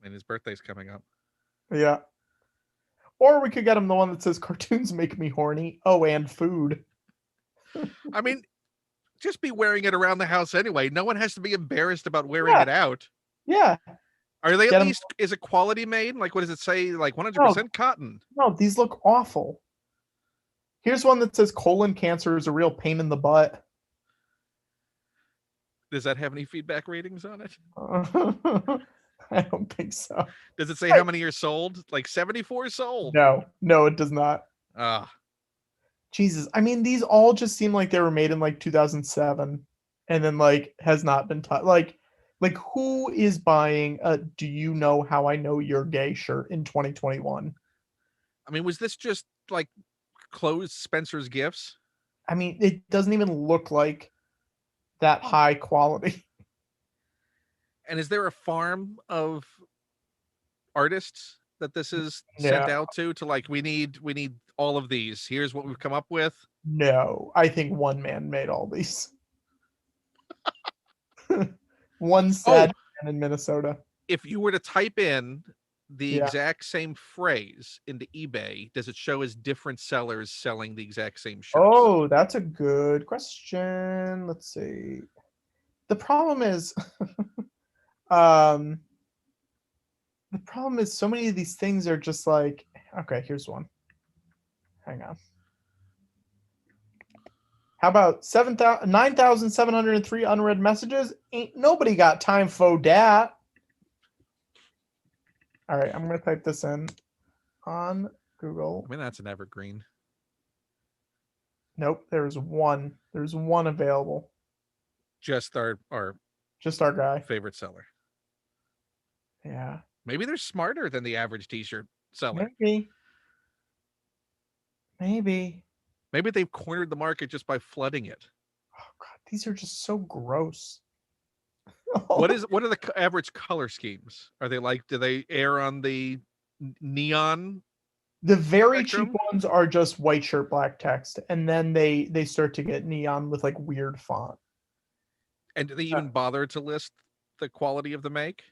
[SPEAKER 1] And his birthday's coming up.
[SPEAKER 2] Yeah. Or we could get him the one that says cartoons make me horny. Oh, and food.
[SPEAKER 1] I mean, just be wearing it around the house anyway. No one has to be embarrassed about wearing
[SPEAKER 2] Yeah.
[SPEAKER 1] it out.
[SPEAKER 2] Yeah.
[SPEAKER 1] Are they
[SPEAKER 2] Get
[SPEAKER 1] at
[SPEAKER 2] 'em-
[SPEAKER 1] least, is it quality made? Like, what does it say? Like 100%
[SPEAKER 2] No.
[SPEAKER 1] cotton.
[SPEAKER 2] No, these look awful. Here's one that says colon cancer is a real pain in the butt.
[SPEAKER 1] Does that have any feedback ratings on it?
[SPEAKER 2] I don't think so.
[SPEAKER 1] Does it say how many are sold? Like 74 sold.
[SPEAKER 2] No, it does not.
[SPEAKER 1] Ah,
[SPEAKER 2] Jesus, I mean, these all just seem like they were made in like 2007, and then like has not been touched. Like who is buying a "Do you know how I know you're gay" shirt in 2021?
[SPEAKER 1] I mean, was this just like closed Spencer's Gifts?
[SPEAKER 2] I mean, it doesn't even look like that high quality.
[SPEAKER 1] And is there a farm of artists that this is sent
[SPEAKER 2] No,
[SPEAKER 1] out to like we need all of these. Here's what we've come up with.
[SPEAKER 2] no, I think one man made all these. One
[SPEAKER 1] Oh,
[SPEAKER 2] sad man in Minnesota.
[SPEAKER 1] if you were to type in the
[SPEAKER 2] Yeah.
[SPEAKER 1] exact same phrase into eBay, does it show as different sellers selling the exact same shirts?
[SPEAKER 2] Oh, that's a good question. Let's see. The problem is, um, so many of these things are just like, okay, here's one. Hang on. How about 9,703 unread messages? Ain't nobody got time for that. All right, I'm gonna type this in on Google.
[SPEAKER 1] I mean, that's an evergreen.
[SPEAKER 2] Nope, there's one. There's one available.
[SPEAKER 1] Just our
[SPEAKER 2] guy.
[SPEAKER 1] favorite seller.
[SPEAKER 2] Yeah.
[SPEAKER 1] Maybe they're smarter than the average t-shirt seller.
[SPEAKER 2] Maybe.
[SPEAKER 1] Maybe they've cornered the market just by flooding it.
[SPEAKER 2] Oh god, these are just so gross.
[SPEAKER 1] What are the average color schemes? Are they like, do they err on the neon?
[SPEAKER 2] The very
[SPEAKER 1] spectrum?
[SPEAKER 2] cheap ones are just white shirt, black text, and then they start to get neon with like weird font.
[SPEAKER 1] And do they even bother to list the quality of the make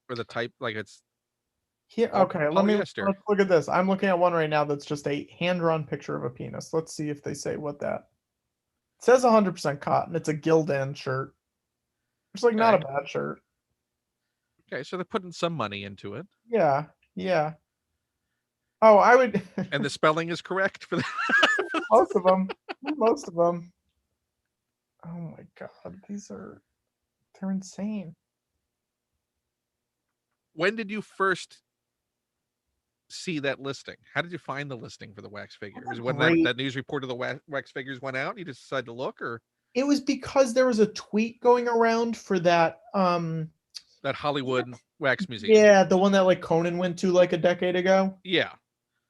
[SPEAKER 1] or the type? Like it's
[SPEAKER 2] here. Okay, let's
[SPEAKER 1] polyester.
[SPEAKER 2] look at this. I'm looking at one right now that's just a hand-drawn picture of a penis. Let's see if they say what that. It says 100% cotton. It's a Gildan shirt. It's like not a bad shirt.
[SPEAKER 1] Okay, so they're putting some money into it.
[SPEAKER 2] Yeah, yeah. Oh, I would.
[SPEAKER 1] And the spelling is correct for that.
[SPEAKER 2] Most of them. Most of them. Oh my god, they're insane.
[SPEAKER 1] When did you first see that listing? How did you find the listing for the wax figures? When that news report of the wax figures went out, you just decided to look, or
[SPEAKER 2] it was because there was a tweet going around for that
[SPEAKER 1] that Hollywood wax museum?
[SPEAKER 2] Yeah, the one that like Conan went to like a decade ago.
[SPEAKER 1] Yeah.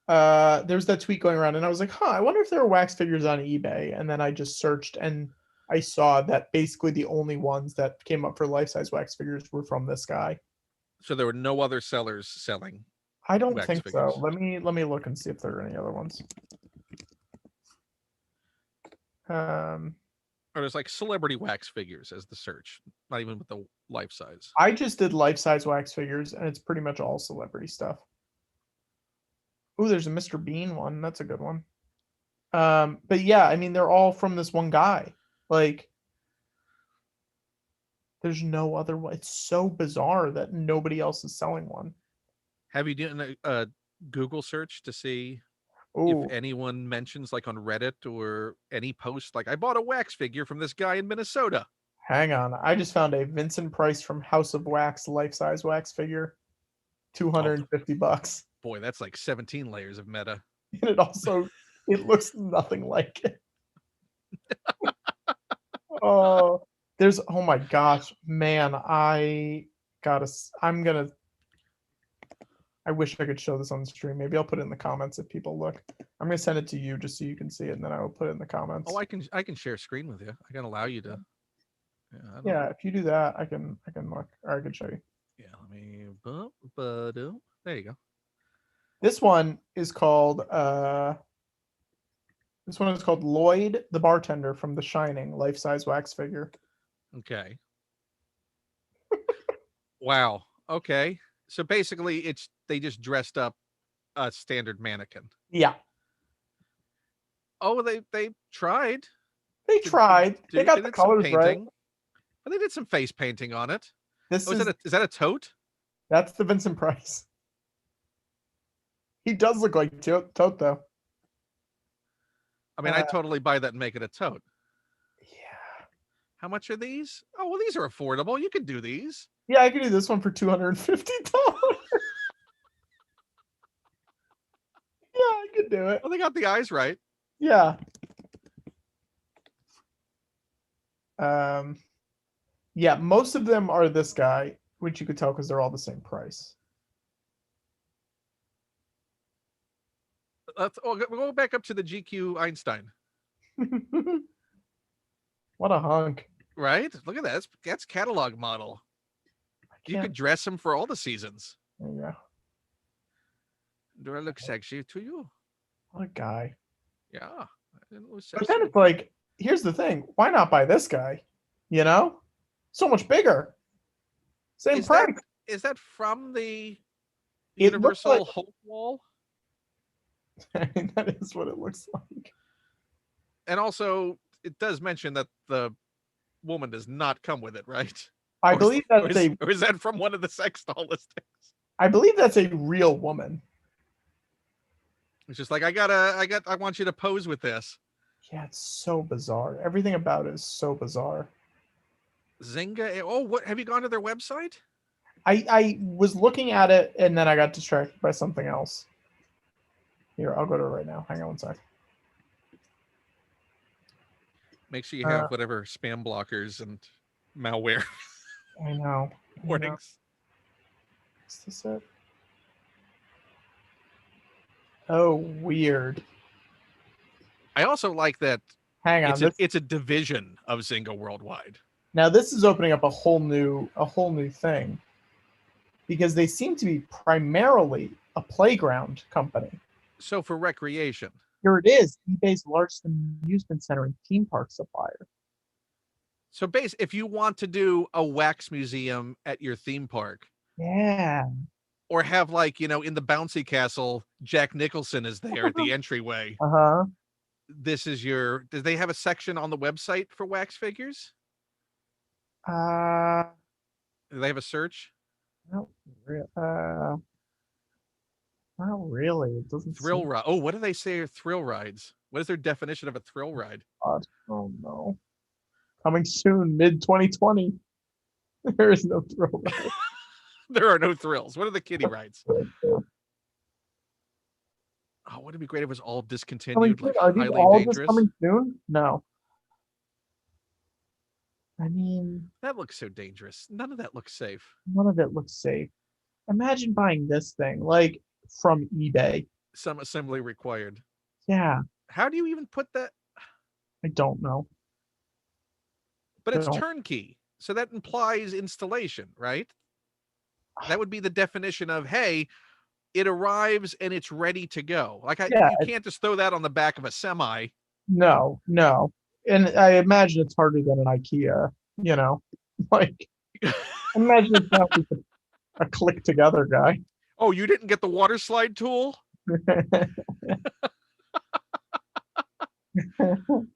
[SPEAKER 2] There's that tweet going around, and I was like, I wonder if there are wax figures on eBay. And then I just searched, and I saw that basically the only ones that came up for life-size wax figures were from this guy.
[SPEAKER 1] So there were no other sellers selling.
[SPEAKER 2] I don't think so. Let me look and see if there are any other ones.
[SPEAKER 1] Or there's like celebrity wax figures as the search, not even with the life size.
[SPEAKER 2] I just did life-size wax figures, and it's pretty much all celebrity stuff. Ooh, there's a Mr. Bean one. That's a good one. But yeah, I mean, they're all from this one guy. Like, there's no other one. It's so bizarre that nobody else is selling one.
[SPEAKER 1] Have you done a Google search to see if
[SPEAKER 2] Oh,
[SPEAKER 1] anyone mentions, like on Reddit or any post, like I bought a wax figure from this guy in Minnesota?
[SPEAKER 2] hang on. I just found a Vincent Price from House of Wax life-size wax figure.
[SPEAKER 1] Oh
[SPEAKER 2] $250.
[SPEAKER 1] boy, that's like 17 layers of meta.
[SPEAKER 2] And it looks nothing like it. Oh, oh my gosh, man, I wish I could show this on the stream. Maybe I'll put it in the comments if people look. I'm gonna send it to you just so you can see it, and then I will put it in the comments.
[SPEAKER 1] Oh, I can share screen with you. I can allow you to.
[SPEAKER 2] Yeah, if you do that, I can look, or I can show you.
[SPEAKER 1] Yeah, let me. There you go.
[SPEAKER 2] This one is called Lloyd the Bartender from The Shining, life-size wax figure.
[SPEAKER 1] Okay. Wow. Okay. So basically, they just dressed up a standard mannequin.
[SPEAKER 2] Yeah.
[SPEAKER 1] Oh, they tried.
[SPEAKER 2] They tried. They got the colors right.
[SPEAKER 1] But they did some face painting on it.
[SPEAKER 2] Is
[SPEAKER 1] that a tote?
[SPEAKER 2] That's the Vincent Price. He does look like Tote though.
[SPEAKER 1] I mean, I'd totally buy that and make it a tote.
[SPEAKER 2] Yeah.
[SPEAKER 1] How much are these? Oh, well, these are affordable. You can do these.
[SPEAKER 2] Yeah, I could do this one for $250. Yeah, I could do it.
[SPEAKER 1] Well, they got the eyes right.
[SPEAKER 2] Yeah. Yeah, most of them are this guy, which you could tell because they're all the same price.
[SPEAKER 1] We'll go back up to the GQ Einstein.
[SPEAKER 2] What a hunk.
[SPEAKER 1] Right? Look at that. That's catalog model. You could dress him for all the seasons.
[SPEAKER 2] There you go.
[SPEAKER 1] Do I look sexy to you?
[SPEAKER 2] What a guy.
[SPEAKER 1] Yeah.
[SPEAKER 2] But then it's like, here's the thing. Why not buy this guy? You know? So much bigger. Same price.
[SPEAKER 1] Is that from the Universal Hope Wall?
[SPEAKER 2] That is what it looks like.
[SPEAKER 1] And also, it does mention that the woman does not come with it, right?
[SPEAKER 2] I believe that's
[SPEAKER 1] or is that from one of the sex doll listings?
[SPEAKER 2] I believe that's a real woman.
[SPEAKER 1] It's just like I want you to pose with this.
[SPEAKER 2] Yeah, it's so bizarre. Everything about it is so bizarre.
[SPEAKER 1] Zynga. Oh, what have you gone to their website?
[SPEAKER 2] I was looking at it and then I got distracted by something else. Here, I'll go to it right now. Hang on one sec.
[SPEAKER 1] Make sure you have whatever spam blockers and malware.
[SPEAKER 2] I know.
[SPEAKER 1] Warnings.
[SPEAKER 2] Is this it? Oh, weird.
[SPEAKER 1] I also like that.
[SPEAKER 2] Hang on.
[SPEAKER 1] It's a division of Zynga Worldwide.
[SPEAKER 2] Now this is opening up a whole new thing, because they seem to be primarily a playground company.
[SPEAKER 1] So for recreation.
[SPEAKER 2] Here it is, eBay's largest amusement center and theme park supplier.
[SPEAKER 1] So if you want to do a wax museum at your theme park,
[SPEAKER 2] yeah,
[SPEAKER 1] or have like, in the bouncy castle, Jack Nicholson is there at the entryway. This is do they have a section on the website for wax figures? Do they have a search?
[SPEAKER 2] Not really. It doesn't.
[SPEAKER 1] Thrill ride. Oh, what do they say are thrill rides? What is their definition of a thrill ride?
[SPEAKER 2] God, oh no. Coming soon, mid-2020. There is no thrill ride.
[SPEAKER 1] There are no thrills. What are the kiddie rides? Oh, wouldn't it be great if it was all discontinued? Like
[SPEAKER 2] are these
[SPEAKER 1] highly
[SPEAKER 2] all
[SPEAKER 1] dangerous?
[SPEAKER 2] just coming soon? No. I mean,
[SPEAKER 1] that looks so dangerous. None of that looks safe.
[SPEAKER 2] None of it looks safe. Imagine buying this thing, like from eBay.
[SPEAKER 1] Some assembly required.
[SPEAKER 2] Yeah.
[SPEAKER 1] How do you even put that?
[SPEAKER 2] I don't know.
[SPEAKER 1] But it's turnkey. So that implies installation, right? That would be the definition of, hey, it arrives and it's ready to go. Like you can't just throw that on the back of a semi.
[SPEAKER 2] No. And I imagine it's harder than an IKEA, you know. Like imagine it's not like a click together guy.
[SPEAKER 1] Oh, you didn't get the water slide tool?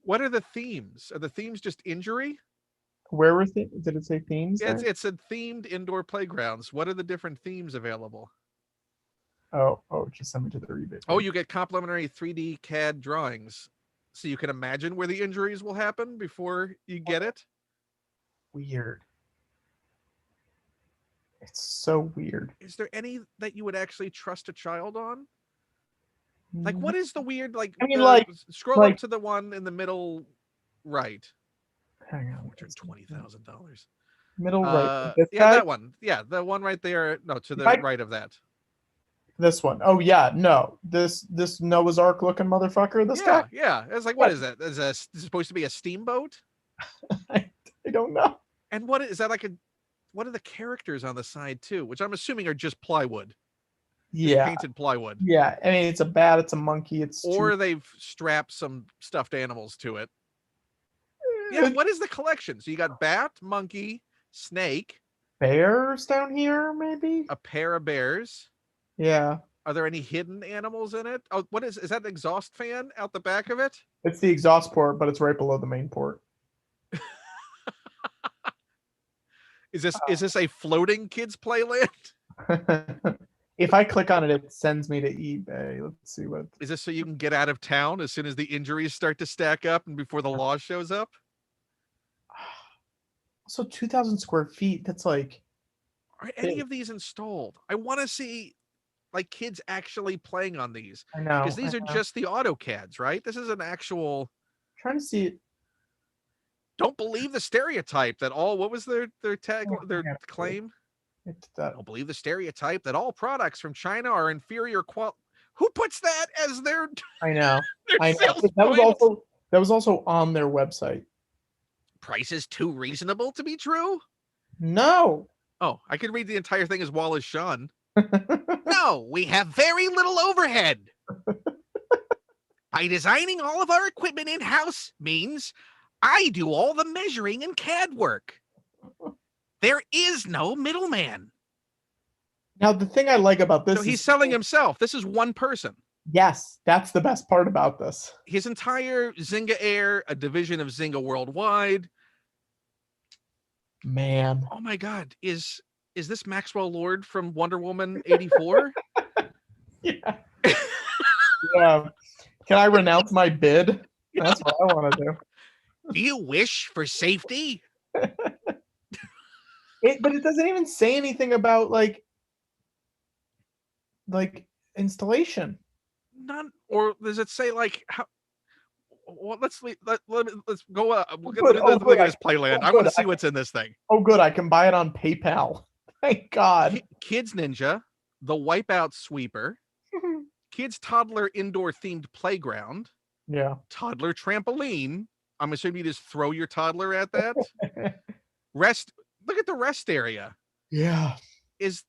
[SPEAKER 1] What are the themes? Are the themes just injury?
[SPEAKER 2] Where was it? Did it say themes
[SPEAKER 1] Yeah,
[SPEAKER 2] there?
[SPEAKER 1] it's a themed indoor playgrounds. What are the different themes available?
[SPEAKER 2] Just send me to the rebate
[SPEAKER 1] Oh,
[SPEAKER 2] page.
[SPEAKER 1] you get complimentary 3D CAD drawings. So you can imagine where the injuries will happen before you get it.
[SPEAKER 2] Weird. It's so weird.
[SPEAKER 1] Is there any that you would actually trust a child on? Like,
[SPEAKER 2] Mhm.
[SPEAKER 1] what is the weird, like,
[SPEAKER 2] I mean,
[SPEAKER 1] the scroll up
[SPEAKER 2] like,
[SPEAKER 1] to the one in the middle right?
[SPEAKER 2] hang on.
[SPEAKER 1] $420,000.
[SPEAKER 2] Middle right. This
[SPEAKER 1] Yeah,
[SPEAKER 2] guy?
[SPEAKER 1] that one. Yeah, the one right there. No, to
[SPEAKER 2] If
[SPEAKER 1] the
[SPEAKER 2] I
[SPEAKER 1] right of that.
[SPEAKER 2] This one. Oh yeah, no. This Noah's Ark looking motherfucker. This guy.
[SPEAKER 1] Yeah, yeah. It's like,
[SPEAKER 2] Yeah,
[SPEAKER 1] what is that? Is this supposed to be a steamboat?
[SPEAKER 2] I, I don't know.
[SPEAKER 1] And what is that, like a? What are the characters on the side too? Which I'm assuming are just plywood, just
[SPEAKER 2] Yeah,
[SPEAKER 1] painted plywood,
[SPEAKER 2] yeah. I mean, it's a bat. It's a monkey. It's two
[SPEAKER 1] or they've strapped some stuffed animals to it. Yeah, what is the collection? So you got bat, monkey, snake,
[SPEAKER 2] bears down here, maybe.
[SPEAKER 1] a pair of bears.
[SPEAKER 2] Yeah,
[SPEAKER 1] Are there any hidden animals in it? Oh, what is that, an exhaust fan out the back of it?
[SPEAKER 2] it's the exhaust port, but it's right below the main port.
[SPEAKER 1] Is this a floating kids playland?
[SPEAKER 2] If I click on it, it sends me to eBay. Let's see what.
[SPEAKER 1] Is this so you can get out of town as soon as the injuries start to stack up and before the law shows up?
[SPEAKER 2] So 2,000 square feet. That's like.
[SPEAKER 1] Are any of these installed? I want to see like kids actually playing on these,
[SPEAKER 2] I know.
[SPEAKER 1] because these are just the AutoCADs, right? This is an actual.
[SPEAKER 2] I'm trying to see it.
[SPEAKER 1] Don't believe the stereotype that all. What was their tag? Their claim? Don't believe the stereotype that all products from China are inferior quality. Who puts that as their?
[SPEAKER 2] I know.
[SPEAKER 1] Their
[SPEAKER 2] I know.
[SPEAKER 1] sales
[SPEAKER 2] That was also on their website.
[SPEAKER 1] Prices too reasonable to be true.
[SPEAKER 2] No.
[SPEAKER 1] Oh, I could read the entire thing as Wallace Shawn. No, we have very little overhead. By designing all of our equipment in-house means I do all the measuring and CAD work. There is no middleman.
[SPEAKER 2] Now, the thing I like about this
[SPEAKER 1] So he's selling himself. This is one person.
[SPEAKER 2] Yes, that's the best part about this.
[SPEAKER 1] His entire Zynga Air, a division of Zynga Worldwide.
[SPEAKER 2] Man.
[SPEAKER 1] Oh my God. Is this Maxwell Lord from Wonder Woman 84?
[SPEAKER 2] Yeah. Yeah. Can I renounce my bid? That's what I want to do.
[SPEAKER 1] Do you wish for safety?
[SPEAKER 2] But it doesn't even say anything about like installation.
[SPEAKER 1] None. Or does it say like how? Well, let's go. Look at this playland. I want to see what's in this thing.
[SPEAKER 2] Oh, good. I can buy it on PayPal. Thank God.
[SPEAKER 1] Kids Ninja, the Wipeout Sweeper, Kids Toddler Indoor Themed Playground,
[SPEAKER 2] Yeah.
[SPEAKER 1] Toddler Trampoline. I'm assuming you just throw your toddler at that. Rest. Look at the rest area.
[SPEAKER 2] Yeah.
[SPEAKER 1] Is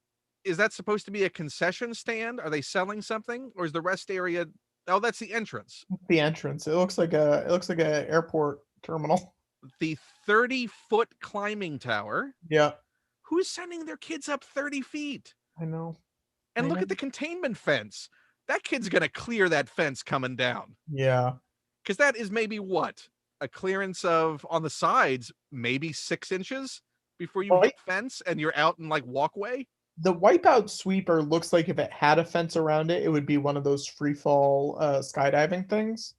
[SPEAKER 1] that supposed to be a concession stand? Are they selling something, or is the rest area? Oh, that's the entrance.
[SPEAKER 2] The entrance. It looks like a airport terminal.
[SPEAKER 1] The 30-foot climbing tower.
[SPEAKER 2] Yeah.
[SPEAKER 1] Who's sending their kids up 30 feet?
[SPEAKER 2] I know.
[SPEAKER 1] And look at the containment fence. That kid's going to clear that fence coming down.
[SPEAKER 2] Yeah.
[SPEAKER 1] Because that is maybe what? A clearance of, on the sides, maybe 6 inches before you hit fence and you're out in like walkway?
[SPEAKER 2] The Wipeout Sweeper looks like if it had a fence around it, it would be one of those free fall skydiving things.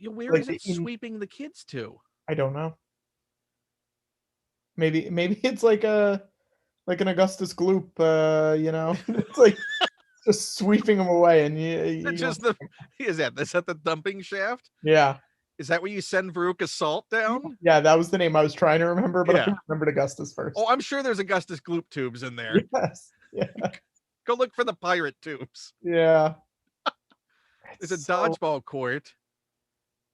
[SPEAKER 1] Where is it sweeping the kids to?
[SPEAKER 2] I don't know. Maybe it's like an Augustus Gloop, it's like just sweeping them away, and
[SPEAKER 1] is that the dumping shaft?
[SPEAKER 2] Yeah.
[SPEAKER 1] Is that where you send Veruca Salt down?
[SPEAKER 2] Yeah, that was the name I was trying to remember, but I remembered Augustus first.
[SPEAKER 1] Oh, I'm sure there's Augustus Gloop tubes in there.
[SPEAKER 2] Yes. Yeah.
[SPEAKER 1] Go look for the pirate tubes.
[SPEAKER 2] Yeah.
[SPEAKER 1] There's a dodgeball court.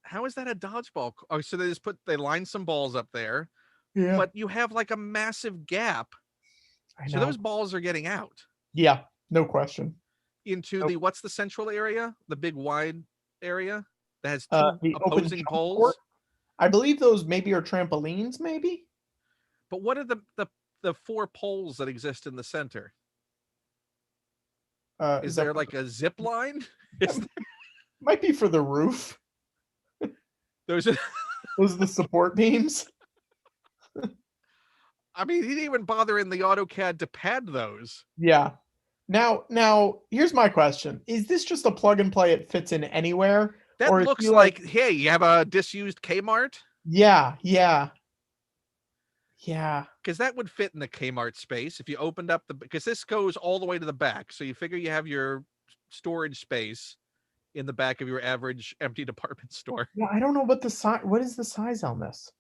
[SPEAKER 1] How is that a dodgeball? Oh, so they line some balls up there.
[SPEAKER 2] Yeah.
[SPEAKER 1] But you have like a massive gap. So those balls are getting out.
[SPEAKER 2] Yeah, no question.
[SPEAKER 1] Into what's the central area? The big wide area? that has two
[SPEAKER 2] The open
[SPEAKER 1] opposing
[SPEAKER 2] jump
[SPEAKER 1] poles.
[SPEAKER 2] court. I believe those maybe are trampolines, maybe.
[SPEAKER 1] But what are the four poles that exist in the center? Is there like a zip line?
[SPEAKER 2] Might be for the roof.
[SPEAKER 1] Those are,
[SPEAKER 2] Those are the support beams.
[SPEAKER 1] I mean, he didn't even bother in the AutoCAD to pad those.
[SPEAKER 2] Yeah. Now, here's my question: is this just a plug and play? It fits in anywhere,
[SPEAKER 1] That
[SPEAKER 2] or is
[SPEAKER 1] looks
[SPEAKER 2] he
[SPEAKER 1] like, hey, you have a disused Kmart?
[SPEAKER 2] Yeah.
[SPEAKER 1] Because that would fit in the Kmart space if you opened up because this goes all the way to the back. So you figure you have your storage space in the back of your average empty department store.
[SPEAKER 2] Yeah, I don't know what the size. What is the size on this?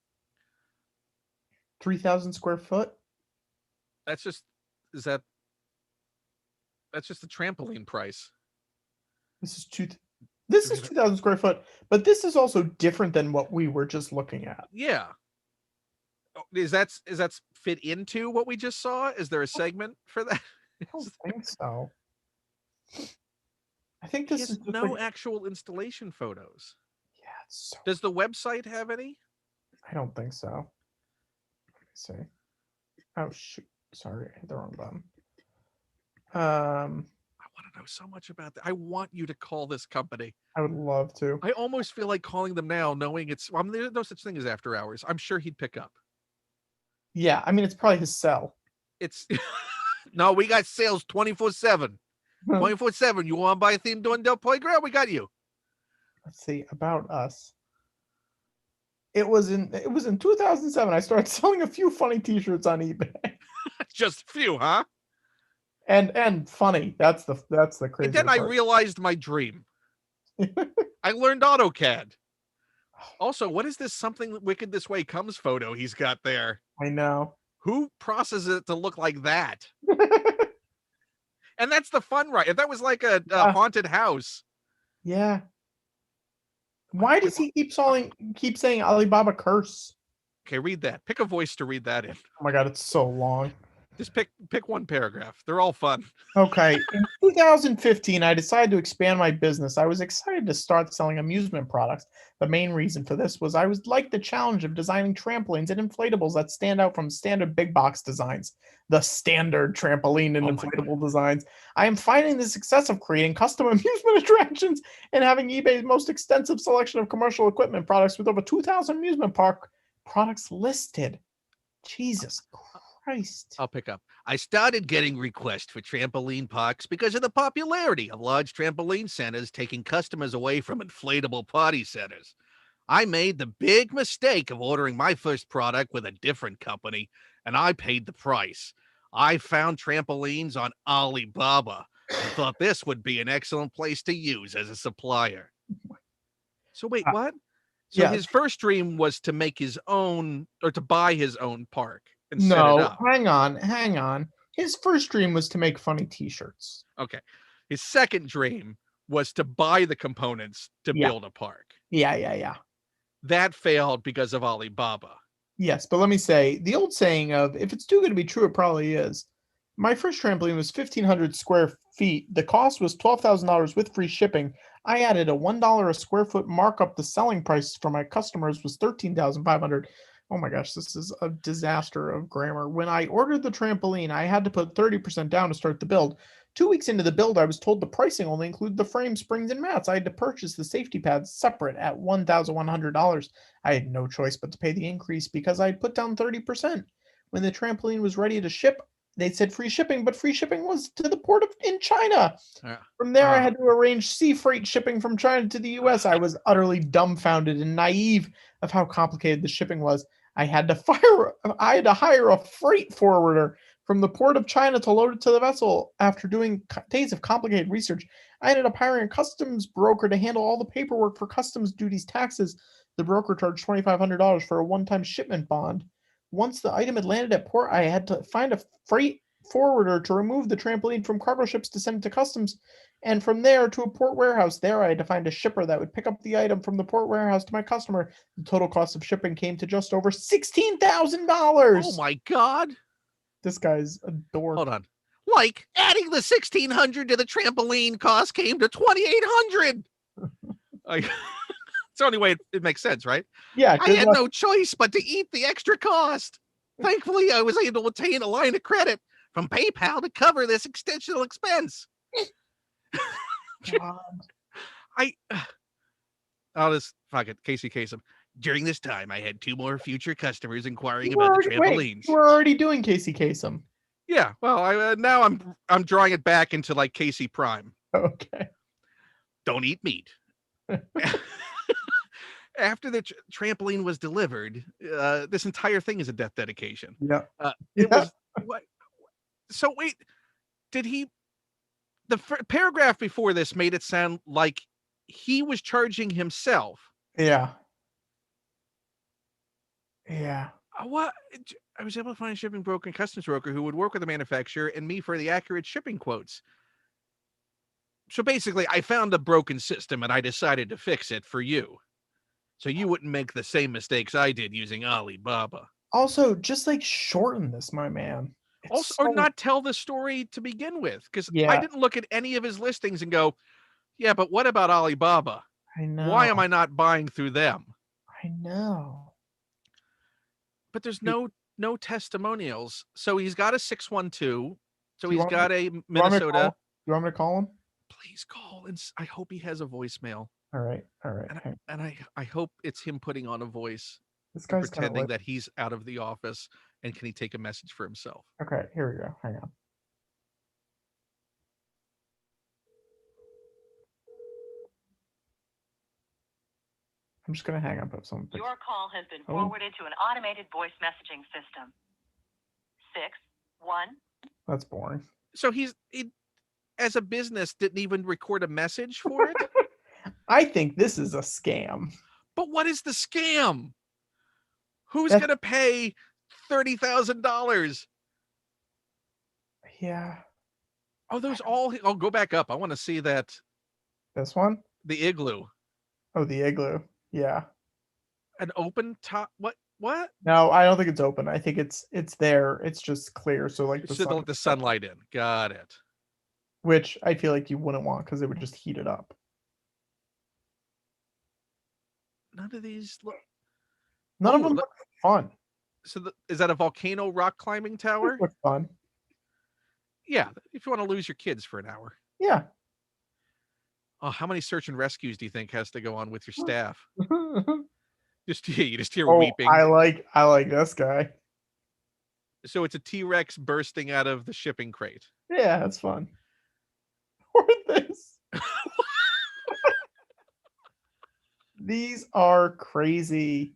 [SPEAKER 2] 3,000 square foot.
[SPEAKER 1] That's just that's just the trampoline price.
[SPEAKER 2] This is two. This is 2,000 square foot, but this is also different than what we were just looking at.
[SPEAKER 1] Yeah. Is that fit into what we just saw? Is there a segment for that?
[SPEAKER 2] I don't think so. I think this is just
[SPEAKER 1] no actual installation photos.
[SPEAKER 2] Yeah, it's so
[SPEAKER 1] Does the website have any?
[SPEAKER 2] I don't think so. Let me see. Oh shoot! Sorry, I hit the wrong button.
[SPEAKER 1] I want to know so much about that. I want you to call this company.
[SPEAKER 2] I would love to.
[SPEAKER 1] I almost feel like calling them now, knowing there's no such thing as after hours. I'm sure he'd pick up.
[SPEAKER 2] Yeah, I mean it's probably his cell.
[SPEAKER 1] It's no, we got sales 24/7. 24/7. You want to buy a themed Dorndale playground? We got you.
[SPEAKER 2] Let's see about us. It was in 2007. I started selling a few funny T-shirts on eBay.
[SPEAKER 1] Just a few, huh?
[SPEAKER 2] And funny. That's the crazy.
[SPEAKER 1] And then I realized my dream. I learned AutoCAD. Also, what is this Something Wicked This Way Comes photo he's got there?
[SPEAKER 2] I know.
[SPEAKER 1] Who processes it to look like that? And that's the fun, right? If that was like a haunted house.
[SPEAKER 2] Yeah. Why does he keep saying Alibaba curse?
[SPEAKER 1] Okay, read that. Pick a voice to read that in.
[SPEAKER 2] Oh my god, it's so long.
[SPEAKER 1] Just pick one paragraph. They're all fun.
[SPEAKER 2] Okay. In 2015, I decided to expand my business. I was excited to start selling amusement products. The main reason for this was I was like the challenge of designing trampolines and inflatables that stand out from standard big box designs. The standard trampoline and inflatable designs. I am finding the success of creating custom amusement attractions and having eBay's most extensive selection of commercial equipment products with over 2,000 amusement park products listed. Jesus Christ.
[SPEAKER 1] I'll pick up. I started getting requests for trampoline parks because of the popularity of large trampoline centers taking customers away from inflatable party centers. I made the big mistake of ordering my first product with a different company, and I paid the price. I found trampolines on Alibaba and thought this would be an excellent place to use as a supplier. So wait, what? So his first dream was to make his own, or to buy his own park.
[SPEAKER 2] No, hang on. His first dream was to make funny T-shirts.
[SPEAKER 1] Okay. His second dream was to buy the components to build a park.
[SPEAKER 2] Yeah.
[SPEAKER 1] That failed because of Alibaba.
[SPEAKER 2] Yes, but let me say, the old saying of, if it's too good to be true, it probably is. My first trampoline was 1,500 square feet. The cost was $12,000 with free shipping. I added a $1 a square foot markup. The selling price for my customers was $13,500. Oh my gosh, this is a disaster of grammar. When I ordered the trampoline, I had to put 30% down to start the build. 2 weeks into the build, I was told the pricing only included the frame, springs, and mats. I had to purchase the safety pads separate at $1,100. I had no choice but to pay the increase because I had put down 30%. When the trampoline was ready to ship, they said free shipping, but free shipping was to the port in China. From there, I had to arrange sea freight shipping from China to the U.S. I was utterly dumbfounded and naive of how complicated the shipping was. I had to hire a freight forwarder from the port of China to load it to the vessel. After doing days of complicated research, I ended up hiring a customs broker to handle all the paperwork for customs duties, taxes. The broker charged $2,500 for a one-time shipment bond. Once the item had landed at port, I had to find a freight forwarder to remove the trampoline from cargo ships to send it to customs, and from there to a port warehouse. There I had to find a shipper that would pick up the item from the port warehouse to my customer. The total cost of shipping came to just over $16,000.
[SPEAKER 1] Oh my god.
[SPEAKER 2] This guy's a dork.
[SPEAKER 1] Hold on. Like, adding the $1,600 to the trampoline cost came to $2,800. the only way it makes sense, right?
[SPEAKER 2] Yeah,
[SPEAKER 1] I
[SPEAKER 2] good
[SPEAKER 1] had
[SPEAKER 2] luck.
[SPEAKER 1] no choice but to eat the extra cost. Thankfully, I was able to obtain a line of credit from PayPal to cover this extensional expense.
[SPEAKER 2] God.
[SPEAKER 1] I'll just fuck it, Casey Kasem. During this time, I had 2 more future customers inquiring
[SPEAKER 2] You were
[SPEAKER 1] about the
[SPEAKER 2] already, wait,
[SPEAKER 1] trampolines.
[SPEAKER 2] you were already doing Casey Kasem.
[SPEAKER 1] Yeah, well, now I'm drawing it back into like Casey Prime.
[SPEAKER 2] Okay.
[SPEAKER 1] Don't eat meat. After the trampoline was delivered, this entire thing is a death dedication.
[SPEAKER 2] Yeah.
[SPEAKER 1] It
[SPEAKER 2] Yeah.
[SPEAKER 1] was what? So wait, did he? The paragraph before this made it sound like he was charging himself.
[SPEAKER 2] Yeah. Yeah.
[SPEAKER 1] What? I was able to find a shipping broker and customs broker who would work with the manufacturer and me for the accurate shipping quotes. So basically, I found a broken system and I decided to fix it for you. So you wouldn't make the same mistakes I did using Alibaba.
[SPEAKER 2] Also, just like shorten this, my man.
[SPEAKER 1] Also,
[SPEAKER 2] It's
[SPEAKER 1] or
[SPEAKER 2] so,
[SPEAKER 1] not tell the story to begin with, because I
[SPEAKER 2] yeah,
[SPEAKER 1] didn't look at any of his listings and go, yeah, but what about Alibaba?
[SPEAKER 2] I
[SPEAKER 1] Why am
[SPEAKER 2] know.
[SPEAKER 1] I not buying through them?
[SPEAKER 2] I know.
[SPEAKER 1] But there's no testimonials. So he's got a 612. So
[SPEAKER 2] Do you
[SPEAKER 1] he's
[SPEAKER 2] want me to,
[SPEAKER 1] got a
[SPEAKER 2] you want me to call?
[SPEAKER 1] Minnesota.
[SPEAKER 2] You want me to call him?
[SPEAKER 1] Please call and I hope he has a voicemail.
[SPEAKER 2] All right. All right.
[SPEAKER 1] And
[SPEAKER 2] Hang-
[SPEAKER 1] I hope it's him putting on a voice
[SPEAKER 2] This
[SPEAKER 1] and
[SPEAKER 2] guy's kind of
[SPEAKER 1] pretending
[SPEAKER 2] like,
[SPEAKER 1] that he's out of the office and can he take a message for himself.
[SPEAKER 2] okay, here we go. Hang on. I'm just gonna hang up if someone picks.
[SPEAKER 3] Your call has been
[SPEAKER 2] Oh.
[SPEAKER 3] forwarded to an automated voice messaging system. 6-1.
[SPEAKER 2] That's boring.
[SPEAKER 1] So he as a business didn't even record a message for it.
[SPEAKER 2] I think this is a scam.
[SPEAKER 1] But what is the scam? Who's
[SPEAKER 2] That's-
[SPEAKER 1] gonna pay $30,000?
[SPEAKER 2] Yeah.
[SPEAKER 1] Oh, those all. I'll go back up. I want to see that
[SPEAKER 2] This one?
[SPEAKER 1] the igloo,
[SPEAKER 2] Oh, the igloo. Yeah.
[SPEAKER 1] an open top. What?
[SPEAKER 2] No, I don't think it's open. I think it's there. It's just clear. So like the
[SPEAKER 1] Should
[SPEAKER 2] sun,
[SPEAKER 1] let the sunlight in. Got it.
[SPEAKER 2] which I feel like you wouldn't want because it would just heat it up.
[SPEAKER 1] None of these look.
[SPEAKER 2] None of
[SPEAKER 1] Oh,
[SPEAKER 2] them
[SPEAKER 1] look-
[SPEAKER 2] look fun.
[SPEAKER 1] So is that a volcano rock climbing tower?
[SPEAKER 2] Look fun.
[SPEAKER 1] Yeah, if you want to lose your kids for an hour.
[SPEAKER 2] Yeah.
[SPEAKER 1] Oh, how many search and rescues do you think has to go on with your staff?
[SPEAKER 2] Oh,
[SPEAKER 1] You just hear weeping.
[SPEAKER 2] I like this guy.
[SPEAKER 1] So it's a T-Rex bursting out of the shipping crate.
[SPEAKER 2] Yeah, that's fun. Or this. These are crazy.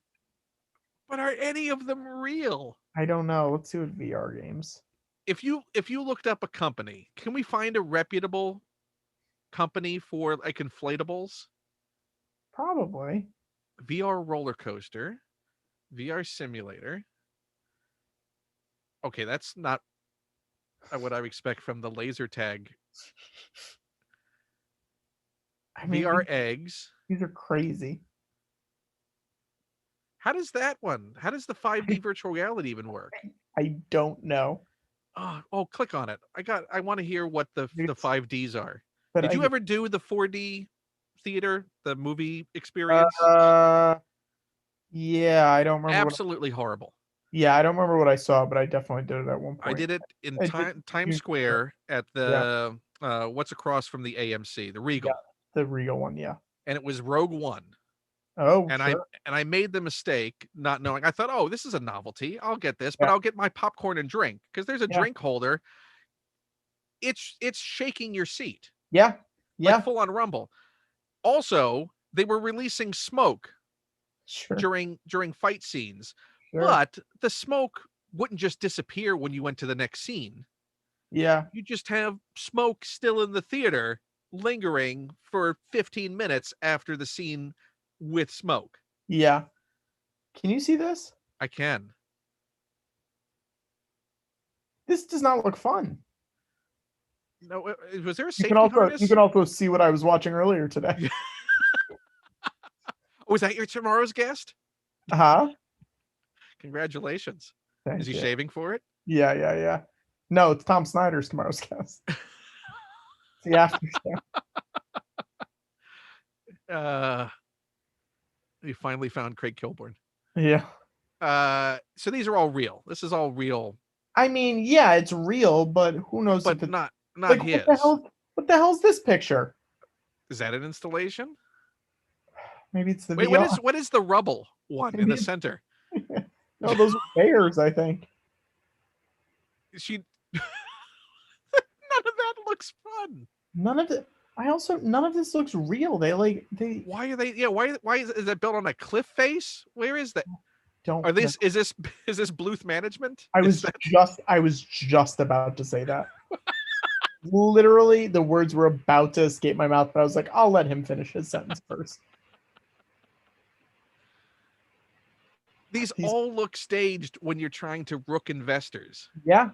[SPEAKER 1] But are any of them real?
[SPEAKER 2] I don't know. Let's see what VR games.
[SPEAKER 1] If you looked up a company, can we find a reputable company for like inflatables?
[SPEAKER 2] Probably.
[SPEAKER 1] VR roller coaster, VR simulator. Okay, that's not what I would expect from the laser tag.
[SPEAKER 2] I mean,
[SPEAKER 1] VR eggs.
[SPEAKER 2] these are crazy.
[SPEAKER 1] How does that one? How does the 5D virtual reality even work?
[SPEAKER 2] I don't know.
[SPEAKER 1] Oh, click on it. I want to hear what the
[SPEAKER 2] It's-
[SPEAKER 1] 5Ds are.
[SPEAKER 2] But
[SPEAKER 1] Did you
[SPEAKER 2] I,
[SPEAKER 1] ever do the 4D theater, the movie experience?
[SPEAKER 2] yeah, I don't remember.
[SPEAKER 1] Absolutely horrible.
[SPEAKER 2] Yeah, I don't remember what I saw, but I definitely did it at one point.
[SPEAKER 1] I did it in
[SPEAKER 2] I did-
[SPEAKER 1] Times Square at the what's across from the AMC, the Regal,
[SPEAKER 2] The real one, yeah.
[SPEAKER 1] and it was Rogue One.
[SPEAKER 2] Oh,
[SPEAKER 1] And
[SPEAKER 2] sure.
[SPEAKER 1] I made the mistake not knowing. I thought, oh, this is a novelty. I'll get this, but
[SPEAKER 2] Yeah.
[SPEAKER 1] I'll get my popcorn and drink because there's a
[SPEAKER 2] Yeah.
[SPEAKER 1] drink holder. It's shaking your seat,
[SPEAKER 2] Yeah,
[SPEAKER 1] like
[SPEAKER 2] yeah,
[SPEAKER 1] full on rumble. Also, they were releasing smoke
[SPEAKER 2] sure,
[SPEAKER 1] during fight scenes,
[SPEAKER 2] sure.
[SPEAKER 1] but the smoke wouldn't just disappear when you went to the next scene.
[SPEAKER 2] Yeah,
[SPEAKER 1] You just have smoke still in the theater lingering for 15 minutes after the scene with smoke.
[SPEAKER 2] yeah. Can you see this?
[SPEAKER 1] I can.
[SPEAKER 2] This does not look fun.
[SPEAKER 1] No, was there a
[SPEAKER 2] You
[SPEAKER 1] safety
[SPEAKER 2] can also
[SPEAKER 1] harness?
[SPEAKER 2] you can also see what I was watching earlier today.
[SPEAKER 1] Was that your tomorrow's guest?
[SPEAKER 2] Huh?
[SPEAKER 1] Congratulations.
[SPEAKER 2] Thank
[SPEAKER 1] Is he
[SPEAKER 2] you.
[SPEAKER 1] shaving for it?
[SPEAKER 2] Yeah, yeah, yeah. No, it's Tom Snyder's tomorrow's guest. It's the after show.
[SPEAKER 1] We finally found Craig Kilborn.
[SPEAKER 2] Yeah.
[SPEAKER 1] So these are all real. This is all real,
[SPEAKER 2] I mean, yeah, it's real, but who knows
[SPEAKER 1] but
[SPEAKER 2] if it's
[SPEAKER 1] not
[SPEAKER 2] like
[SPEAKER 1] his.
[SPEAKER 2] what the hell's this picture?
[SPEAKER 1] Is that an installation?
[SPEAKER 2] Maybe it's the
[SPEAKER 1] Wait,
[SPEAKER 2] VR.
[SPEAKER 1] what is the rubble one in
[SPEAKER 2] Maybe
[SPEAKER 1] the
[SPEAKER 2] it's-
[SPEAKER 1] center?
[SPEAKER 2] No, those are bears, I think.
[SPEAKER 1] She none of that looks fun.
[SPEAKER 2] None of this looks real. They
[SPEAKER 1] Why are they? Yeah, why is that built on a cliff face? Where is that?
[SPEAKER 2] don't.
[SPEAKER 1] Are this is this Bluth management?
[SPEAKER 2] I
[SPEAKER 1] Is
[SPEAKER 2] was just about to say that. Literally, the words were about to escape my mouth, but I was like, I'll let him finish his sentence first.
[SPEAKER 1] these all look staged when you're trying to rook investors.
[SPEAKER 2] Yeah.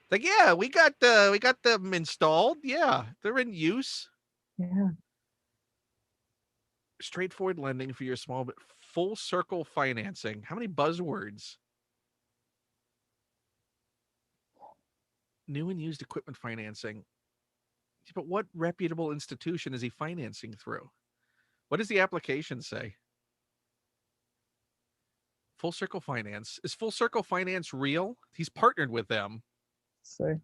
[SPEAKER 1] Like, yeah, we got them installed. Yeah, they're in use.
[SPEAKER 2] Yeah.
[SPEAKER 1] Straightforward lending for your small but full circle financing. How many buzzwords? New and used equipment financing. But what reputable institution is he financing through? What does the application say? Full Circle Finance. Is Full Circle Finance real? He's partnered with them.
[SPEAKER 2] Say.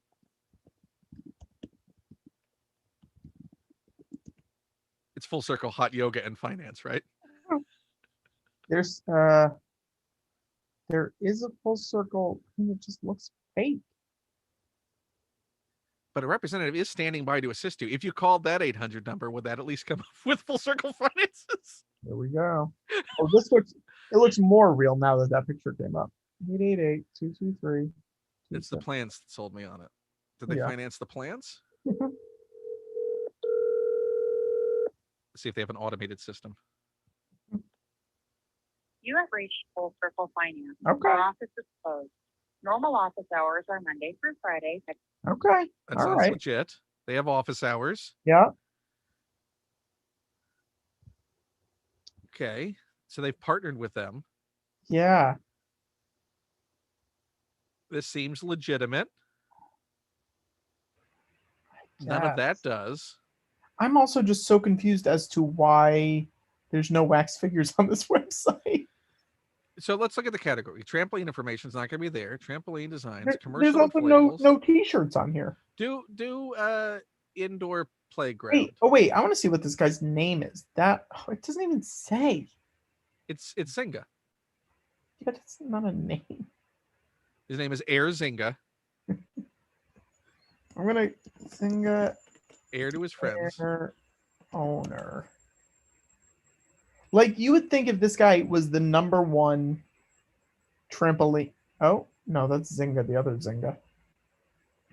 [SPEAKER 1] It's Full Circle Hot Yoga and Finance, right?
[SPEAKER 2] There is a Full Circle thing that just looks fake.
[SPEAKER 1] But a representative is standing by to assist you. If you called that 800 number, would that at least come up with Full Circle Finances?
[SPEAKER 2] There we go. Oh, it looks more real now that picture came up. 888-223.
[SPEAKER 1] It's the plants that sold me on it. Did they finance the plants? See if they have an automated system.
[SPEAKER 3] You have reached Full Circle Finance.
[SPEAKER 2] Okay.
[SPEAKER 3] Our office is closed. Normal office hours are Monday through Friday.
[SPEAKER 2] Okay.
[SPEAKER 1] That
[SPEAKER 2] All
[SPEAKER 1] sounds
[SPEAKER 2] right.
[SPEAKER 1] legit. They have office hours.
[SPEAKER 2] Yeah.
[SPEAKER 1] Okay. So they've partnered with them.
[SPEAKER 2] Yeah.
[SPEAKER 1] This seems legitimate. None of that does.
[SPEAKER 2] I'm also just so confused as to why there's no wax figures on this website.
[SPEAKER 1] So let's look at the category. Trampoline information is not going to be there. Trampoline designs,
[SPEAKER 2] There's
[SPEAKER 1] commercial
[SPEAKER 2] also
[SPEAKER 1] inflatables.
[SPEAKER 2] no t-shirts on here.
[SPEAKER 1] Do indoor playground.
[SPEAKER 2] Wait, I want to see what this guy's name is. It doesn't even say.
[SPEAKER 1] It's Zynga.
[SPEAKER 2] Yeah, that's not a name.
[SPEAKER 1] His name is Air Zynga.
[SPEAKER 2] I'm gonna Zynga
[SPEAKER 1] Heir to his friends.
[SPEAKER 2] Owner. Like, you would think if this guy was the #1 trampoline. Oh, no, that's Zynga, the other Zynga.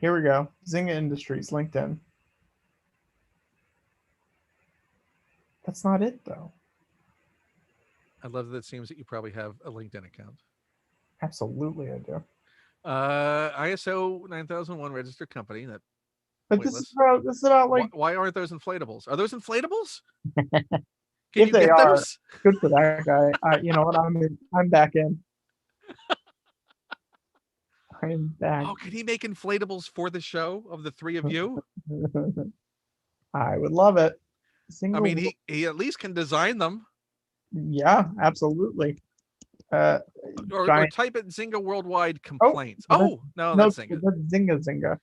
[SPEAKER 2] Here we go. Zynga Industries, LinkedIn. That's not it, though.
[SPEAKER 1] I love that it seems that you probably have a LinkedIn account.
[SPEAKER 2] Absolutely, I do.
[SPEAKER 1] ISO 9001 registered company. That
[SPEAKER 2] But this is about like.
[SPEAKER 1] Why aren't those inflatables? Are those inflatables?
[SPEAKER 2] If
[SPEAKER 1] you
[SPEAKER 2] they
[SPEAKER 1] get
[SPEAKER 2] are,
[SPEAKER 1] those?
[SPEAKER 2] good for that guy. You know what? I'm back in. I'm back.
[SPEAKER 1] Oh, can he make inflatables for the show of the three of you?
[SPEAKER 2] I would love it.
[SPEAKER 1] I mean, he at least can design them.
[SPEAKER 2] Yeah, absolutely.
[SPEAKER 1] Or type it Zynga worldwide complaints.
[SPEAKER 2] No,
[SPEAKER 1] that's Zynga.
[SPEAKER 2] That's Zynga.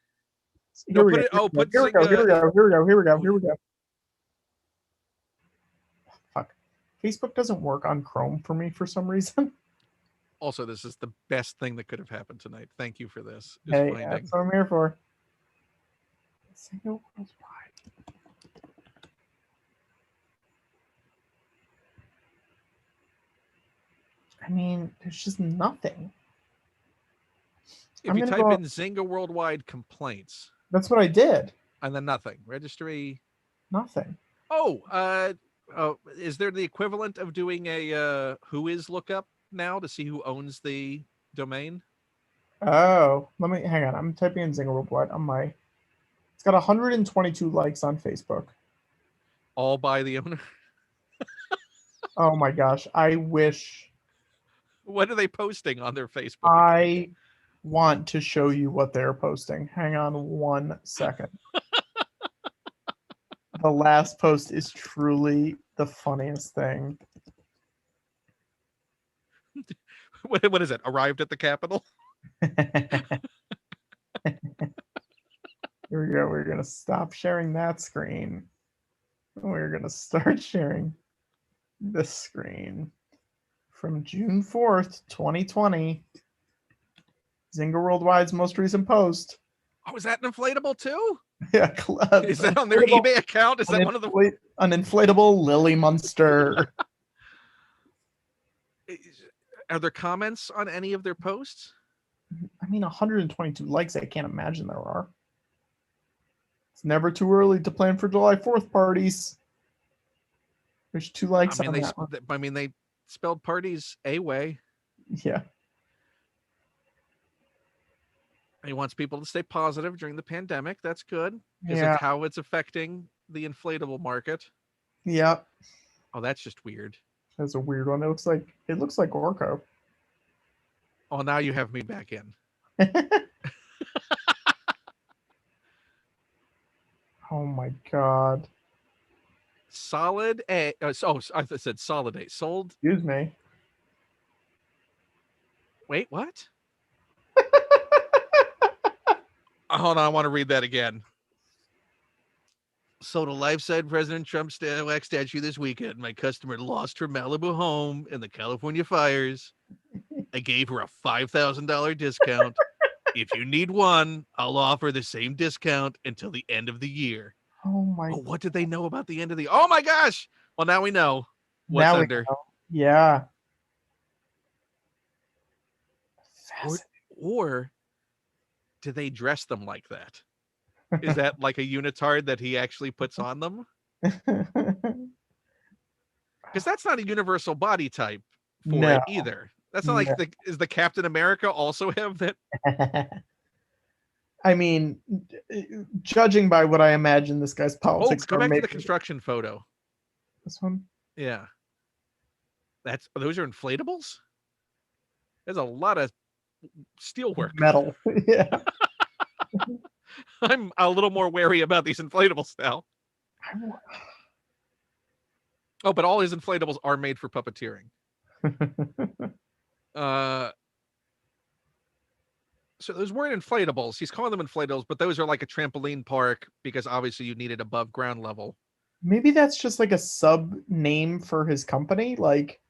[SPEAKER 1] No, put it. Oh, put
[SPEAKER 2] Here we
[SPEAKER 1] Zynga.
[SPEAKER 2] Here we go. Fuck. Facebook doesn't work on Chrome for me for some reason.
[SPEAKER 1] Also, this is the best thing that could have happened tonight. Thank you for this.
[SPEAKER 2] Hey, that's what I'm here for. Zynga worldwide. I mean, there's just nothing.
[SPEAKER 1] If you type in Zynga worldwide complaints.
[SPEAKER 2] That's what I did.
[SPEAKER 1] And then nothing. Registry.
[SPEAKER 2] Nothing.
[SPEAKER 1] Oh, is there the equivalent of doing a who is lookup now to see who owns the domain?
[SPEAKER 2] Oh, hang on. I'm typing in Zynga worldwide on my. It's got 122 likes on Facebook.
[SPEAKER 1] All by the owner.
[SPEAKER 2] Oh my gosh! I wish.
[SPEAKER 1] What are they posting on their Facebook?
[SPEAKER 2] I want to show you what they're posting. Hang on 1 second. The last post is truly the funniest thing
[SPEAKER 1] What is it? Arrived at the Capitol?
[SPEAKER 2] Here we go. We're gonna stop sharing that screen. We're gonna start sharing this screen from June 4th, 2020. Zynga Worldwide's most recent post.
[SPEAKER 1] Oh, is that an inflatable too?
[SPEAKER 2] Yeah,
[SPEAKER 1] Is that on their eBay account? Is that one of the?
[SPEAKER 2] An inflatable Lily Munster?
[SPEAKER 1] Are there comments on any of their posts?
[SPEAKER 2] I mean, 122 likes. I can't imagine there are. It's never too early to plan for July 4th parties. There's 2 likes on that one.
[SPEAKER 1] I mean, they spelled parties a way.
[SPEAKER 2] Yeah.
[SPEAKER 1] He wants people to stay positive during the pandemic. That's good. Because
[SPEAKER 2] Yeah.
[SPEAKER 1] it's how it's affecting the inflatable market.
[SPEAKER 2] Yeah.
[SPEAKER 1] Oh, that's just weird.
[SPEAKER 2] That's a weird one. It looks like Orko.
[SPEAKER 1] Oh, now you have me back in.
[SPEAKER 2] Oh my god.
[SPEAKER 1] Solid A. I said solid A. Sold.
[SPEAKER 2] Excuse me.
[SPEAKER 1] Wait, what? Hold on, I want to read that again. Sold a life-size President Trump wax statue this weekend. My customer lost her Malibu home in the California fires. I gave her a $5,000 discount. If you need one, I'll offer the same discount until the end of the year.
[SPEAKER 2] Oh my.
[SPEAKER 1] Oh, what did they know about the end of the? Oh my gosh! Well, now we know what's
[SPEAKER 2] now
[SPEAKER 1] under.
[SPEAKER 2] know. Yeah.
[SPEAKER 1] Or do they dress them like that? Is that like a unitard that he actually puts on them? Because that's not a universal body type for it either. That's not like is the Captain America also have that?
[SPEAKER 2] I mean, judging by what I imagine this guy's politics.
[SPEAKER 1] Go back to the construction photo.
[SPEAKER 2] This one?
[SPEAKER 1] Yeah. Those are inflatables? There's a lot of steel work.
[SPEAKER 2] Metal. Yeah.
[SPEAKER 1] I'm a little more wary about these inflatables now. Oh, but all his inflatables are made for puppeteering. So those weren't inflatables. He's calling them inflatables, but those are like a trampoline park because obviously you need it above ground level.
[SPEAKER 2] Maybe that's just like a sub name for his company, like,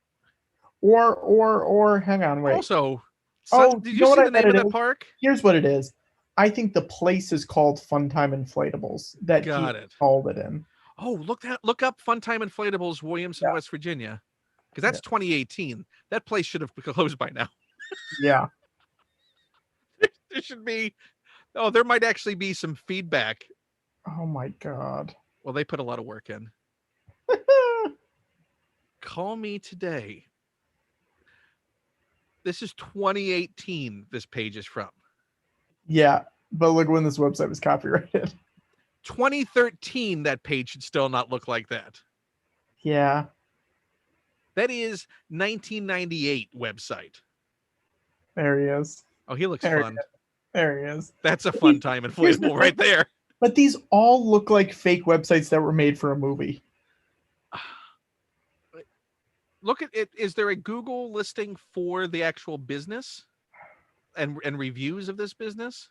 [SPEAKER 2] or hang on, wait.
[SPEAKER 1] Also, did you
[SPEAKER 2] know
[SPEAKER 1] see the name of that park?
[SPEAKER 2] Here's what it is. I think the place is called Funtime Inflatables that he called it in.
[SPEAKER 1] Oh, look up Funtime Inflatables, Williamson, West Virginia, because that's 2018. That place should have closed by now.
[SPEAKER 2] Yeah.
[SPEAKER 1] There should be. Oh, there might actually be some feedback.
[SPEAKER 2] Oh my god.
[SPEAKER 1] Well, they put a lot of work in. Call me today. This is 2018. This page is from.
[SPEAKER 2] Yeah, but look when this website was copyrighted.
[SPEAKER 1] 2013. That page should still not look like that.
[SPEAKER 2] Yeah.
[SPEAKER 1] That is 1998 website.
[SPEAKER 2] There he is.
[SPEAKER 1] Oh, he looks fun.
[SPEAKER 2] There he is.
[SPEAKER 1] That's a fun time inflatable right there.
[SPEAKER 2] But these all look like fake websites that were made for a movie.
[SPEAKER 1] Look at it. Is there a Google listing for the actual business and reviews of this business?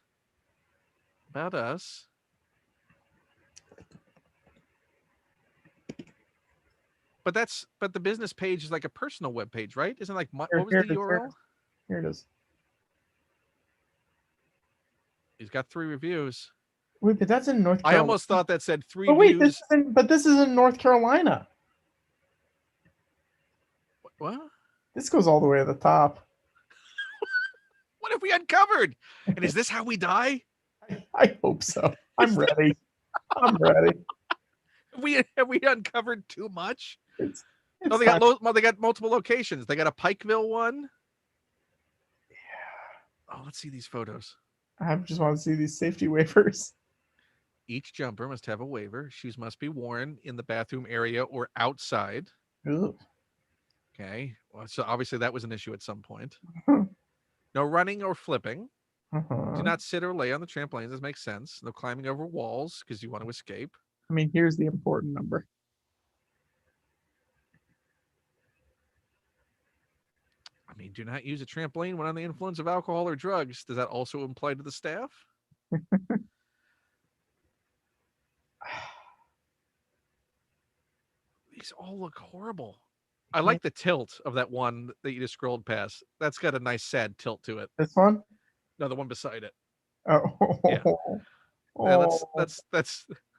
[SPEAKER 1] About us. But the business page is like a personal web page, right? Isn't like what was the URL?
[SPEAKER 2] Here it is.
[SPEAKER 1] He's got 3 reviews.
[SPEAKER 2] Wait, but that's in North Carolina.
[SPEAKER 1] I almost thought that said 3 views.
[SPEAKER 2] This is in North Carolina.
[SPEAKER 1] What?
[SPEAKER 2] This goes all the way to the top.
[SPEAKER 1] What have we uncovered? And is this how we die?
[SPEAKER 2] I hope so. I'm ready. I'm ready.
[SPEAKER 1] Have we uncovered too much? They got multiple locations. They got a Pikeville one. Yeah. Oh, let's see these photos.
[SPEAKER 2] I just want to see these safety waivers.
[SPEAKER 1] Each jumper must have a waiver. Shoes must be worn in the bathroom area or outside.
[SPEAKER 2] Ooh.
[SPEAKER 1] Okay. Well, so obviously that was an issue at some point. No running or flipping. Do not sit or lay on the trampolines. This makes sense. No climbing over walls because you want to escape.
[SPEAKER 2] I mean, here's the important number.
[SPEAKER 1] mean, do not use a trampoline when under the influence of alcohol or drugs. Does that also apply to the staff? These all look horrible. I like the tilt of that one that you just scrolled past. That's got a nice sad tilt to it.
[SPEAKER 2] This one?
[SPEAKER 1] No, the one beside it.
[SPEAKER 2] Oh.
[SPEAKER 1] Yeah. Yeah,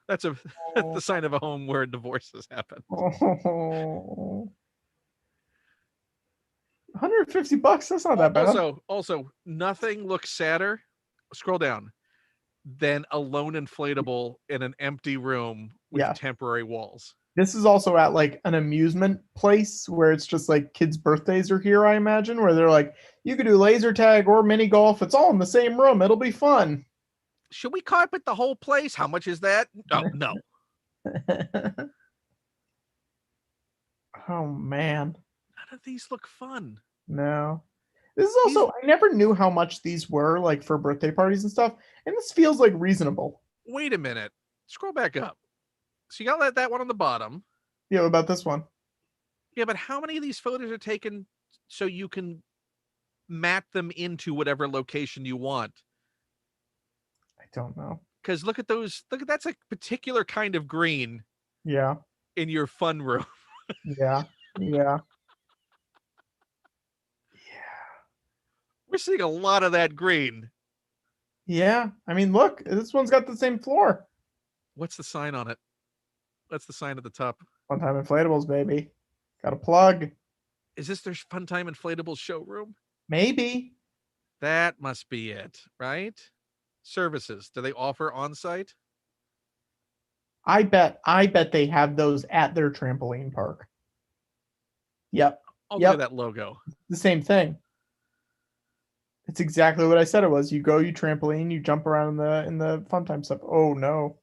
[SPEAKER 1] that's a
[SPEAKER 2] Oh.
[SPEAKER 1] the sign of a home where divorces happen.
[SPEAKER 2] Oh. $150? That's not that bad.
[SPEAKER 1] Also, nothing looks sadder. Scroll down. Than a lone inflatable in an empty room with
[SPEAKER 2] Yeah.
[SPEAKER 1] temporary walls.
[SPEAKER 2] This is also at like an amusement place where it's just like kids' birthdays are here, I imagine, where they're like, you could do laser tag or mini golf. It's all in the same room. It'll be fun.
[SPEAKER 1] Should we carpet the whole place? How much is that? Oh, no.
[SPEAKER 2] Oh, man.
[SPEAKER 1] None of these look fun.
[SPEAKER 2] No. This is also, I never knew how much these were like for birthday parties and stuff. And this feels like reasonable.
[SPEAKER 1] Wait a minute. Scroll back up. So you got that one on the bottom.
[SPEAKER 2] Yeah, what about this one?
[SPEAKER 1] Yeah, but how many of these photos are taken so you can map them into whatever location you want?
[SPEAKER 2] I don't know.
[SPEAKER 1] Because look at those. That's a particular kind of green.
[SPEAKER 2] Yeah.
[SPEAKER 1] In your fun room.
[SPEAKER 2] Yeah. Yeah.
[SPEAKER 1] We're seeing a lot of that green.
[SPEAKER 2] Yeah. I mean, look, this one's got the same floor.
[SPEAKER 1] What's the sign on it? That's the sign at the top.
[SPEAKER 2] Fun Time Inflatables, baby. Got a plug.
[SPEAKER 1] Is this their Fun Time Inflatables showroom?
[SPEAKER 2] Maybe.
[SPEAKER 1] That must be it, right? Services. Do they offer on-site?
[SPEAKER 2] I bet they have those at their trampoline park. Yep.
[SPEAKER 1] Look at that logo.
[SPEAKER 2] The same thing. It's exactly what I said it was. You go, you trampoline, you jump around in the Fun Time stuff. Oh no.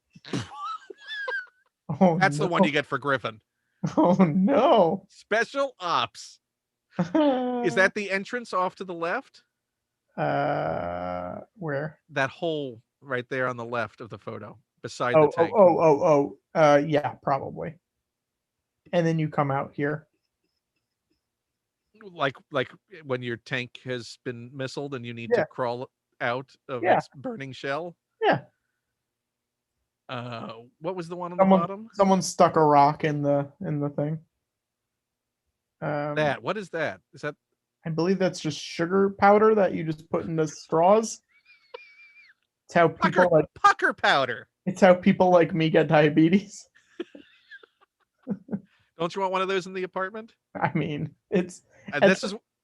[SPEAKER 2] Oh,
[SPEAKER 1] that's the one you get for Griffin.
[SPEAKER 2] Oh no.
[SPEAKER 1] Special ops. Is that the entrance off to the left?
[SPEAKER 2] Where?
[SPEAKER 1] That hole right there on the left of the photo, beside
[SPEAKER 2] the
[SPEAKER 1] tank.
[SPEAKER 2] Yeah, probably. And then you come out here.
[SPEAKER 1] Like when your tank has been missiled and you need to crawl out of its burning shell.
[SPEAKER 2] Yeah.
[SPEAKER 1] What was the one on the bottom?
[SPEAKER 2] Someone stuck a rock in the thing.
[SPEAKER 1] What is that? Is that?
[SPEAKER 2] I believe that's just sugar powder that you just put in the straws. It's how people
[SPEAKER 1] pucker powder.
[SPEAKER 2] It's how people like me get diabetes.
[SPEAKER 1] Don't you want one of those in the apartment?
[SPEAKER 2] I mean, it's.
[SPEAKER 1] And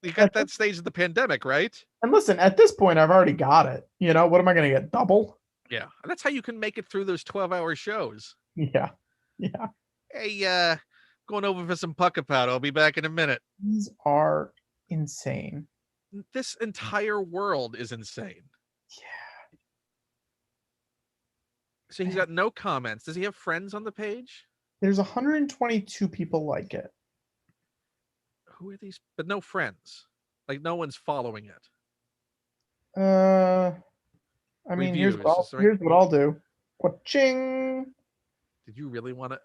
[SPEAKER 1] you got that stage of the pandemic, right?
[SPEAKER 2] And listen, at this point, I've already got it. You know, what am I going to get? Double?
[SPEAKER 1] Yeah, and that's how you can make it through those 12-hour shows.
[SPEAKER 2] Yeah, yeah.
[SPEAKER 1] Hey, going over for some pucker powder. I'll be back in a minute.
[SPEAKER 2] These are insane.
[SPEAKER 1] This entire world is insane.
[SPEAKER 2] Yeah.
[SPEAKER 1] So he's got no comments. Does he have friends on the page?
[SPEAKER 2] There's 122 people like it.
[SPEAKER 1] Who are these? But no friends. Like no one's following it.
[SPEAKER 2] I mean, here's what I'll do. Ching.
[SPEAKER 1] Did you really want to?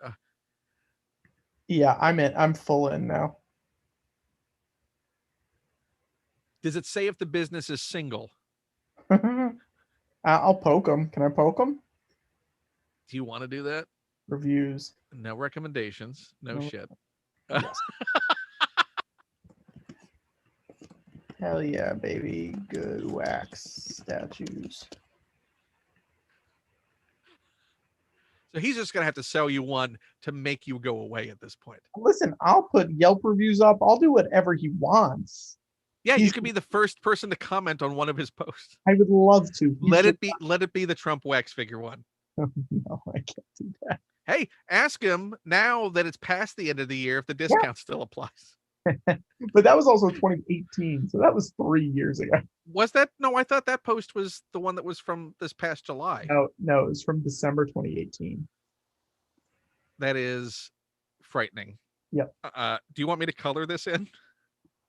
[SPEAKER 2] Yeah, I'm in. I'm full in now.
[SPEAKER 1] Does it say if the business is single?
[SPEAKER 2] I'll poke them. Can I poke them?
[SPEAKER 1] Do you want to do that?
[SPEAKER 2] Reviews.
[SPEAKER 1] No recommendations. No shit.
[SPEAKER 2] Yes. Hell yeah, baby. Good wax statues.
[SPEAKER 1] So he's just going to have to sell you one to make you go away at this point.
[SPEAKER 2] Listen, I'll put Yelp reviews up. I'll do whatever he wants.
[SPEAKER 1] Yeah, you could be the first person to comment on one of his posts.
[SPEAKER 2] I would love to.
[SPEAKER 1] Let it be the Trump wax figure one.
[SPEAKER 2] No, I can't do that.
[SPEAKER 1] Hey, ask him now that it's past the end of the year if the discount still applies.
[SPEAKER 2] But that was also 2018, so that was 3 years ago.
[SPEAKER 1] Was that? No, I thought that post was the one that was from this past July.
[SPEAKER 2] No, it was from December 2018.
[SPEAKER 1] That is frightening.
[SPEAKER 2] Yep.
[SPEAKER 1] Do you want me to color this in?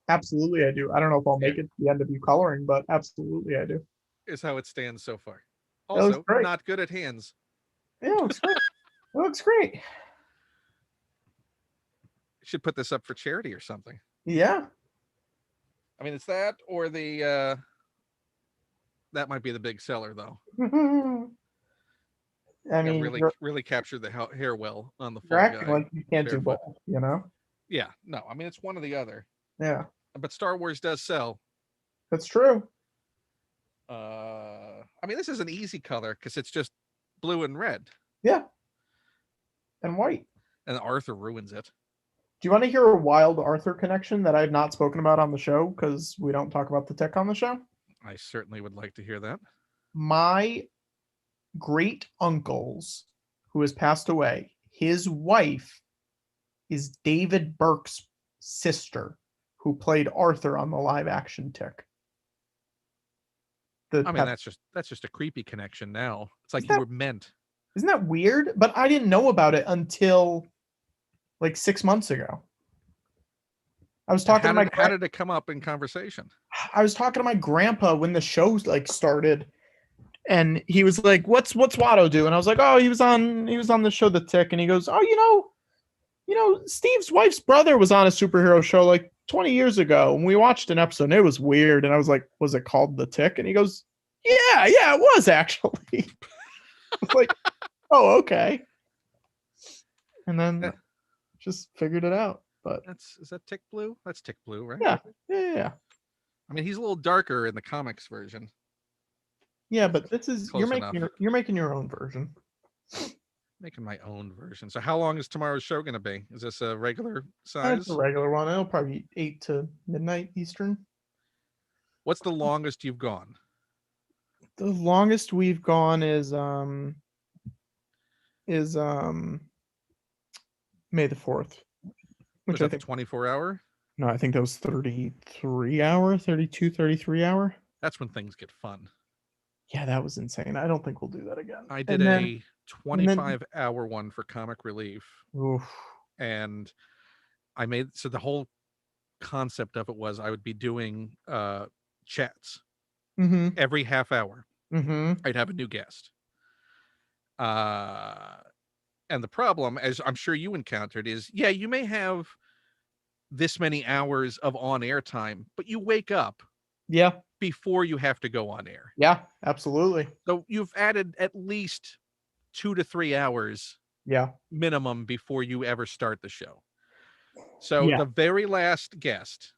[SPEAKER 2] Absolutely, I do. I don't know if I'll make it to the end of you coloring, but absolutely, I do.
[SPEAKER 1] Is how it stands so far. Also, not good at hands.
[SPEAKER 2] Yeah, it looks great. It looks great.
[SPEAKER 1] Should put this up for charity or something.
[SPEAKER 2] Yeah.
[SPEAKER 1] I mean, it's that or the that might be the big seller though.
[SPEAKER 2] I
[SPEAKER 1] Yeah,
[SPEAKER 2] mean,
[SPEAKER 1] really captured the hair well on the
[SPEAKER 2] you're
[SPEAKER 1] Fall
[SPEAKER 2] acting
[SPEAKER 1] Guy.
[SPEAKER 2] like you can't do
[SPEAKER 1] barefoot.
[SPEAKER 2] both, you know?
[SPEAKER 1] Yeah, no, I mean it's one or the other.
[SPEAKER 2] Yeah,
[SPEAKER 1] But Star Wars does sell.
[SPEAKER 2] that's true.
[SPEAKER 1] I mean, this is an easy color because it's just blue and red,
[SPEAKER 2] Yeah, and white.
[SPEAKER 1] and Arthur ruins it.
[SPEAKER 2] Do you want to hear a wild Arthur connection that I have not spoken about on the show because we don't talk about the tech on the show?
[SPEAKER 1] I certainly would like to hear that.
[SPEAKER 2] My great uncle's, who has passed away, his wife is David Burke's sister, who played Arthur on the live action Tick.
[SPEAKER 1] I mean, that's just a creepy connection now. It's like you were meant.
[SPEAKER 2] Isn't that weird? But I didn't know about it until like 6 months ago. I was talking
[SPEAKER 1] how did it come up in conversation?
[SPEAKER 2] I was talking to my grandpa when the show like started, and he was like, "What's Watto do?" And I was like, "Oh, he was on the show The Tick." And he goes, "Oh, you know, Steve's wife's brother was on a superhero show like 20 years ago, and we watched an episode, and it was weird." And I was like, "Was it called The Tick?" And he goes, "Yeah, it was actually." I was like, "Oh, okay." And then just figured it out. But
[SPEAKER 1] is that Tick Blue? That's Tick Blue, right?
[SPEAKER 2] Yeah.
[SPEAKER 1] I mean, he's a little darker in the comics version.
[SPEAKER 2] Yeah, but this is
[SPEAKER 1] Close
[SPEAKER 2] you're making your own version.
[SPEAKER 1] Making my own version. So how long is tomorrow's show going to be? Is this a regular size?
[SPEAKER 2] It's a regular one. It'll probably be 8 to midnight Eastern.
[SPEAKER 1] What's the longest you've gone?
[SPEAKER 2] The longest we've gone is May the 4th.
[SPEAKER 1] Was that the 24-hour?
[SPEAKER 2] No, I think that was 33 hour, 32, 33 hour.
[SPEAKER 1] That's when things get fun.
[SPEAKER 2] Yeah, that was insane. I don't think we'll do that again.
[SPEAKER 1] I did a 25-hour one for Comic Relief.
[SPEAKER 2] Oof.
[SPEAKER 1] And so the whole concept of it was I would be doing chats every half hour. I'd have a new guest. And the problem, as I'm sure you encountered, is you may have this many hours of on-air time, but you wake up before you have to go on air.
[SPEAKER 2] Yeah, absolutely.
[SPEAKER 1] So you've added at least 2 to 3 hours minimum before you ever start the show. So the very last guest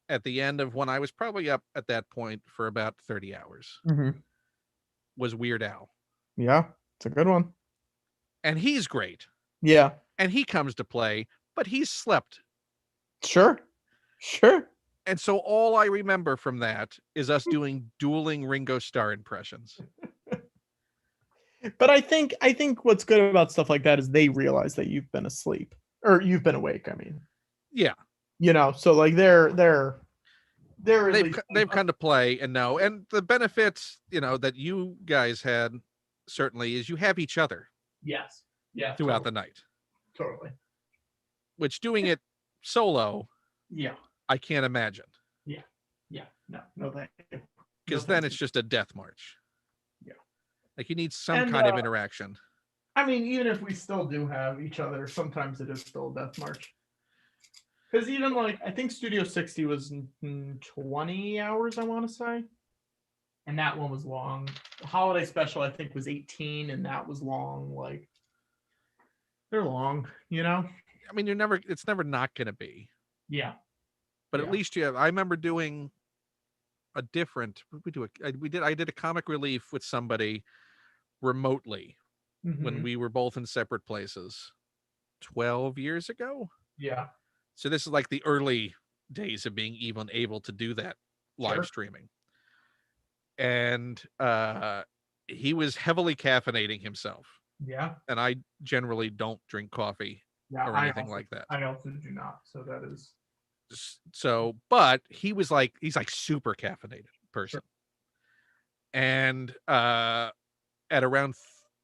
[SPEAKER 1] at the end of when I was probably up at that point for about 30 hours was Weird Al.
[SPEAKER 2] Yeah, it's a good one.
[SPEAKER 1] And he's great.
[SPEAKER 2] Yeah.
[SPEAKER 1] And he comes to play, but he's slept.
[SPEAKER 2] Sure.
[SPEAKER 1] And so all I remember from that is us doing dueling Ringo Starr impressions.
[SPEAKER 2] But I think what's good about stuff like that is they realize that you've been asleep or you've been awake. I mean,
[SPEAKER 1] yeah,
[SPEAKER 2] you know, so like they've
[SPEAKER 1] come to play and know, and the benefits, you know, that you guys had certainly is you have each other.
[SPEAKER 2] Yes. Yeah.
[SPEAKER 1] Throughout the night.
[SPEAKER 2] Totally.
[SPEAKER 1] Which doing it solo.
[SPEAKER 2] Yeah.
[SPEAKER 1] I can't imagine.
[SPEAKER 2] Yeah. No, thank you.
[SPEAKER 1] Because then it's just a death march.
[SPEAKER 2] Yeah.
[SPEAKER 1] Like you need some kind of interaction.
[SPEAKER 2] I mean, even if we still do have each other, sometimes it is still a death march. Because even like, I think Studio 60 was 20 hours, I want to say. And that one was long. The holiday special, I think, was 18, and that was long. Like, they're long, you know?
[SPEAKER 1] I mean, it's never not going to be.
[SPEAKER 2] Yeah.
[SPEAKER 1] But at least I remember doing a different, I did a Comic Relief with somebody remotely when we were both in separate places 12 years ago.
[SPEAKER 2] Yeah.
[SPEAKER 1] So this is like the early days of being even able to do that live streaming. And he was heavily caffeinating himself.
[SPEAKER 2] Yeah.
[SPEAKER 1] And I generally don't drink coffee or anything like that.
[SPEAKER 2] I also do not. So that is.
[SPEAKER 1] So, but he's like super caffeinated person. Sure. And at around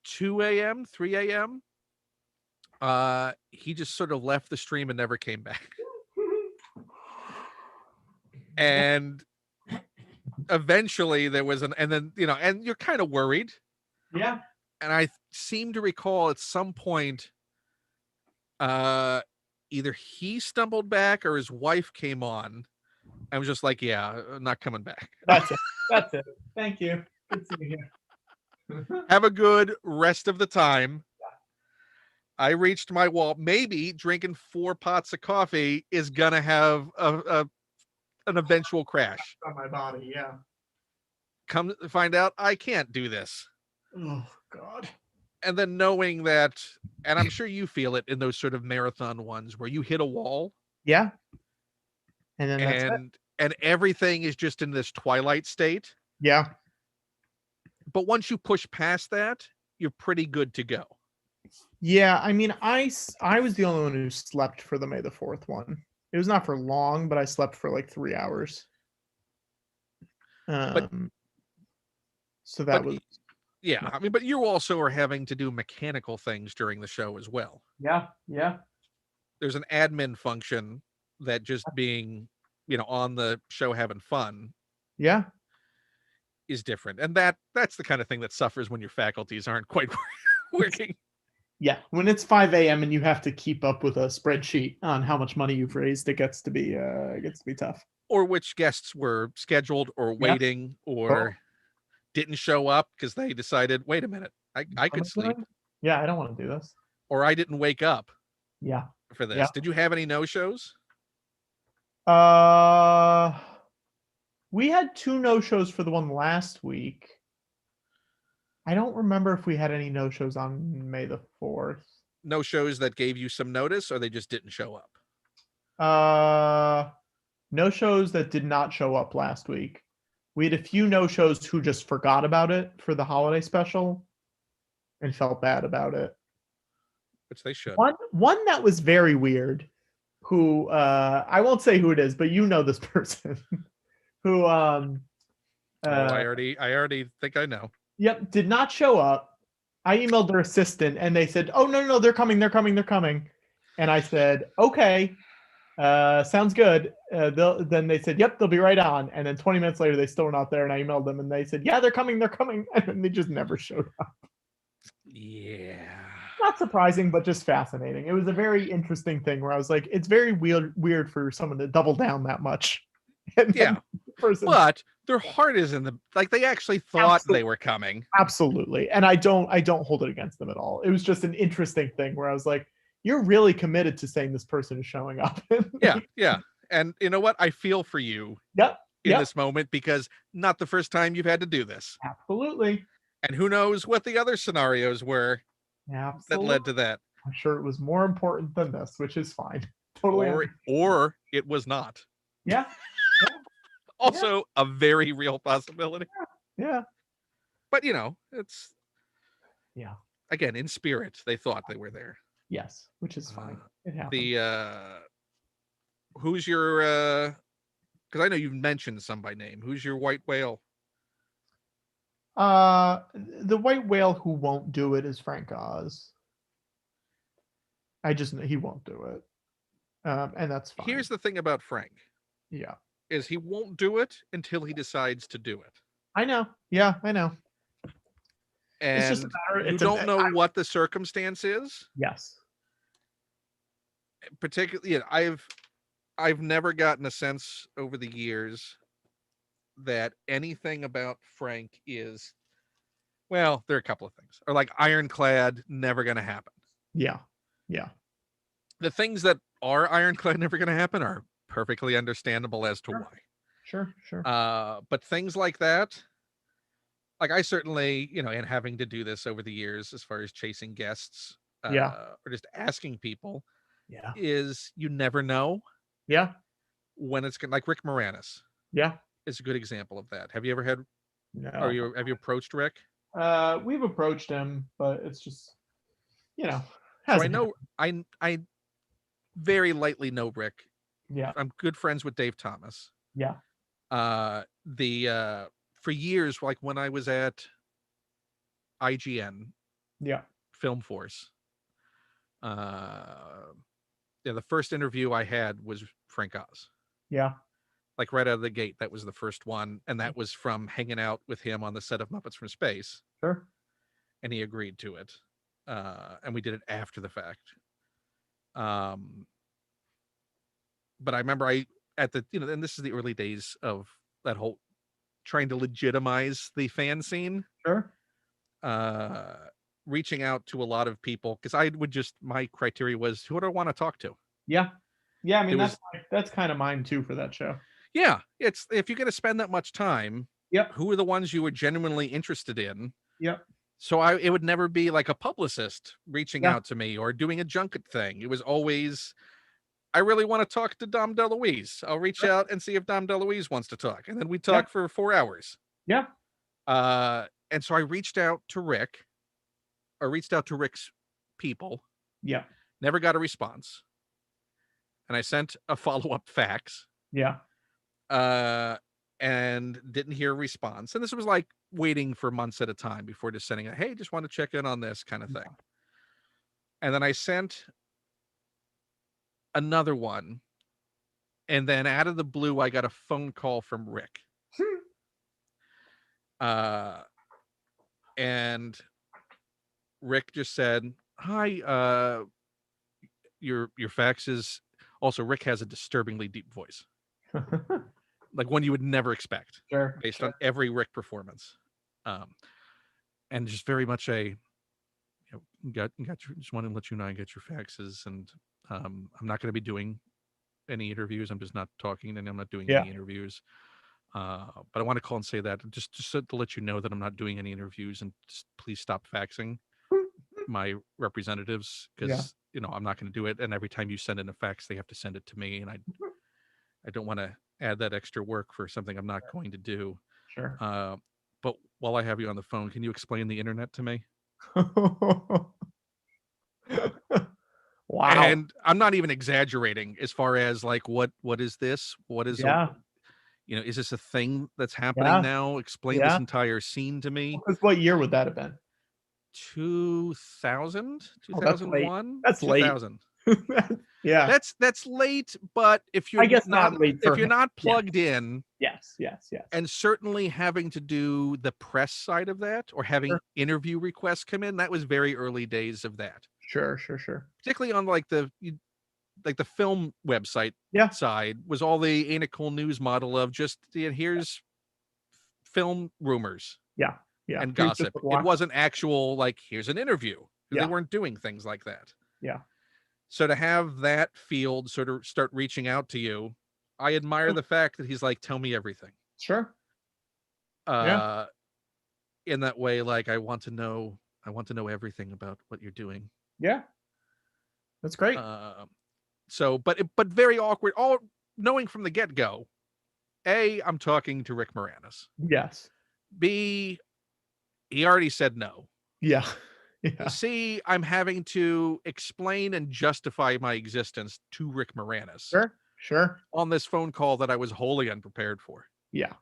[SPEAKER 1] 2 a.m., 3 a.m., he just sort of left the stream and never came back. And eventually there was and then, you know, and you're kind of worried.
[SPEAKER 2] Yeah.
[SPEAKER 1] And I seem to recall at some point, either he stumbled back or his wife came on I was just like, yeah, not coming back.
[SPEAKER 2] That's it. That's it. Thank you. Good seeing you.
[SPEAKER 1] Have a good rest of the time. I reached my wall. Maybe drinking 4 pots of coffee is gonna have an eventual crash.
[SPEAKER 2] On my body, yeah.
[SPEAKER 1] Come to find out, I can't do this.
[SPEAKER 2] Oh God.
[SPEAKER 1] And then knowing that, and I'm sure you feel it in those sort of marathon ones where you hit a wall
[SPEAKER 2] Yeah. And then that's it.
[SPEAKER 1] and everything is just in this twilight state.
[SPEAKER 2] Yeah.
[SPEAKER 1] But once you push past that, you're pretty good to go.
[SPEAKER 2] Yeah. I mean, I was the only one who slept for the May the 4th one. It was not for long, but I slept for like 3 hours. So that was
[SPEAKER 1] yeah. I mean, but you also are having to do mechanical things during the show as well.
[SPEAKER 2] yeah.
[SPEAKER 1] There's an admin function that just being, on the show having fun
[SPEAKER 2] Yeah.
[SPEAKER 1] is different. And that's the kind of thing that suffers when your faculties aren't quite working.
[SPEAKER 2] Yeah. When it's 5 a.m. and you have to keep up with a spreadsheet on how much money you've raised, it gets to be tough.
[SPEAKER 1] Or which guests were scheduled or waiting or didn't show up because they decided, wait a minute, I could sleep.
[SPEAKER 2] Yeah, I don't want to do this.
[SPEAKER 1] Or I didn't wake up
[SPEAKER 2] Yeah.
[SPEAKER 1] for this.
[SPEAKER 2] Yeah.
[SPEAKER 1] Did you have any no-shows?
[SPEAKER 2] We had 2 no-shows for the one last week. I don't remember if we had any no-shows on May the 4th.
[SPEAKER 1] No-shows that gave you some notice, or they just didn't show up?
[SPEAKER 2] No-shows that did not show up last week. We had a few no-shows who just forgot about it for the holiday special and felt bad about it.
[SPEAKER 1] Which they should.
[SPEAKER 2] One that was very weird, who I won't say who it is, but you know this person. Who
[SPEAKER 1] I already think I know.
[SPEAKER 2] Yep, did not show up. I emailed their assistant and they said, "Oh no, they're coming. And I said, "Okay, sounds good." Then they said, "Yep, they'll be right on." And then 20 minutes later, they still were not there. And I emailed them and they said, "Yeah, they're coming." And then they just never showed up.
[SPEAKER 1] Yeah.
[SPEAKER 2] Not surprising, but just fascinating. It was a very interesting thing where I was like, it's very weird for someone to double down that much.
[SPEAKER 1] Yeah. But their heart is in they actually thought they were coming.
[SPEAKER 2] Absolutely. And I don't hold it against them at all. It was just an interesting thing where I was like, you're really committed to saying this person is showing up.
[SPEAKER 1] Yeah. And you know what? I feel for you in this moment because not the first time you've had to do this.
[SPEAKER 2] Absolutely.
[SPEAKER 1] And who knows what the other scenarios were that led to that.
[SPEAKER 2] I'm sure it was more important than this, which is fine. Totally.
[SPEAKER 1] Or it was not.
[SPEAKER 2] Yeah.
[SPEAKER 1] Also a very real possibility.
[SPEAKER 2] Yeah.
[SPEAKER 1] But it's again, in spirit, they thought they were there.
[SPEAKER 2] Yes, which is fine. It happens.
[SPEAKER 1] Who's your because I know you've mentioned some by name. Who's your white whale?
[SPEAKER 2] The white whale who won't do it is Frank Oz. He won't do it. And that's fine.
[SPEAKER 1] Here's the thing about Frank.
[SPEAKER 2] Yeah.
[SPEAKER 1] Is he won't do it until he decides to do it.
[SPEAKER 2] I know. Yeah, I know.
[SPEAKER 1] And it's just a matter, you don't know what the circumstance is.
[SPEAKER 2] Yes.
[SPEAKER 1] Particularly, I've never gotten a sense over the years that anything about Frank is, well, there are a couple of things. Or like ironclad, never going to happen.
[SPEAKER 2] Yeah. Yeah.
[SPEAKER 1] The things that are ironclad, never going to happen are perfectly understandable as to why.
[SPEAKER 2] Sure.
[SPEAKER 1] But things like that, like I certainly, and having to do this over the years as far as chasing guests, or just asking people, is you never know.
[SPEAKER 2] Yeah.
[SPEAKER 1] When it's like Rick Moranis.
[SPEAKER 2] Yeah.
[SPEAKER 1] Is a good example of that. Have you ever had?
[SPEAKER 2] No.
[SPEAKER 1] Or have you approached Rick?
[SPEAKER 2] We've approached him, but it's just,
[SPEAKER 1] So I know I very lightly know Rick.
[SPEAKER 2] Yeah.
[SPEAKER 1] I'm good friends with Dave Thomas.
[SPEAKER 2] Yeah.
[SPEAKER 1] For years, like when I was at IGN.
[SPEAKER 2] Yeah.
[SPEAKER 1] Film Force. The first interview I had was Frank Oz.
[SPEAKER 2] Yeah.
[SPEAKER 1] Like right out of the gate, that was the first one, and that was from hanging out with him on the set of Muppets from Space.
[SPEAKER 2] Sure.
[SPEAKER 1] And he agreed to it, and we did it after the fact. But I remember at the, and this is the early days of that whole trying to legitimize the fan scene,
[SPEAKER 2] Sure.
[SPEAKER 1] uh, reaching out to a lot of people because I would just my criteria was who do I want to talk to.
[SPEAKER 2] Yeah. Yeah, I mean,
[SPEAKER 1] There was
[SPEAKER 2] that's kind of mine too for that show.
[SPEAKER 1] Yeah, it's if you're going to spend that much time,
[SPEAKER 2] Yep.
[SPEAKER 1] who are the ones you were genuinely interested in?
[SPEAKER 2] Yep.
[SPEAKER 1] So it would never be like a publicist reaching
[SPEAKER 2] Yeah.
[SPEAKER 1] out to me or doing a junket thing. It was always, I really want to talk to Dom DeLuise. I'll reach
[SPEAKER 2] Sure.
[SPEAKER 1] out and see if Dom DeLuise wants to talk. And then we
[SPEAKER 2] Yeah.
[SPEAKER 1] talk for 4 hours.
[SPEAKER 2] Yeah.
[SPEAKER 1] And so I reached out to Rick, or reached out to Rick's people,
[SPEAKER 2] Yeah.
[SPEAKER 1] never got a response. And I sent a follow-up fax,
[SPEAKER 2] Yeah.
[SPEAKER 1] and didn't hear a response. And this was like waiting for months at a time before just sending a, hey, just want to check in on this kind of thing. And then I sent another one. And then out of the blue, I got a phone call from Rick. And Rick just said, hi, your fax is also, Rick has a disturbingly deep voice, like one you would never expect
[SPEAKER 2] Sure.
[SPEAKER 1] based on every Rick performance. And just very much a, just want to let you know I get your faxes, and I'm not going to be doing any interviews. I'm just not talking, and I'm not doing any interviews. But I want to call and say that just so to let you know that I'm not doing any interviews, and just please stop faxing my representatives, because I'm not going to do it. And every time you send in a fax, they have to send it to me, and I don't want to add that extra work for something I'm not going to do.
[SPEAKER 2] Sure.
[SPEAKER 1] But while I have you on the phone, can you explain the internet to me?
[SPEAKER 2] Wow.
[SPEAKER 1] And I'm not even exaggerating as far as like, what is this? What is is this a thing that's happening now? Explain this entire scene to me.
[SPEAKER 2] What year would that have been?
[SPEAKER 1] 2000,
[SPEAKER 2] Oh, that's late.
[SPEAKER 1] 2001,
[SPEAKER 2] That's late.
[SPEAKER 1] 2000.
[SPEAKER 2] Yeah.
[SPEAKER 1] That's late, but if you're
[SPEAKER 2] I guess not late
[SPEAKER 1] if
[SPEAKER 2] for
[SPEAKER 1] you're
[SPEAKER 2] him.
[SPEAKER 1] not plugged in,
[SPEAKER 2] Yes.
[SPEAKER 1] and certainly having to do the press side of that, or having interview requests come in, that was very early days of that.
[SPEAKER 2] Sure.
[SPEAKER 1] Particularly on like the film website side was all the ain't it cool news model of just here's film rumors.
[SPEAKER 2] Yeah.
[SPEAKER 1] And gossip. It wasn't actual like here's an interview. They weren't doing things like that.
[SPEAKER 2] Yeah.
[SPEAKER 1] So to have that field sort of start reaching out to you, I admire the fact that he's like, tell me everything.
[SPEAKER 2] Sure.
[SPEAKER 1] In that way, like I want to know everything about what you're doing.
[SPEAKER 2] Yeah. That's great.
[SPEAKER 1] So but very awkward, all knowing from the get-go, A, I'm talking to Rick Moranis.
[SPEAKER 2] Yes.
[SPEAKER 1] B, he already said no.
[SPEAKER 2] Yeah.
[SPEAKER 1] C, I'm having to explain and justify my existence to Rick Moranis.
[SPEAKER 2] Sure.
[SPEAKER 1] On this phone call that I was wholly unprepared for.
[SPEAKER 2] Yeah.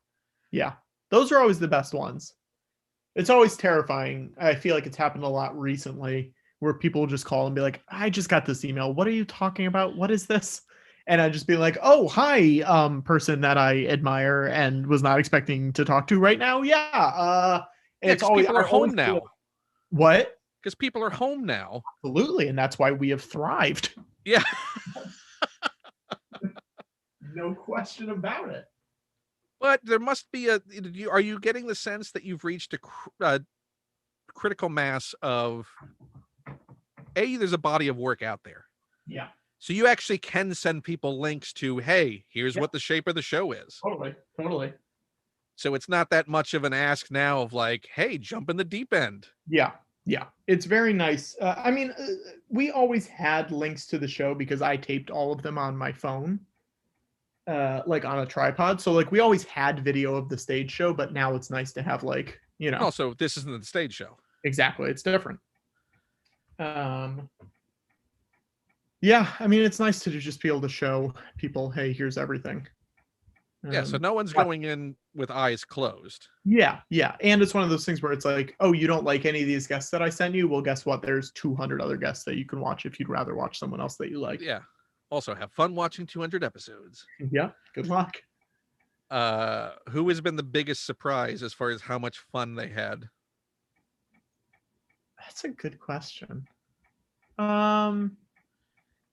[SPEAKER 2] Those are always the best ones. It's always terrifying. I feel like it's happened a lot recently where people just call and be like, I just got this email. What are you talking about? What is this? And I'd just be like, oh, hi, person that I admire and was not expecting to talk to right now. Yeah. It's always
[SPEAKER 1] people are home now.
[SPEAKER 2] What?
[SPEAKER 1] Because people are home now.
[SPEAKER 2] Absolutely. And that's why we have thrived.
[SPEAKER 1] Yeah.
[SPEAKER 2] No question about it.
[SPEAKER 1] But there must be are you getting the sense that you've reached a critical mass of there's a body of work out there?
[SPEAKER 2] Yeah.
[SPEAKER 1] So you actually can send people links to, hey, here's what the shape of the show is.
[SPEAKER 2] Totally.
[SPEAKER 1] So it's not that much of an ask now of like, hey, jump in the deep end.
[SPEAKER 2] Yeah. It's very nice. I mean, we always had links to the show because I taped all of them on my phone. Like on a tripod. So like we always had video of the stage show, but now it's nice to have like,
[SPEAKER 1] Also, this isn't the stage show.
[SPEAKER 2] Exactly. It's different. Yeah, I mean, it's nice to just be able to show people, hey, here's everything.
[SPEAKER 1] So no one's going in with eyes closed.
[SPEAKER 2] Yeah. And it's one of those things where it's like, oh, you don't like any of these guests that I sent you? Well, guess what? There's 200 other guests that you can watch if you'd rather watch someone else that you like.
[SPEAKER 1] Yeah. Also, have fun watching 200 episodes.
[SPEAKER 2] Yeah. Good luck.
[SPEAKER 1] Who has been the biggest surprise as far as how much fun they had?
[SPEAKER 2] That's a good question.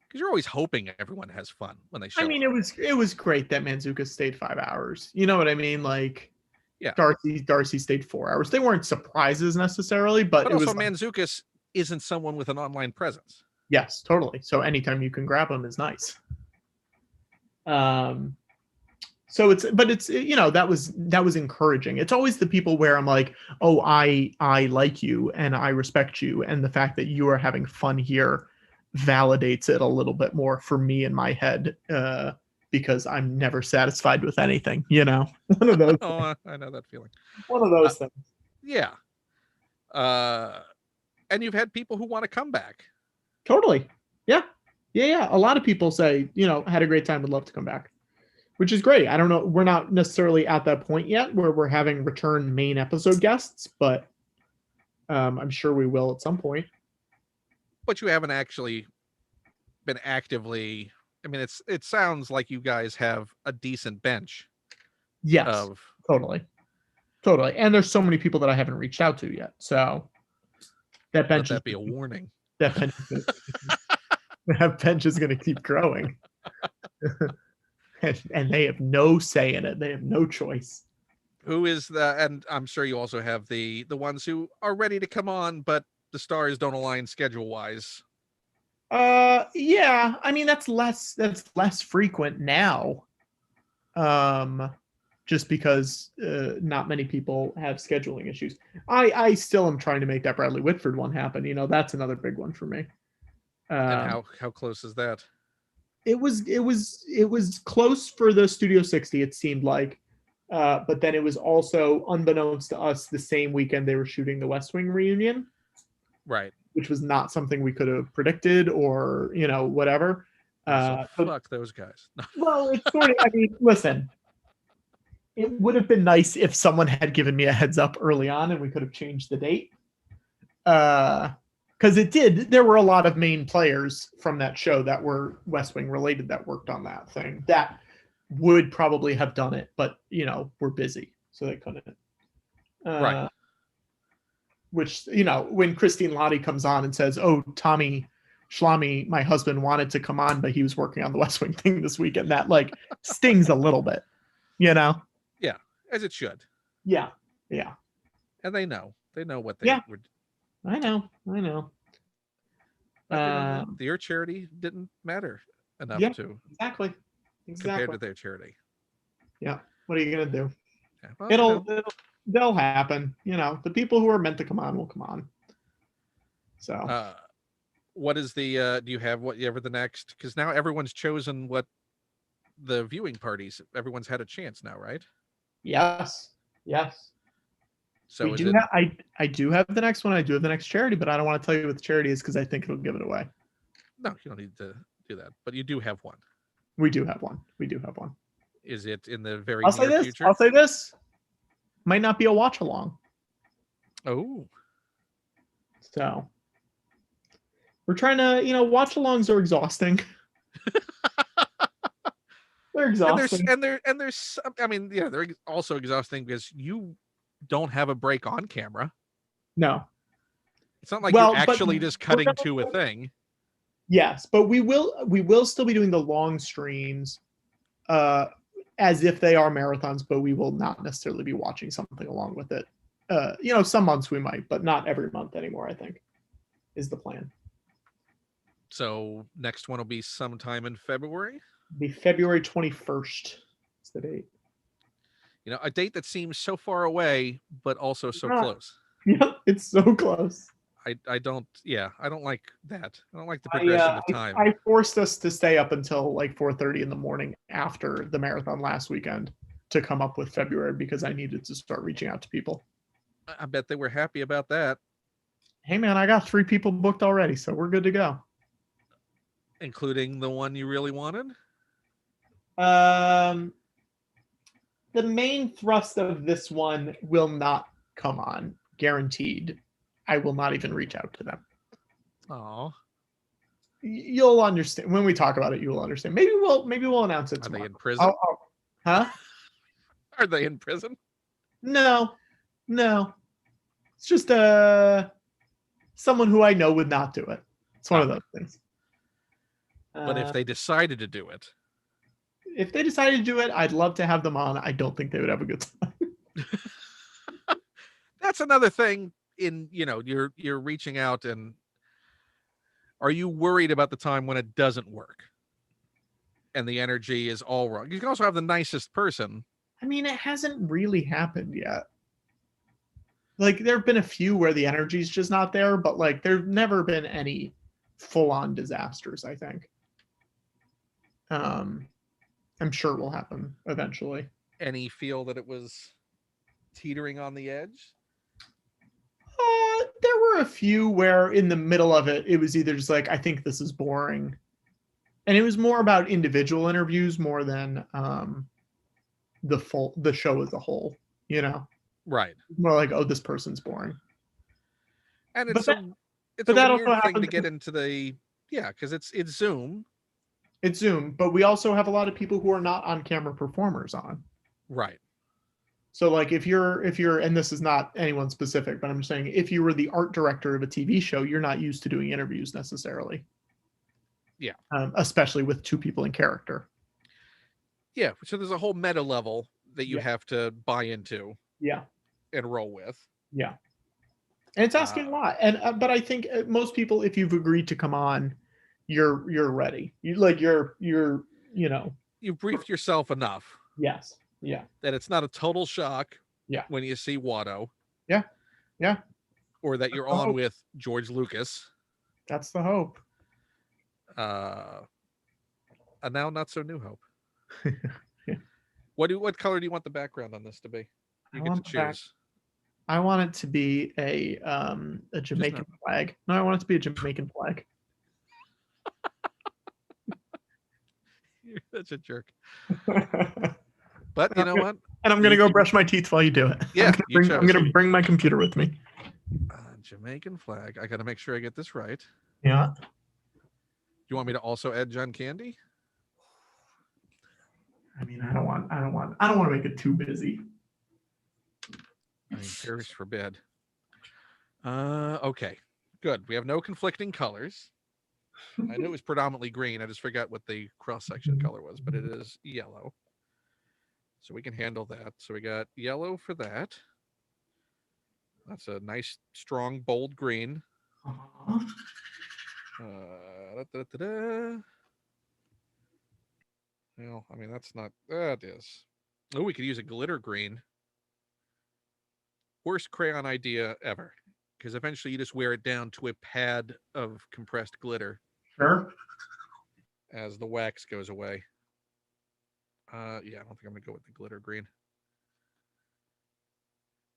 [SPEAKER 1] Because you're always hoping everyone has fun when they show
[SPEAKER 2] I mean,
[SPEAKER 1] up.
[SPEAKER 2] it was great that Manzuka stayed 5 hours. You know what I mean? Like,
[SPEAKER 1] Yeah.
[SPEAKER 2] Darcy stayed 4 hours. They weren't surprises necessarily, but
[SPEAKER 1] But
[SPEAKER 2] it
[SPEAKER 1] also,
[SPEAKER 2] was like,
[SPEAKER 1] Manzukis isn't someone with an online presence.
[SPEAKER 2] yes, totally. So anytime you can grab them is nice. So it's that was encouraging. It's always the people where I'm like, oh, I like you and I respect you, and the fact that you are having fun here validates it a little bit more for me in my head, because I'm never satisfied with anything. One of those.
[SPEAKER 1] Oh, I know that feeling.
[SPEAKER 2] One of those things.
[SPEAKER 1] Yeah. And you've had people who want to come back.
[SPEAKER 2] Totally. Yeah. A lot of people say, had a great time, would love to come back, which is great. I don't know. We're not necessarily at that point yet where we're having return main episode guests, but I'm sure we will at some point.
[SPEAKER 1] But you haven't actually been actively. I mean, it sounds like you guys have a decent bench.
[SPEAKER 2] Yes, totally. And there's so many people that I haven't reached out to yet. So that bench
[SPEAKER 1] Let that be a warning.
[SPEAKER 2] That bench is going to keep growing. and they have no say in it. They have no choice.
[SPEAKER 1] Who is and I'm sure you also have the ones who are ready to come on, but the stars don't align schedule wise.
[SPEAKER 2] Yeah. I mean, that's less frequent now. Just because not many people have scheduling issues. I still am trying to make that Bradley Whitford one happen. That's another big one for me.
[SPEAKER 1] And how close is that?
[SPEAKER 2] It was close for the Studio 60, it seemed like. But then it was also, unbeknownst to us, the same weekend they were shooting the West Wing reunion.
[SPEAKER 1] Right.
[SPEAKER 2] Which was not something we could have predicted or, whatever.
[SPEAKER 1] So fuck those guys.
[SPEAKER 2] Well, it's sort of, I mean, listen, it would have been nice if someone had given me a heads up early on and we could have changed the date. Because there were a lot of main players from that show that were West Wing related that worked on that thing that would probably have done it, but were busy, so they couldn't.
[SPEAKER 1] Right.
[SPEAKER 2] Which, when Christine Lottie comes on and says, oh, Tommy Schlamme, my husband, wanted to come on, but he was working on the West Wing thing this weekend, that like stings a little bit,
[SPEAKER 1] Yeah, as it should.
[SPEAKER 2] Yeah.
[SPEAKER 1] And they know what they were.
[SPEAKER 2] I know.
[SPEAKER 1] Your charity didn't matter enough to
[SPEAKER 2] exactly
[SPEAKER 1] compared to their charity.
[SPEAKER 2] Yeah. What are you gonna do?
[SPEAKER 1] Yeah, well,
[SPEAKER 2] they'll happen. The people who are meant to come on will come on. So
[SPEAKER 1] what is the do you have whatever the next, because now everyone's chosen what the viewing parties, everyone's had a chance now, right?
[SPEAKER 2] Yes. So I do have the next one. I do have the next charity, but I don't want to tell you what the charity is because I think it'll give it away.
[SPEAKER 1] No, you don't need to do that. But you do have one.
[SPEAKER 2] We do have one.
[SPEAKER 1] Is it in the very
[SPEAKER 2] near
[SPEAKER 1] future?
[SPEAKER 2] I'll say this. Might not be a watch along.
[SPEAKER 1] Oh.
[SPEAKER 2] So we're trying to, watch alongs are exhausting. They're exhausting.
[SPEAKER 1] And there's I mean, yeah, they're also exhausting because you don't have a break on camera.
[SPEAKER 2] No.
[SPEAKER 1] It's not like you're actually just cutting to a thing.
[SPEAKER 2] Yes, but we will still be doing the long streams as if they are marathons, but we will not necessarily be watching something along with it. Some months we might, but not every month anymore, I think, is the plan.
[SPEAKER 1] So next one will be sometime in February?
[SPEAKER 2] Be February 21st is the date.
[SPEAKER 1] A date that seems so far away, but also so close.
[SPEAKER 2] Yep, it's so close.
[SPEAKER 1] I don't like that. I don't like the progression of time.
[SPEAKER 2] I forced us to stay up until like 4:30 in the morning after the marathon last weekend to come up with February because I needed to start reaching out to people.
[SPEAKER 1] I bet they were happy about that.
[SPEAKER 2] Hey man, I got 3 people booked already, so we're good to go.
[SPEAKER 1] Including the one you really wanted?
[SPEAKER 2] The main thrust of this one will not come on, guaranteed. I will not even reach out to them.
[SPEAKER 1] Oh,
[SPEAKER 2] you'll understand when we talk about it. You will understand. Maybe we'll announce it tomorrow.
[SPEAKER 1] Are they in prison?
[SPEAKER 2] Huh?
[SPEAKER 1] Are they in prison?
[SPEAKER 2] No. It's just someone who I know would not do it. It's one of those things.
[SPEAKER 1] But if they decided to do it,
[SPEAKER 2] if they decided to do it, I'd love to have them on. I don't think they would have a good time.
[SPEAKER 1] that's another thing. You're reaching out, and are you worried about the time when it doesn't work and the energy is all wrong? You can also have the nicest person.
[SPEAKER 2] I mean, it hasn't really happened yet. Like, there have been a few where the energy's just not there, but like, there've never been any full-on disasters, I think. I'm sure it will happen eventually.
[SPEAKER 1] Any feel that it was teetering on the edge?
[SPEAKER 2] There were a few where in the middle of it, it was either just like, I think this is boring. And it was more about individual interviews more than the show as a whole, you know?
[SPEAKER 1] Right.
[SPEAKER 2] More like, oh, this person's boring.
[SPEAKER 1] And
[SPEAKER 2] But
[SPEAKER 1] it's
[SPEAKER 2] that-
[SPEAKER 1] a
[SPEAKER 2] but that also
[SPEAKER 1] weird thing to
[SPEAKER 2] happens-
[SPEAKER 1] get into because it's Zoom.
[SPEAKER 2] It's Zoom, but we also have a lot of people who are not on camera performers on.
[SPEAKER 1] Right.
[SPEAKER 2] So like if you're and this is not anyone specific, but I'm just saying if you were the art director of a TV show, you're not used to doing interviews necessarily.
[SPEAKER 1] Yeah.
[SPEAKER 2] Especially with two people in character.
[SPEAKER 1] Yeah. So there's a whole meta level that you
[SPEAKER 2] Yeah.
[SPEAKER 1] have to buy into.
[SPEAKER 2] Yeah.
[SPEAKER 1] And roll with.
[SPEAKER 2] Yeah. And it's asking a lot. And but I think most people, if you've agreed to come on, you're ready. You've
[SPEAKER 1] briefed yourself enough.
[SPEAKER 2] Yes. Yeah.
[SPEAKER 1] That it's not a total shock.
[SPEAKER 2] Yeah.
[SPEAKER 1] When you see Watto.
[SPEAKER 2] Yeah. Yeah.
[SPEAKER 1] Or that you're on with George Lucas.
[SPEAKER 2] That's the hope.
[SPEAKER 1] A now not so new hope.
[SPEAKER 2] Yeah.
[SPEAKER 1] What color do you want the background on this to be? You get to choose.
[SPEAKER 2] I want it to be a Jamaican flag. No, I want it to be a Jamaican flag.
[SPEAKER 1] You're such a jerk. But you know what?
[SPEAKER 2] And I'm gonna go brush my teeth while you do it.
[SPEAKER 1] Yeah,
[SPEAKER 2] I'm gonna bring my computer with me.
[SPEAKER 1] Jamaican flag. I gotta make sure I get this right.
[SPEAKER 2] Yeah.
[SPEAKER 1] Do you want me to also add John Candy?
[SPEAKER 2] I mean, I don't want to make it too busy.
[SPEAKER 1] I mean, perish forbid. Okay, good. We have no conflicting colors. I knew it was predominantly green. I just forgot what the cross-section color was, but it is yellow. So we can handle that. So we got yellow for that. That's a nice, strong, bold green. Well, I mean, that's not... That is. Oh, we could use a glitter green. Worst crayon idea ever. Because eventually you just wear it down to a pad of compressed glitter.
[SPEAKER 2] Sure.
[SPEAKER 1] As the wax goes away. Yeah, I don't think I'm going to go with the glitter green.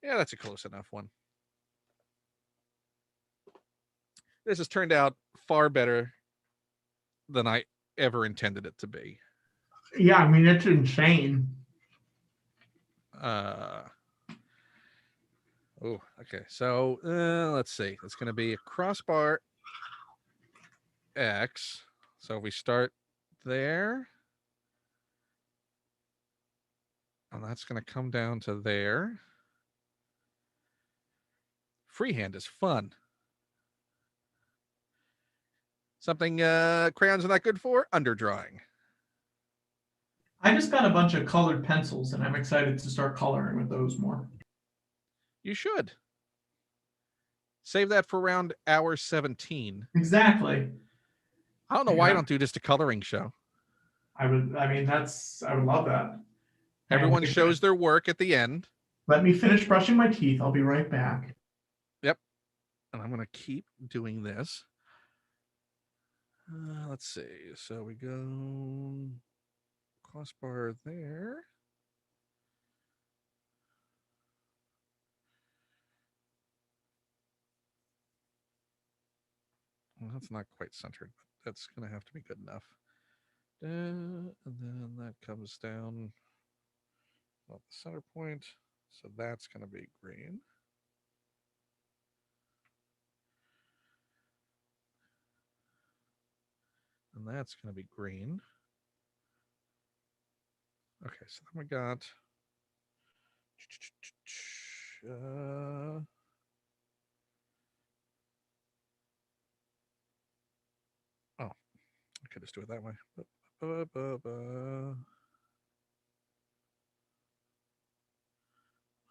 [SPEAKER 1] Yeah, that's a close enough one. This has turned out far better than I ever intended it to be.
[SPEAKER 2] Yeah, I mean, it's insane.
[SPEAKER 1] Oh, okay. So let's see. It's going to be a crossbar X. So if we start there, and that's going to come down to there. Freehand is fun. Something crayons are not good for? Underdrawing.
[SPEAKER 2] I just got a bunch of colored pencils, and I'm excited to start coloring with those more.
[SPEAKER 1] You should. Save that for around hour 17.
[SPEAKER 2] Exactly.
[SPEAKER 1] I don't know why I don't do just a coloring show.
[SPEAKER 2] I would love that.
[SPEAKER 1] Everyone shows their work at the end.
[SPEAKER 2] Let me finish brushing my teeth. I'll be right back.
[SPEAKER 1] Yep. And I'm going to keep doing this. Let's see. So we go crossbar there. Well, that's not quite centered, but that's going to have to be good enough. And then that comes down about the center point. So that's going to be green. And that's going to be green. Okay, so then we got... could just do it that way.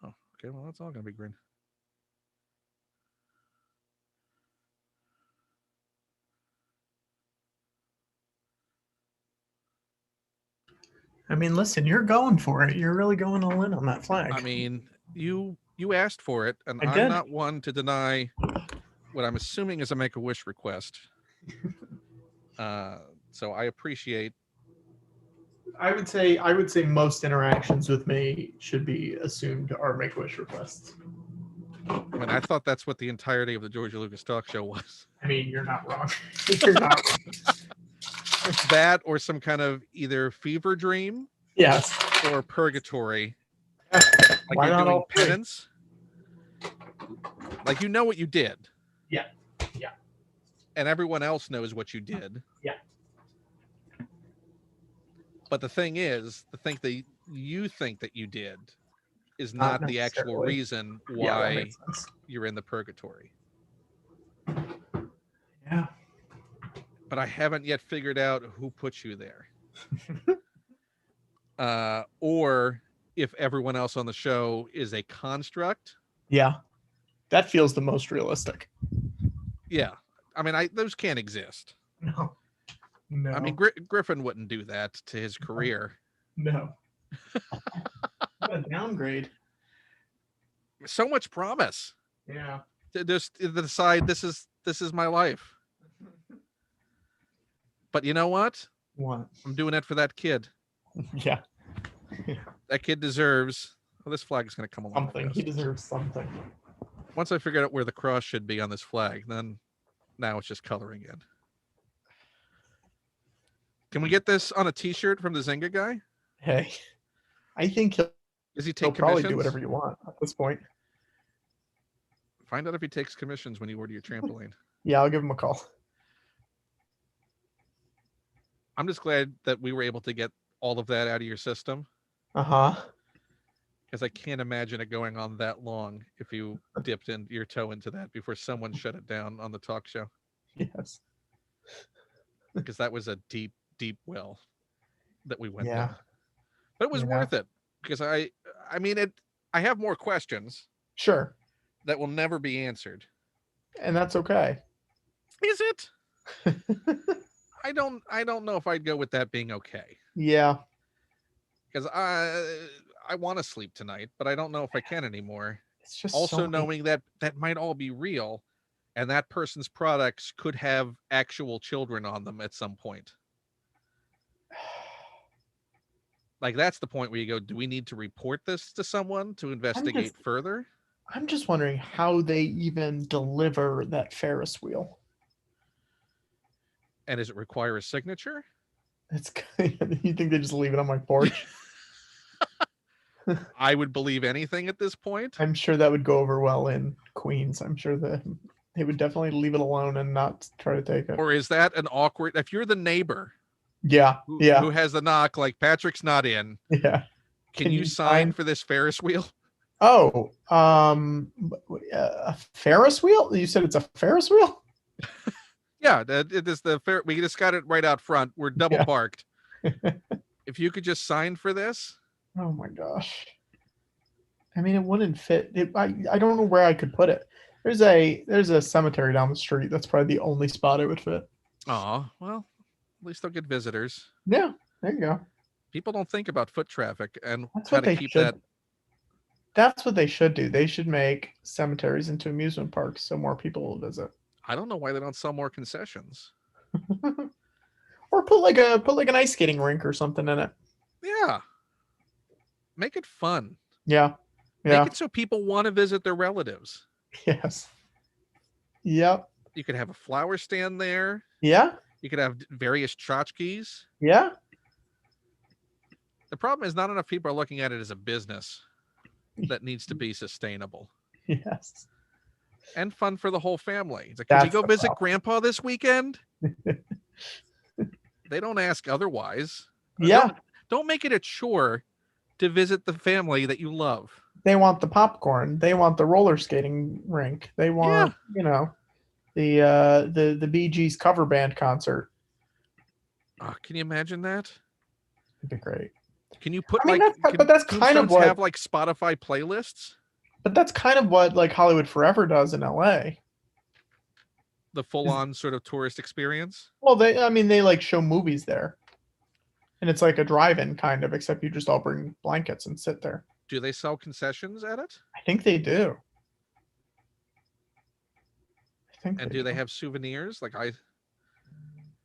[SPEAKER 1] Oh, okay. Well, that's all going to be green.
[SPEAKER 2] I mean, listen, you're going for it. You're really going all in on that flag.
[SPEAKER 1] I mean, you asked for it, and
[SPEAKER 2] I
[SPEAKER 1] I'm
[SPEAKER 2] did.
[SPEAKER 1] not one to deny what I'm assuming is a Make-A-Wish request. So I appreciate.
[SPEAKER 2] I would say most interactions with me should be assumed are Make-A-Wish requests.
[SPEAKER 1] I mean, I thought that's what the entirety of the George Lucas talk show was.
[SPEAKER 2] I mean, you're not wrong. You're not wrong.
[SPEAKER 1] That or some kind of either fever dream,
[SPEAKER 2] Yes.
[SPEAKER 1] or purgatory.
[SPEAKER 2] Yeah.
[SPEAKER 1] Like
[SPEAKER 2] Why
[SPEAKER 1] you're
[SPEAKER 2] not
[SPEAKER 1] doing
[SPEAKER 2] all three?
[SPEAKER 1] penance. Like you know what you did.
[SPEAKER 2] Yeah. Yeah.
[SPEAKER 1] And everyone else knows what you did.
[SPEAKER 2] Yeah.
[SPEAKER 1] But the thing is, the thing that you think that you did is
[SPEAKER 2] Not
[SPEAKER 1] not the actual
[SPEAKER 2] necessarily.
[SPEAKER 1] reason
[SPEAKER 2] Yeah, that
[SPEAKER 1] why
[SPEAKER 2] makes sense.
[SPEAKER 1] you're in the purgatory.
[SPEAKER 2] Yeah.
[SPEAKER 1] But I haven't yet figured out who put you there. Or if everyone else on the show is a construct.
[SPEAKER 2] Yeah. That feels the most realistic.
[SPEAKER 1] Yeah. I mean, those can't exist.
[SPEAKER 2] No. No.
[SPEAKER 1] I mean, Griffin wouldn't do that to his career.
[SPEAKER 2] No. What a downgrade.
[SPEAKER 1] So much promise.
[SPEAKER 2] Yeah.
[SPEAKER 1] To just decide this is my life. But you know what?
[SPEAKER 2] What?
[SPEAKER 1] I'm doing it for that kid.
[SPEAKER 2] Yeah.
[SPEAKER 1] That kid deserves. Oh, this flag is going to come along.
[SPEAKER 2] Something. He deserves something.
[SPEAKER 1] Once I figured out where the cross should be on this flag, then now it's just coloring in. Can we get this on a T-shirt from the Zynga guy?
[SPEAKER 2] Hey, I think he'll
[SPEAKER 1] Does he take
[SPEAKER 2] probably
[SPEAKER 1] commissions?
[SPEAKER 2] do whatever you want at this point.
[SPEAKER 1] Find out if he takes commissions when you order your trampoline.
[SPEAKER 2] Yeah, I'll give him a call.
[SPEAKER 1] I'm just glad that we were able to get all of that out of your system,
[SPEAKER 2] Uh-huh.
[SPEAKER 1] because I can't imagine it going on that long if you dipped in your toe into that before someone shut it down on the talk show,
[SPEAKER 2] Yes.
[SPEAKER 1] because that was a deep, deep well that we went
[SPEAKER 2] Yeah.
[SPEAKER 1] down. But it was
[SPEAKER 2] Yeah.
[SPEAKER 1] worth it, because I mean, I have more questions
[SPEAKER 2] Sure.
[SPEAKER 1] that will never be answered.
[SPEAKER 2] And that's okay.
[SPEAKER 1] Is it? I don't know if I'd go with that being okay,
[SPEAKER 2] Yeah.
[SPEAKER 1] because I want to sleep tonight, but I don't know if I can anymore.
[SPEAKER 2] It's just
[SPEAKER 1] Also
[SPEAKER 2] so many-
[SPEAKER 1] knowing that might all be real, and that person's products could have actual children on them at some point. Like, that's the point where you go, do we need to report this to someone to investigate further?
[SPEAKER 2] I'm just wondering how they even deliver that Ferris wheel.
[SPEAKER 1] And does it require a signature?
[SPEAKER 2] It's you think they just leave it on my porch?
[SPEAKER 1] I would believe anything at this point.
[SPEAKER 2] I'm sure that would go over well in Queens. I'm sure that they would definitely leave it alone and not try to take it.
[SPEAKER 1] Or is that an awkward, if you're the neighbor
[SPEAKER 2] Yeah.
[SPEAKER 1] who
[SPEAKER 2] Yeah.
[SPEAKER 1] has the knock, like Patrick's not in,
[SPEAKER 2] Yeah.
[SPEAKER 1] can you sign for this Ferris wheel?
[SPEAKER 2] Oh, a Ferris wheel? You said it's a Ferris wheel?
[SPEAKER 1] Yeah, it is the fair. We just got it right out front. We're double
[SPEAKER 2] Yeah.
[SPEAKER 1] parked. If you could just sign for this.
[SPEAKER 2] Oh my gosh. I mean, it wouldn't fit. I don't know where I could put it. There's a cemetery down the street. That's probably the only spot it would fit.
[SPEAKER 1] Oh, well, at least they'll get visitors.
[SPEAKER 2] Yeah, there you go.
[SPEAKER 1] People don't think about foot traffic and
[SPEAKER 2] That's
[SPEAKER 1] how
[SPEAKER 2] what
[SPEAKER 1] to
[SPEAKER 2] they
[SPEAKER 1] keep
[SPEAKER 2] should.
[SPEAKER 1] that.
[SPEAKER 2] That's what they should do. They should make cemeteries into amusement parks so more people will visit.
[SPEAKER 1] I don't know why they don't sell more concessions.
[SPEAKER 2] Or put like an ice skating rink or something in it.
[SPEAKER 1] Yeah. Make it fun.
[SPEAKER 2] Yeah. Yeah.
[SPEAKER 1] Make it so people want to visit their relatives.
[SPEAKER 2] Yes. Yep.
[SPEAKER 1] You could have a flower stand there.
[SPEAKER 2] Yeah.
[SPEAKER 1] You could have various tchotchkes.
[SPEAKER 2] Yeah.
[SPEAKER 1] The problem is not enough people are looking at it as a business that needs to be sustainable
[SPEAKER 2] Yes.
[SPEAKER 1] and fun for the whole family. It's like, can we
[SPEAKER 2] That's
[SPEAKER 1] go
[SPEAKER 2] the
[SPEAKER 1] visit
[SPEAKER 2] problem.
[SPEAKER 1] Grandpa this weekend? They don't ask otherwise.
[SPEAKER 2] Yeah.
[SPEAKER 1] Don't make it a chore to visit the family that you love.
[SPEAKER 2] They want the popcorn. They want the roller skating rink. They want, the Bee Gees cover band concert.
[SPEAKER 1] Oh, can you imagine that?
[SPEAKER 2] It'd be great.
[SPEAKER 1] Can you put
[SPEAKER 2] I mean,
[SPEAKER 1] like
[SPEAKER 2] but that's kind of
[SPEAKER 1] Tombstones
[SPEAKER 2] what.
[SPEAKER 1] have like Spotify playlists?
[SPEAKER 2] But that's kind of what like Hollywood Forever does in LA.
[SPEAKER 1] The full-on sort of tourist experience?
[SPEAKER 2] Well, they like show movies there, and it's like a drive-in kind of, except you just all bring blankets and sit there.
[SPEAKER 1] Do they sell concessions at it?
[SPEAKER 2] I think they do.
[SPEAKER 1] And do they have souvenirs? Like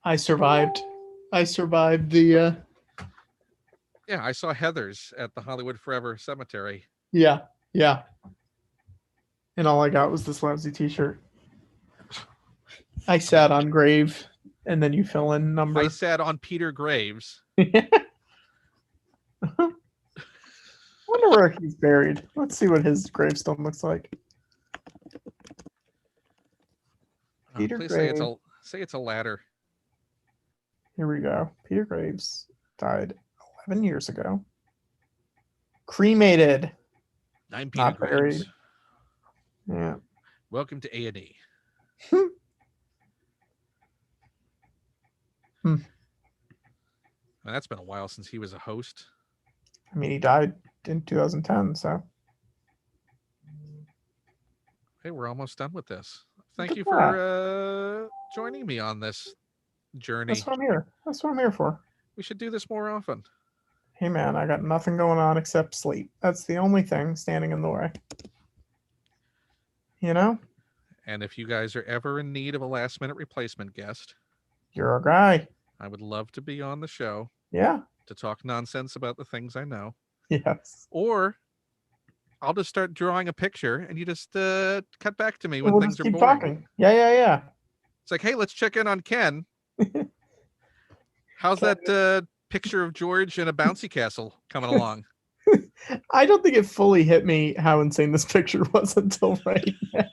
[SPEAKER 2] I survived. I survived the.
[SPEAKER 1] Yeah, I saw Heather's at the Hollywood Forever Cemetery.
[SPEAKER 2] Yeah, yeah. And all I got was this lousy T-shirt. I sat on grave, and then you fill in number.
[SPEAKER 1] I sat on Peter Graves.
[SPEAKER 2] Wonder where he's buried. Let's see what his gravestone looks like. Peter
[SPEAKER 1] Please
[SPEAKER 2] Graves.
[SPEAKER 1] say it's a ladder.
[SPEAKER 2] Here we go. Peter Graves died 11 years ago. Cremated.
[SPEAKER 1] I'm Peter
[SPEAKER 2] Not
[SPEAKER 1] Graves.
[SPEAKER 2] buried. Yeah.
[SPEAKER 1] Welcome to A&E.
[SPEAKER 2] Hmm.
[SPEAKER 1] That's been a while since he was a host.
[SPEAKER 2] I mean, he died in 2010, so.
[SPEAKER 1] Hey, we're almost done with this. Thank
[SPEAKER 2] Look
[SPEAKER 1] you
[SPEAKER 2] at
[SPEAKER 1] for joining me on this journey.
[SPEAKER 2] That's what I'm here. That's what I'm here for.
[SPEAKER 1] We should do this more often.
[SPEAKER 2] Hey, man, I got nothing going on except sleep. That's the only thing standing in the way. You know?
[SPEAKER 1] And if you guys are ever in need of a last-minute replacement guest,
[SPEAKER 2] You're our guy.
[SPEAKER 1] I would love to be on the show
[SPEAKER 2] Yeah.
[SPEAKER 1] to talk nonsense about the things I know.
[SPEAKER 2] Yes.
[SPEAKER 1] Or I'll just start drawing a picture and you just cut back to me when
[SPEAKER 2] We'll
[SPEAKER 1] things
[SPEAKER 2] just
[SPEAKER 1] are
[SPEAKER 2] keep
[SPEAKER 1] boring.
[SPEAKER 2] talking. Yeah.
[SPEAKER 1] It's like, hey, let's check in on Ken. How's that picture of George in a bouncy castle coming along?
[SPEAKER 2] I don't think it fully hit me how insane this picture was until right now.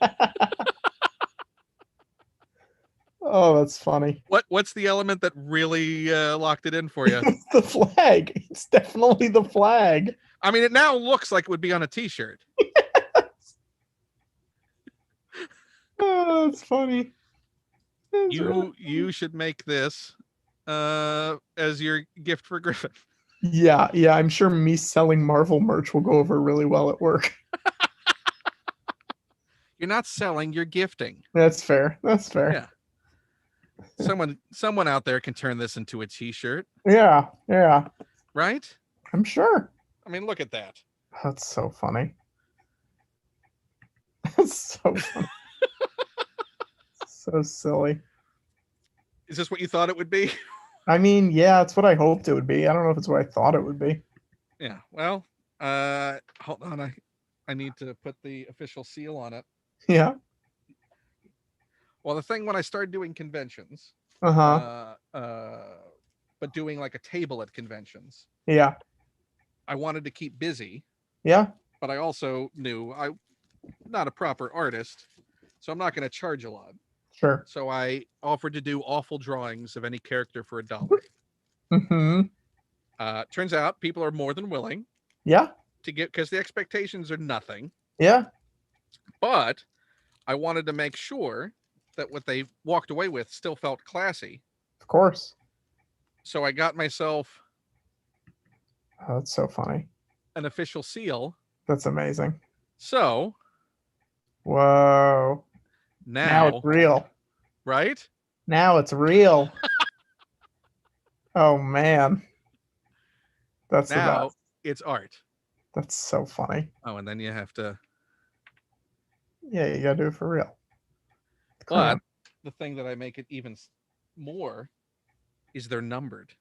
[SPEAKER 2] Oh, that's funny.
[SPEAKER 1] What's the element that really locked it in for you?
[SPEAKER 2] It's the flag. It's definitely the flag.
[SPEAKER 1] I mean, it now looks like it would be on a t-shirt.
[SPEAKER 2] Oh, that's funny. That's really
[SPEAKER 1] You should make this as your gift for Griffin.
[SPEAKER 2] Yeah, I'm sure me selling Marvel merch will go over really well at work.
[SPEAKER 1] You're not selling, you're gifting.
[SPEAKER 2] That's fair.
[SPEAKER 1] Yeah. Someone out there can turn this into a t-shirt,
[SPEAKER 2] Yeah.
[SPEAKER 1] right?
[SPEAKER 2] I'm sure.
[SPEAKER 1] I mean, look at that.
[SPEAKER 2] That's so funny. That's so funny. So silly.
[SPEAKER 1] Is this what you thought it would be?
[SPEAKER 2] I mean, yeah, it's what I hoped it would be. I don't know if it's what I thought it would be.
[SPEAKER 1] Yeah. Well, hold on. I need to put the official seal on it.
[SPEAKER 2] Yeah.
[SPEAKER 1] Well, the thing when I started doing conventions,
[SPEAKER 2] Uh-huh.
[SPEAKER 1] But doing like a table at conventions,
[SPEAKER 2] Yeah.
[SPEAKER 1] I wanted to keep busy,
[SPEAKER 2] Yeah.
[SPEAKER 1] but I also knew I'm not a proper artist, so I'm not going to charge a lot.
[SPEAKER 2] Sure.
[SPEAKER 1] So I offered to do awful drawings of any character for $1.
[SPEAKER 2] Mm-hmm.
[SPEAKER 1] Turns out people are more than willing
[SPEAKER 2] Yeah.
[SPEAKER 1] to get, because the expectations are nothing.
[SPEAKER 2] Yeah.
[SPEAKER 1] But I wanted to make sure that what they walked away with still felt classy.
[SPEAKER 2] Of course.
[SPEAKER 1] So I got myself
[SPEAKER 2] Oh, that's so funny.
[SPEAKER 1] an official seal.
[SPEAKER 2] That's amazing.
[SPEAKER 1] So
[SPEAKER 2] Whoa. Now
[SPEAKER 1] now,
[SPEAKER 2] it's real.
[SPEAKER 1] right?
[SPEAKER 2] Now it's real. Oh man. That's the
[SPEAKER 1] Now
[SPEAKER 2] best.
[SPEAKER 1] it's art.
[SPEAKER 2] That's so funny.
[SPEAKER 1] Oh, and then you have to.
[SPEAKER 2] Yeah, you gotta do it for real.
[SPEAKER 1] But the thing that I make it even more is they're numbered.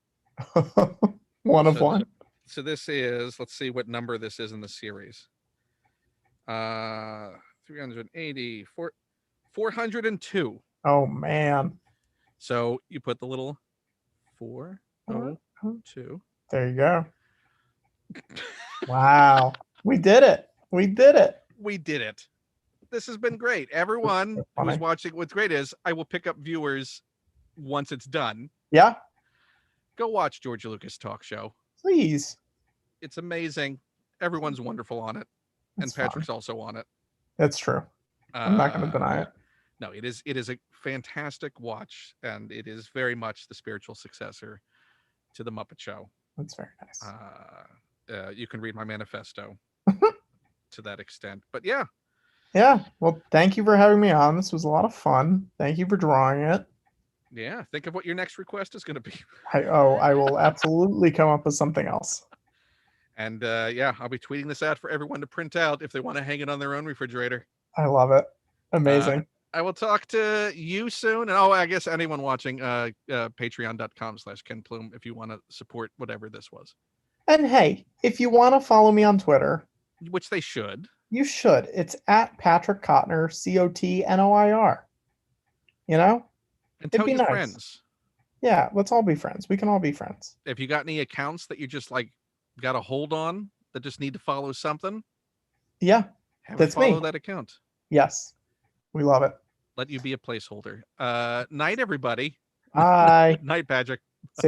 [SPEAKER 2] One of
[SPEAKER 1] So
[SPEAKER 2] one.
[SPEAKER 1] So this is, let's see what number this is in the series. 380, 402.
[SPEAKER 2] Oh man.
[SPEAKER 1] So you put the little 402.
[SPEAKER 2] There you go. Wow. We did it. We did it.
[SPEAKER 1] We did it. This has been great. Everyone
[SPEAKER 2] so
[SPEAKER 1] who's
[SPEAKER 2] funny.
[SPEAKER 1] watching, what's great is I will pick up viewers once it's done.
[SPEAKER 2] Yeah.
[SPEAKER 1] Go watch George Lucas Talk Show.
[SPEAKER 2] Please.
[SPEAKER 1] It's amazing. Everyone's wonderful on it. And
[SPEAKER 2] It's
[SPEAKER 1] Patrick's
[SPEAKER 2] fun.
[SPEAKER 1] also on it.
[SPEAKER 2] That's true. I'm not going to deny it.
[SPEAKER 1] No, it is a fantastic watch, and it is very much the spiritual successor to the Muppet Show.
[SPEAKER 2] That's very nice.
[SPEAKER 1] You can read my manifesto to that extent. But yeah,
[SPEAKER 2] Yeah. Well, thank you for having me on. This was a lot of fun. Thank you for drawing it.
[SPEAKER 1] yeah. Think of what your next request is going to be.
[SPEAKER 2] I will absolutely come up with something else.
[SPEAKER 1] And yeah, I'll be tweeting this out for everyone to print out if they want to hang it on their own refrigerator.
[SPEAKER 2] I love it. Amazing.
[SPEAKER 1] I will talk to you soon. And I guess anyone watching, patreon.com/Ken Plume if you want to support whatever this was.
[SPEAKER 2] And hey, if you want to follow me on Twitter,
[SPEAKER 1] Which they should.
[SPEAKER 2] you should. It's at Patrick Cotner, Cotnoir. You know?
[SPEAKER 1] And tell
[SPEAKER 2] be
[SPEAKER 1] your
[SPEAKER 2] nice.
[SPEAKER 1] friends.
[SPEAKER 2] Yeah, let's all be friends. We can all be friends.
[SPEAKER 1] If you got any accounts that you just like got a hold on that just need to follow something,
[SPEAKER 2] Yeah,
[SPEAKER 1] have
[SPEAKER 2] that's
[SPEAKER 1] them follow
[SPEAKER 2] me.
[SPEAKER 1] that account.
[SPEAKER 2] Yes. We love it.
[SPEAKER 1] Let you be a placeholder. Night, everybody.
[SPEAKER 2] Bye.
[SPEAKER 1] Night, Patrick.
[SPEAKER 2] See